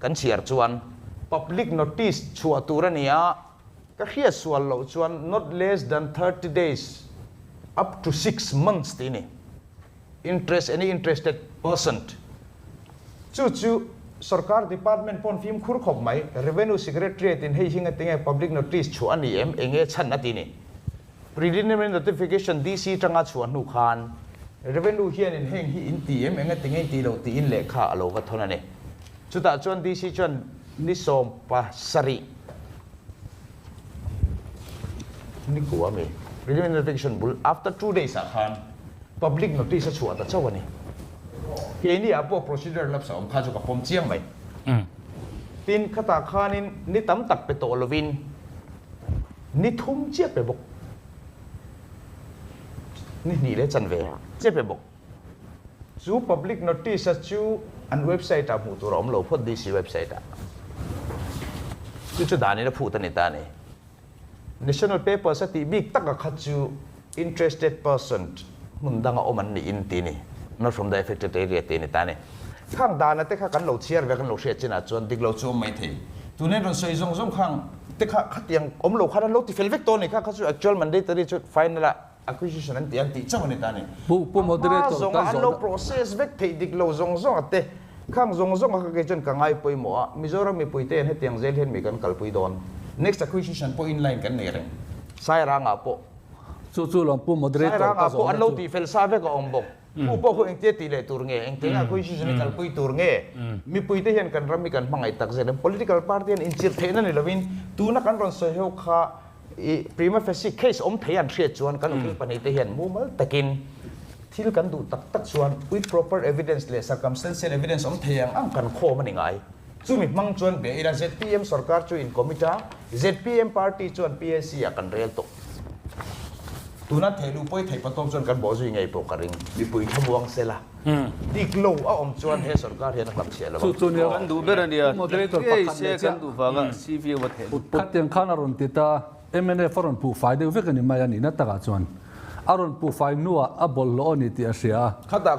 กันเชียร์ชวน public notice ชัวตัวนี้ก็เขียนส่วนเราชวน not less than 30 days up to 6 months tini any interested person chu sarkar department pon phim khur khop mai revenue secretariat in hei hinga tinga public notice chu ani enge chan na tini preliminary notification DC tanga chu anu khan revenue hian in heng hi in TM enge tinga ti lo ti in lekha alo va thona ne chuta chuan DC chuan ni som pa sari ni ko ame preliminary notification bul after 2 days a khan public notice chu ata chawani he ni apo procedure lap sa kha chu ka pom chiang mai tin khata khanin ni tam tak pe to lovin ni thum che pe bok ni le chan ve che pe bok chu public notice chu an website a mu tu rom lo phot DC website a chu dani na phu ta ni ta ni national paper sa ti big tak a khat chu interested person mun danga oman ni in ti ni not from the affected area ti ni ta ni khang dana te kha kan lo chiar ve kan lo hre china chuan dik lo chu mai the tu ne ron soi zong zong khang te kha khatiang om lo khan lo ti fel vek to ni kha chu actual mandatory chu final acquisition an ti chaw ni ta ni pu moderator zong an lo process vek the dik lo zong zong ate khang zong zong ka ke chen ka ngai poi mo Mizoram mi poi te he tiang zel hen mi kan kal poi don next acquisition po in line kan ne reng sai ranga po chu long pu moderator sai ranga po an lo ti fel sa ve ka ombok pu po ko eng te ti le tur nge eng te acquisition kal poi tur nge mi poi te hen kan ram mi kan mangai tak zel political party an in chir the na ni lovin tu na kan ron so heu kha prima facie case om theian thre chuan kan ukil pani te hian mumal takin thil kan du tak chuan with proper evidence le circumstantial evidence om theiang ang kan kho mani ngai chumi mang chuan be ira ZPM sarkar chu in committee ZPM party chuan PSC a kan rel to tuna thelu poi thei patom chuan kan bo zui ngai po karing mi pui thamuang sela dik lo a om chuan he sarkar hian kam chela chu ni kan du berania moderator pakhat se kan du wanga CV wa the khatiang khana ron tita MNA foron pu fai de vek ni mai ani na taka chuan aron pu fai nuwa a bol lo ni ti a sia khata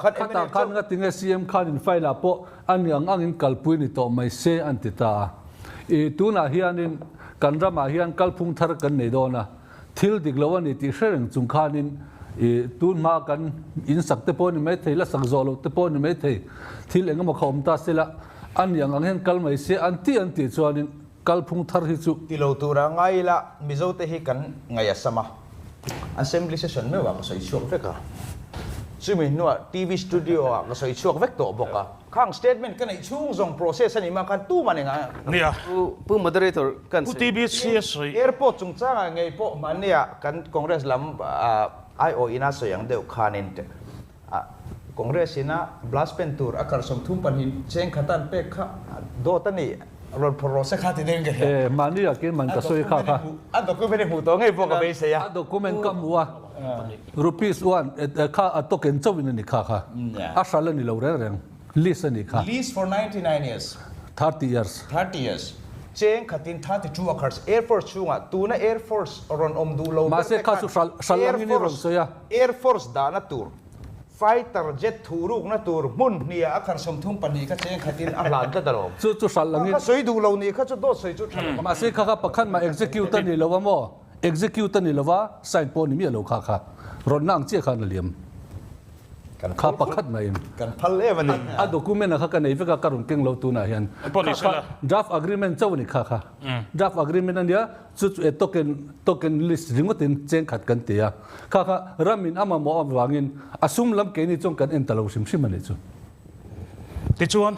khan nga tinga CM khan in file po an ang in kalpui ni to mai se an tita e tuna hianin kanrama hian kalphung thar kan nei dona thil diglo ani ti shereng chung khanin e tun ma kan in sak te po ni mai thei la sak zolo te po ni mai thei thil engama khom ta sela an yang ang hen kal mai se an ti chuanin kalphung thar hi chu tilo tura ngai la mizo te hi kan ngai asama assembly session me wa ka soi chuak veka chumi nuwa TV studio a ka soi chuak vek to boka khang statement kan ai chung zong process ani ma kan tu maninga nia pu moderator kan pu TV CS airport chung changa ngai po mania kan congress lam IO ina so yang deu khanin te congress ina blast pen tour akar som thum pan hin cheng khatan pe kha do tani rod process kha ti den ge mani ya ke man ka soi kha a document mu to ngai po ka be se ya a document kam wa rupees 1 kha a token chawin ni kha a shala ni lo reng list ni kha lease for 99 years 30 years cheng khatin 32 acres air force chunga tuna air force ron om du lo ma se kha su shalang ni ron so ya air force dana tur fighter jet thuruk na tur mun nia akhar som thum pani ka cheng khatin a hlan ta daro chu shalang ka soi du lo ni kha chu do soi chu thang ma se kha pakhan ma execute ni lo mo execute ni lo wa sign po ni mi lo kha ron nang che kha na liam kha pakhat mai kan phal le wani a document kha ka nei veka karun keng lo tu na hian draft agreement chawni kha draft agreement ania chu token list ringotin cheng khat kan tia kha ramin ama mo awangin asum lam ke ni chong kan en talo sim sim ani chu ti chuan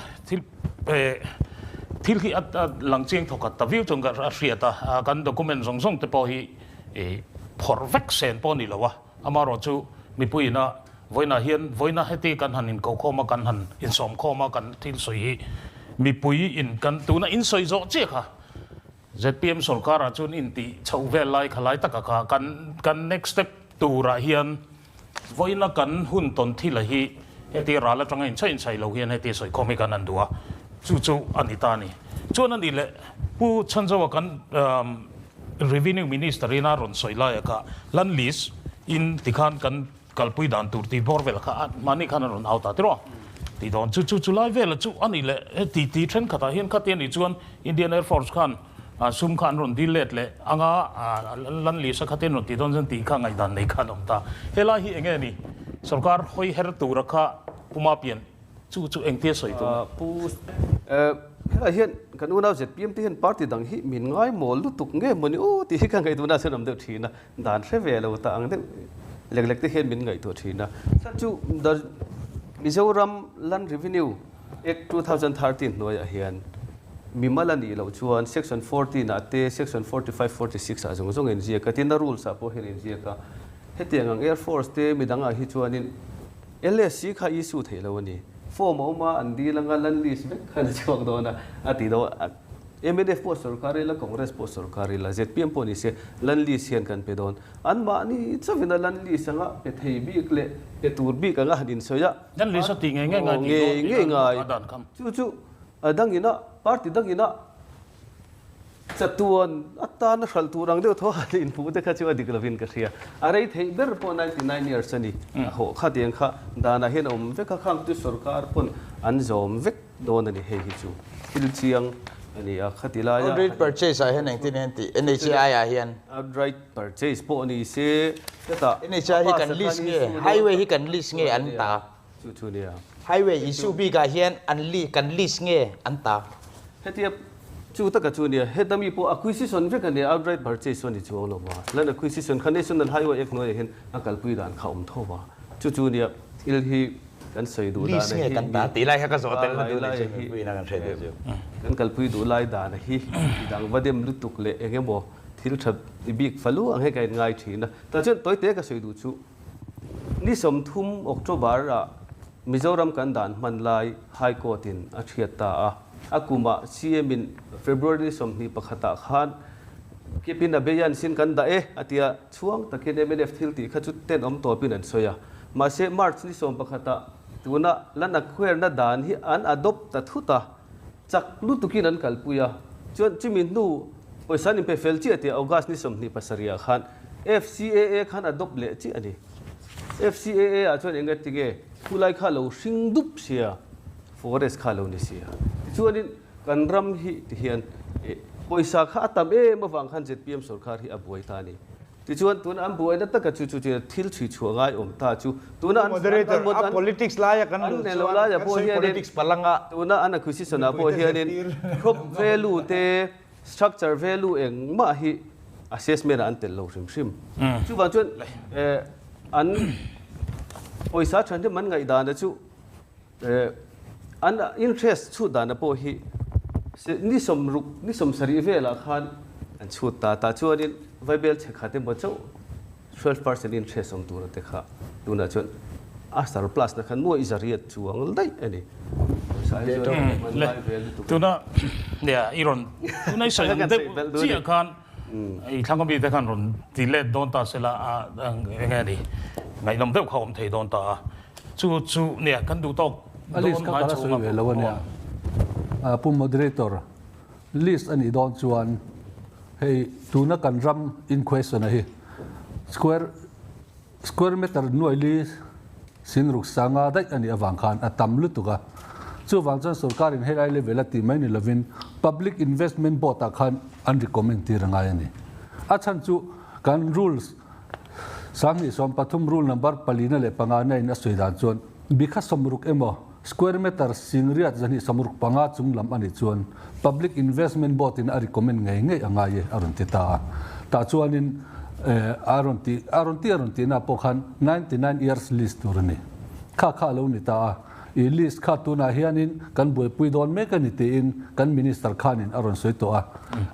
thil hi at langcheng thokat ta view chong ga riata kan document zong te po hi phor vek sen po ni lawa amaro chu mi puina voina heti kan hanin ko khoma kan han in som khoma kan thil soi hi mi pui in kan tuna in soi zo che kha ZPM sarkar a chun in ti chauvel lai khalai taka kha kan next step tura hian voina kan hun ton thila hi heti rala tanga in chai lo hian heti soi khomi kan andua chu anita ni chon ani le pu chanjawa kan revenue minister ina ron soi lai ka lan list in tikhan kan kalpui dan tur ti borvel kha mani khan ron auta tro ti don chu lai vel chu ani le ti thren khata hian khatian ni chuan Indian Air Force khan ซุ่มขันรอนดีเล็ดเลยอ่างลันลีสักขัดเต็นรอนตีดอนจันตีข้างไงดันในขันอมตาเฮล่าฮีเองนี่สรการหอยเฮรตูรักข้าปุมาเปลี่ยนจู่เองเตี้ยสวยตัวปูเฮ้ยเห็นกันอุณาเจ็ดปีมที่เห็นปาร์ตี้ดังฮีมินง่ายหมอลุตุกเงี้ยมันโอ้ที่ข้างไงตัวน่าสนใจทีนะด่านเซเวลเราต่างเด็กเล็กๆที่เห็นมินไงตัวทีนะถ้าจู่ดมิโซรัมลันรีวิวเอ็ก2013หน่วยเห็นมีมาลันนี่เราชวน section 40นะเต section 45 46อะจงเห็นเจียกันที่น่า rules อะพอเห็นเจียกันเฮตียงAir Force เตมีดังอะไรชวนนี่ LSC ข้าอิสุเทลวันนี้ฟอร์มออกมาอันดีลังลันลิสเบขันช่วงโดนนะอาทิตย์โด MNF โพสต์สุรการีละ Congress โพสต์สุรการีละ ZPM พอนี่เสลันลิสเห็นกันไปโดนอันมานี่จะเป็นลันลิสงะเป็นเฮบิกเล่เป็นตูร์บิกงะดินสอยะลันลิสติงง่ายจู่ดังอินะปาร์ตี้ดังอินะจัตุวันอัตตานะขัลตูรังเดียวทว่าอินฟูเด็กข้าดิกลาวินกันเสียอะไรที่เบอร์ปอน99 yearsนี่โหข้าเดียงข้าดานะเห็นเวกข้างตุสุรการปนอันจอมเวกโดนนี่เฮฮิจูฮิลเชียงอันนี้ข้าติลาย outright purchase อะเห็นอย่างที่นี่ที่ NHI อะเห็น outright purchase ปนนี่เสียแต่ NHI ที่กัน lease เงี้ย highway ที่กัน lease เงี้ยอันตาจู่เนี่ย highway issue บีกันเห็นอันลีกัน lease เงี้ยอันตาเฮตีจู่ตะกัจู่เนี่ยเฮดมีพวก acquisition เวกันเนี่ย outright purchase ส่วนที่จู่เอาลงมาแล้ว acquisition คัน national highway เอกหน่วยเห็นอังกฤษปุยด่านเขาท่ว่าจู่เนี่ยอิลฮีกันใส่ดูด่านเงี้ยกันตาตีไล่ให้กันสอดเต็มกันดูเลยปุยนั่งกันเทรดเดียวกันกัลปุยดูไล่ด่านฮีดังวัดเดิมลุตุกเละเองบ่ที่รู้ทับบิ๊กฟลูอังให้กันง่ายทีนะแต่จนตัวเตะก็ใส่ดูจู่นี่สมทุมออกโทบาร์มิโซรัมกันด่านมันไล่ไฮโคอร์ตินอาเชียตาอากุมาCM in February สมนี้ประคตาขานเก็บปินอเบียนสินกันได้อาทิตย์ช่วงตะเคียนMNFทิลตีขจุดเต้นตัวปินันโซยามาเซมาร์ชนี่สมประคตาตัวน่ะลันนักเวรน่ะด่านที่อันอดอบตัดทุตาจากลุตุกินันกัลปุยาจนจิมินนูโอ้ยสันนิเพเฟลจีอาทิตย์ออกัสนี่สมนี้ปัสริยาขาน FCAA ขานอดอบเละจีอันนี้ FCAA อาจจะเองก็ติเกผู้ไล่ข้าเราสิงดุบเสีย forest ข้าเรานี่เสียชวนนี้กันรำฮิที่เห็นปอยสักข้าตามมาฟังขันZPMสุรการที่อบวยตานี่ที่ชวนตัวนั้นอบวยนั่นตั้งแต่จู่ๆทิลชีชัวง่ายตาจู่ตัวนั้น moderator politics ลายกันดู ลายพวกเฮียนี่ politics พลังอ่ะตัวนั้นอันนั้นคือสิ่งนั้นพวกเฮียนี่ครบ value เต structure value เองมาฮิ assessment อันเตลเราชิมจู่บางชวนอันปอยสักฉันที่มันไงด่านจู่อัน interest ชุดด่านพวกฮีนี่สมรุกนี่สมสรีเวลาขันอันชุดตาชวนนี่ไวเบลเช็คขัดเต็มบ่เจ้า 12% interest สมตัวนั่นเด็กค่ะดูนะชวนStar Plus นะขันนัวอิสระเรียดช่วงได้อันนี้ตัวน่ะเนี่ยอีรอนตัวนั้นใส่เด็กที่อาคารไอ้ทางก็มีแต่ขันรอนตีเล็ดโดนตาเสละยังไงดีไงลำเด็กเขาผมเทโดนตาจู่เนี่ยกันดูตกอลิสก็กระสุนเวลวันเนี่ยปุ่ม moderator list อันนี้โดนชวนให้ตัวนักการรำ inquest นะฮี square meter หน่วยลิสสินรุกสังอาได้อันนี้วังคันอัตตำลุตุกะจู่วังจันสุรการินให้ได้เลเวลที่ไม่นี่เลวิน public investment board อาคารอัน recommend ที่ร่างอันนี้อาจารย์จู่การ rules สังนิสมปฐุม rule number ปลีนั่นแหละปังงานในนักสุดาจวนบิคัสสมรุกsquare meter sinriat zani samruk panga chung lam ani chuan public investment board in a recommend ngai angai arun tita ta chuanin aron ti na pokhan 99 years list turani kha lo ni ta I list kha tu na hianin kan boi pui don mekanite in kan minister khanin aron soito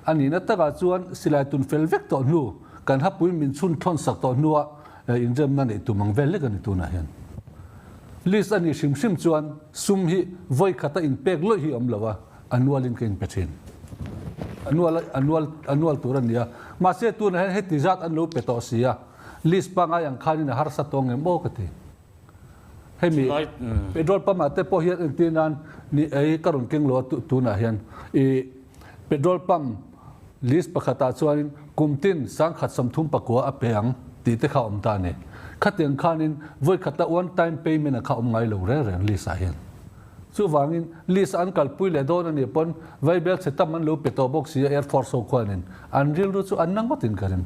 ani na ta ga chuan silai tun fel vek to nu kan hapui min chun thon sak to nuwa injam na nei tu mang vel le kan tu na hian list ani sim chuan sum hi voi khata in pek lo hi amlawa annual in ken pethin annual turania ma se tu na he tizat an lo peto sia list pa nga yang khanin har sa tong em bo kati hemi petrol pump ate po hian tinan ni ei karun keng lo tu na hian e petrol pump list pakhata chuan kumtin sang khat samthum pakwa apeng ti te kha om ta ne khatiang khanin voi khata one time payment akha om ngai lo re li sa hian chu wangin list an kalpui le don ani pon vaibel setam an lo peto box air force okwanin an ril ru chu an nangotin karin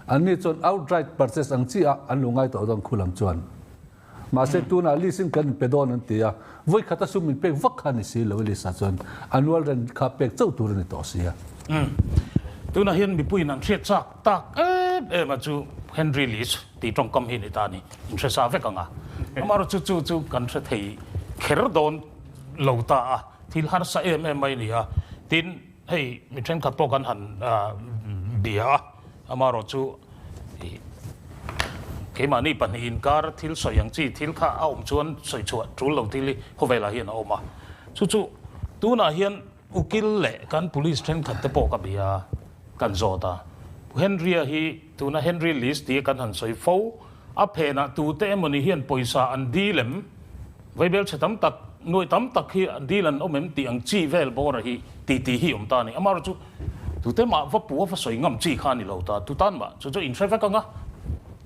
ani chon outright purchase ang chi an lungai to dong khulam chuan ma se tuna lisin kan pedon an tia voi khata sumin pek vak khani si lo li sa chon annual ren kha pek chau tur ni to sia tuna hian mi pui nan thiet chak tak ma chu Henry Lis ti trong kam hi ni ta ni in sa ve kanga amaro chu kan the thei kher don lo ta thil har sa mai ni a tin hei mi tren khat po kan han dia amaro chu ke mani pan in kar thil soyang chi thil kha aum chuan soi chuat tru lo thili hovela hian oma chu tuna hian ukil le kan police tren khat te po ka bia kan zota Henry hi tuna Henry Lis ti kan han soi fo a phena tu te moni hian poisa an dilem vaibel chatam tak noi tam tak hi an dilan omem ti ang chi vel bor hi ti hi ta ni amar chu tu te ma va pu va soi ngam chi kha ni lo ta tu tan ma chu in fa ka nga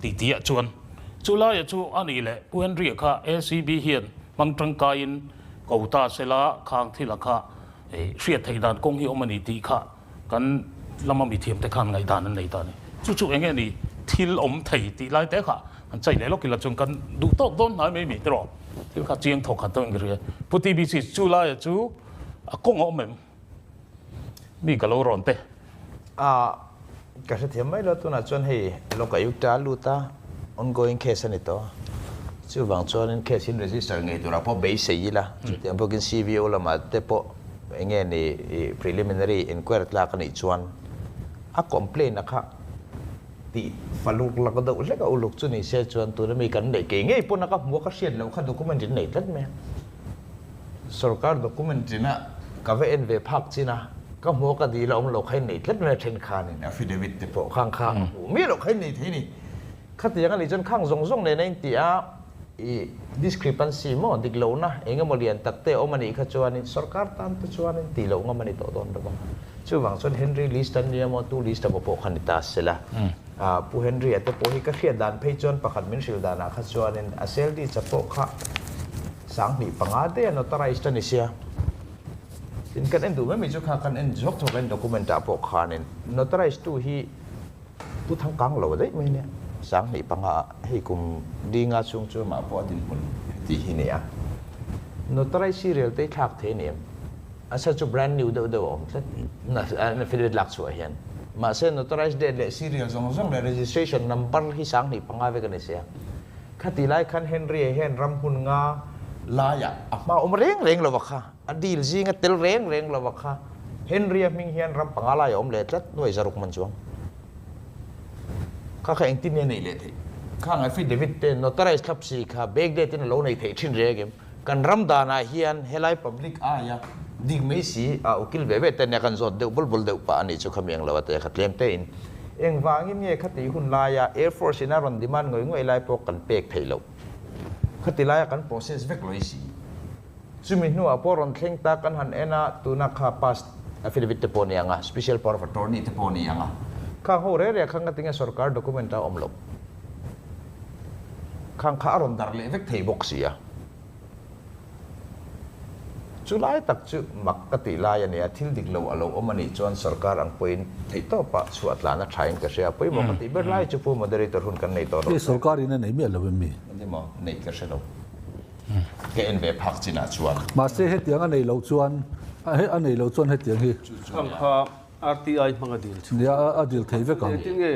ti a chuan chu la ya chu ani le pu Henry kha ACB hian mang tang ka in ko ta sela khang thila kha e hriat thei dan kong hi omani ti kha kan lama mi thiam te khan ngai dan an nei ta ni chu enge ni thil om thei ti lai te kha an chai le lo ki la chung kan du tok don nai me mi tro thil kha chiang thok kha tong ri pu TBC chu la ya chu a kong om mem mi ka lo ron te ka se thiam mai lo tu na chon hei lo ka yuk ta lu ta ongoing case ani to chu wang chon in case in register ngai tu ra po be sei la chu tiam po kin CVO la ma te po enge ni preliminary inquiry la ka ni chuan a complain na kha ti faluk la ka do le ka uluk chu ni se chuan tu mi kan nei ke ngei po na ka mo ka sian lo kha document in nei tat me sarkar document na ka ve en ve phak china ka mo ka di la om lo khai nei tat me then khan ni affidavit te po khang khang mi lo khai nei the ni kha ti yang ali chon khang zong ne nei ti a discrepancy mo dik lo na enga mo lian takte o mani kha chuan in sarkar tan tu chuan in ti lo nga mani to don ba chu wang chon Henry list an ni mo tu list mo po khan ta sela pu Henry ate po hi ka khia dan phei chon pakhat min sil dana kha chuan in asel di chapo kha sang ni panga de no tarai ni sia tin kan en du me mi chu kha kan en jok thok en document ta po khan in notarize tu hi tu thang kang lo dei me ne sang ni panga hei kum dinga chung chu ma po din pun ti hi ne a notarize serial te thak the ne asa chu brand new do om na fidel lak chu hian ma se notarize de le serial zong le registration number hi sang ni panga ve kan se khati lai khan Henry hen ram hun nga la ya ma om reng lo wa kha adil ji nga tel reng lo wa kha Henry ming hian ram panga la ya om le tlat noi zaruk man chuang kha kha engtin ne nei le thei kha nga affidavit te notarize khap si kha bag de tin lo nei thei thin re gem kan ram dana hian helai public aya ding me si a ukil ve ve te ne kan zot de bul de pa ani chu khamiang lo te khatlem te in eng wangin nge khati hun la ya air force ina ron demand ngoi lai po kan pek thei lo khati la ya kan process vek loi si chumi nu a poron thleng ta kan han ena tuna kha past affidavit te poni anga special power of attorney te poni anga kha ho re khang tinga sarkar document ta omlo khang kha ron dar le vek thei box ya chulai tak chu makati la ya ne thil dik lo alo omani chon sarkar ang point thei to pa chuat la na thain ka sia poi mo kati ber lai chu pu moderator hun kan nei to ke sarkar ina nei me lo mi ni mo nei ka se lo ke en ve phak china chuan ma se he tiang nei lo chuan he anei lo chuan he tiang hi ang kha RTI manga deal ya adil thei ve kan tinge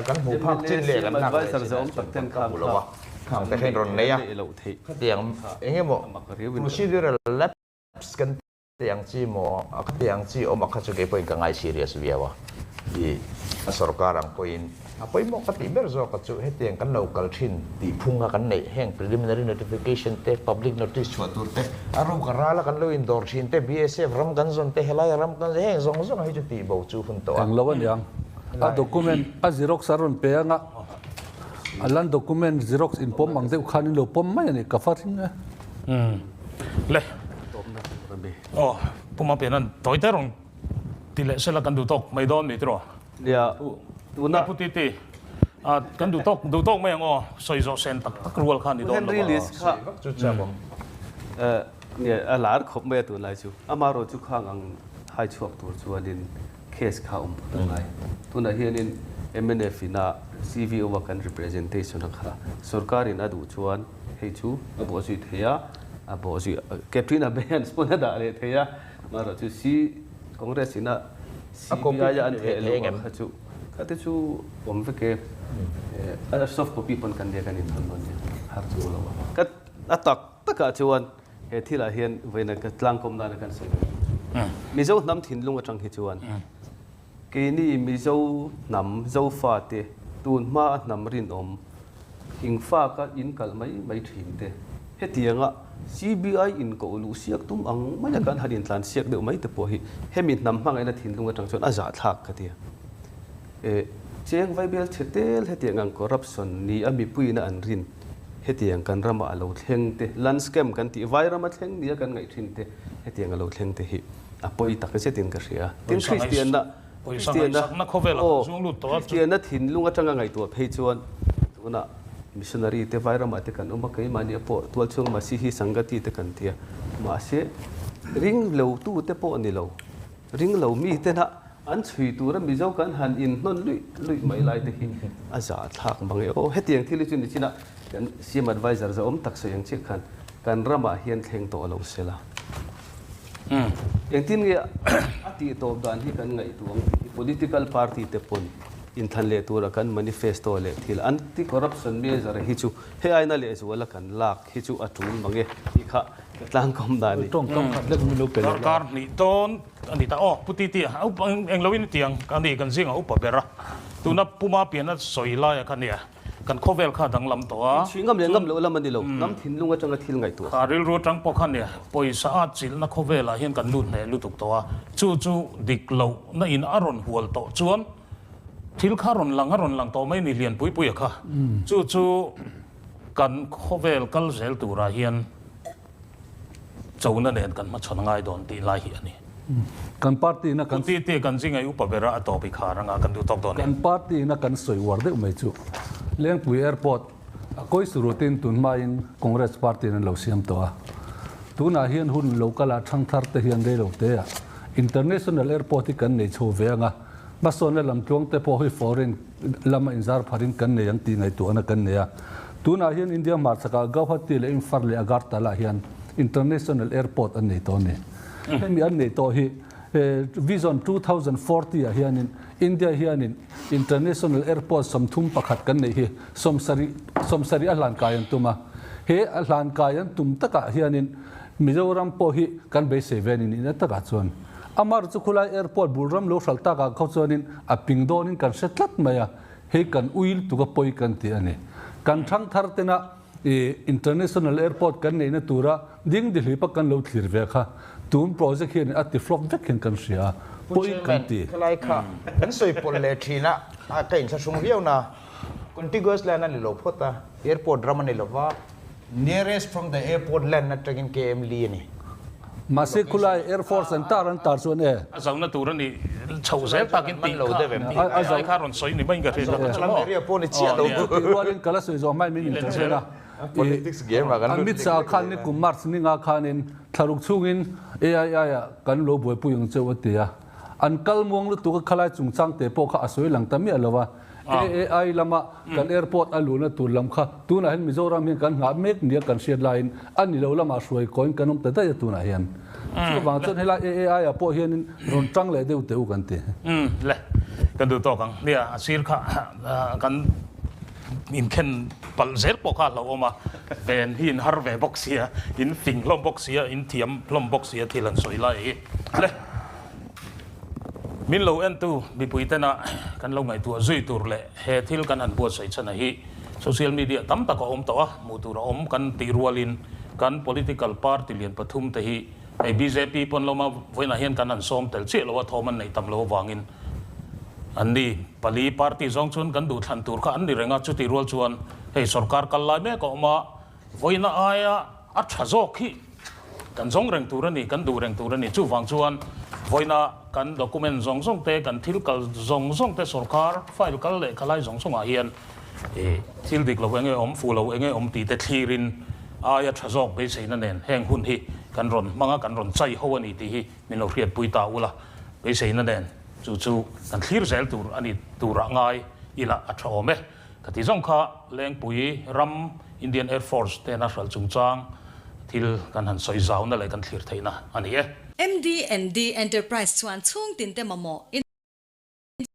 kan mu phak chin le kan nak advisor zom takten kha lo wa khang te hen ron nei ya lo thei tiang enge mo procedural lapse kan tiang chi mo tiang chi o makha chu ke point ka ngai serious viawa i sarkar ang point apoi mo kati ber zo ka chu he tiang kan local thin ti phunga kan nei heng preliminary notification te public notice chu tur te aru karala kan lo indor thin te BSF ram kan zon te helai ram kan heng zong zong hi chu ti bo chu hun to ang lawan yang a document a xerox aron pe anga alan document xerox in pom ang deu khanin lo pom mai ni ka farin le puma penan toy terong tile sela kan du tok mai don ni tro ya tuna putiti kan du tok mai ngo soi zo sen tak rual khan ni don Henry Lis kha chu cha bo เนี่ยหลานขบแม่ตัวไรจูอามาโรจุข้างอังให้ชวกตัวชวนดินเคสข่าวตัวไรตัวนั้นเฮียนิน MNF น่ะ CVO ว่ากัน representation นะคะสุรการินอดูชวนให้จูอบอสิเทียอบอสิแคปตินอาเบนสปอนเดอร์เลยเทียมาโรจูซีคอนเกรสน่ะ CVI อันเทเลวะจูก็ที่จูผมฟิกsoft copy ปนกันเดียกันอินทันมันเนี่ยหาจูแล้วก็ตักตะกะชวนที่ละเฮียนเวนักตลังคมนากันสิมิโซน้ำถิ่นลุงจังฮิจวนกีนี่มิโซน้ำโซฟาเตตูนมาน้ำรินอมหิงฟ้าก็อินกัลไม่ถิ่นเตเฮตียงอ่ะ CBI อินก็ลูเสียกตุ้มอังไม่ได้การหัดินทานเสียกเดียวไม่แต่พอฮิเฮมินน้ำมังไอ้ละถิ่นลุงจังชวนอาจาทักกันเดียเชียงไวเบลเชเตลเฮตียงอังคอร์รัปชันนี่อามีปุยน่ะอันรินเฮตียงกันรำมาเราเทงเตลันสแกมกันที่ไวรัมาเทงนี่กันไงทินเตเฮตียงเราเทงเตฮิอ่ะปุยตักเสตินกันเสียตินคริสเตียนนะคริสเตียนนะโอ้คริสเตียนนะถิ่นลุงก็จังไงตัวเพจวนตัวน่ะมิชชันนารีเตไวรัมาเตกันอุมาเกยมานี่ปอตัวช่วงมาสิฮิสังกัติเตกันเทียมาเสริงเหลวตู้เตปอนี่เหลวริงเหลวมีเตนะอันช่วยตัวเราไม่เจ้ากันหันอินนนลุยไม่ไล่เด็กอาจารย์ทักบางอย่างโอ้เฮตียงที่ลิจุนนี่นะกันซีม advisor จะตักเสียงเช็คกันกันรำมาเฮียนเทงตัวเราเสียละอย่างที่นี่อดีตตัวการที่กันไงตัว political party เตปนอินทันเลตัวกัน manifesto เลที่ละอันที่ corruption มีอะไรฮิจูเฮ้ยนั่นเลยส่วนละกันลากฮิจูอัตุนบางอย่างที่ข้าตั้งคำด่านี่ต้องขัดเรื่องมิโลเปล่าการนี่ต้นอันนี้ตาอ๋อพุทธิที่เอาเองเราวินเตียงกันดีกันซิงเอาปะเบระตัวนับผู้มาเปลี่ยนนัดสวยลายกันเนี่ยกันโคเวลข้าดังลำตัวชิงกำเลี้ยงกำเลี้ยงแล้วมันดีลงน้ำถิ่นลุงก็จังกะทิลไงตัวการเรียนรู้จังปอกันเนี่ยปอยสะอาดจิลนักโคเวลเห็นกันลุ่นเนี่ยลุ่นถูกตัวจู่ดิกเหลานั่นอินอารอนหัวโตจวนทิลข้ารอนหลังโตไม่นี่เรียนปุยค่ะจู่กันโคเวลกัลเซลตัวราเฮียนเจ้านั่นเองกันมาชนง่ายโดนตีไล่เฮียนี่กันปาร์ตี้นะกันตีกันซิงไงอุปเบระต่อไปขารังกันดูตอกโดนกันปาร์ตี้นะกันสวยวอร์ดไม่จู่เลี้ยงปุยแอร์พอร์ตก็สุรุตินตุนมาอินคอนเกรสปาร์ตี้นั่นเราเสียมตัวตุนอาเฮียนหุ่นโลกาลาช่างทาร์เทียนได้เราเตะอินเตอร์เนชั่นแนลแอร์พอร์ตที่กันในโชว์เวงอ่ะมาส่วนในลำจวงเตะพอให้ฟอร์เรนลำอินซาร์พารินกันในยังตีในตัวนั่นกันเนี่ยตุนอาเฮียนอินเดียมาร์สกาเกาพัดตีเลอินฟาร์เลอากาตาลาเฮียนInternational Airport อันนี้ตัวนี้มีอันนี้ตัวที่ Vision 2040อ่ะเฮียนินอินเดียเฮียนิน International Airport สมทุมประคัดกันนี่สมสรีอัลลันกายันตุมาเฮอัลลันกายันตุมตะกะเฮียนินมิโซรัมโพฮิกันเบสเซเวนินนั่นตะกะส่วนอามาร์จุคุลาแอร์พอร์ตบุรัมโลชัลตะกะเขาส่วนนินอปิงโดนินกันเสร็จลัดมาอ่ะเฮกันอุยลตุกปอยกันที่อันนี้กันทั้งทาร์เตนะinternational airport กันในนัตัวระดิ้งดิลิปักกันเราถือเวค่ะตูนโปรเจกต์เห็นอัติฟลอปเวกเห็นกันเสียปอยกันตีใครค่ะนั่นสวยปนเลทีนะแต่อินชั่วโมงเดียวนะ contiguous land นั่นหลบพอตา airport รามันนี่หลบว่า nearest from the airport land นั่นจะกิน KM ลีนี่มาสิคุลาย Air Force อันตารันตาส่วนเอ๋อาจารย์นัตัวนี้ชาวเซลตากินตีข้าอาจารย์ข้ารอนสอยนี่ไม่กันเลยลังเรียปนิเชียตัวที่ว่าเล่นกาลสวยจอมไม่มีอินเตอร์เน็ตนะ politics game มากันอันมิดสาขันนี่กุมมาร์สนี่งาขันินทารุกชุงินAIกันโลบวยปุยงเจ้าตียอันกัลมวงลุตัวก็ขลายจุงจังเตปข้าสวยหลังตามีอะไรวะAI ลำมากันแอร์พอร์ตอลูน่ะตัวลำข้าตัวนั้นมิโซรามิกันหาเมกเนี่ยกันเชียร์ไลน์อันนี้เราลำมาสวยก้อนกันน้องแต่ได้ตัวไหนยันช่วงบางช่วงให้ละAI พอเห็นรอนจังเลยเดี๋ยวกันตีเลยกันดูต่อกันเนี่ยสิร์ข้ากันอินเคนปัลเซลปอกข้าเราออกมาเป็นหินฮาร์เวบ็อกเซียอินฟิงลอมบ็อกเซียอินเทียมลอมบ็อกเซียที่ลันสวยไล่เลยมินเราเอ็นตูบิปุยเตนะกันเราไงตัวจุยตัวเละเฮทิลกันหันบัวใส่ชนะฮีโซเชียลมีเดียตั้มตะกอมตัวมูตัวอมกันตีรัวลินกัน political party เลียนปฐุมเตฮีไอ้ BJP ปนเรามาไว้ในเห็นกันหันซ้อมแต่เชื่อเราว่าทอมันในตำเราวางินอันนี้ปลีปาร์ตี้จงชวนกันดูทันตัวกันนี่เรื่องจุดที่รัวชวนให้สกัดกันไล่แม่ก็มาไว้ในอายอัจฉริยะกันจงเร่งตัวนี้กันดูเร่งตัวนี้จู่ฟังชวนไว้ในกันด็อกิเมนต์จงส่งเตกันทิลกันจงส่งเตสกัดไฟล์กันเลยกันไล่จงส่งอาเฮียนทิลดิกเราเองไงอมฟูเราเองไงอมตีเตทีริน ai thà dọc bây giờ nên heng hun hi kan ron manga kan ron chai ho ani ti hi min lo riat pui ta ula bây giờ nên chu kan thlir zel tur ani tura ngai ila atha ome ka ti zong kha lengpui ram Indian Air Force te na ral chung chang thil kan han soi zau na le kan thlir theina ani e MD&D Enterprise chuan chung tin te mamo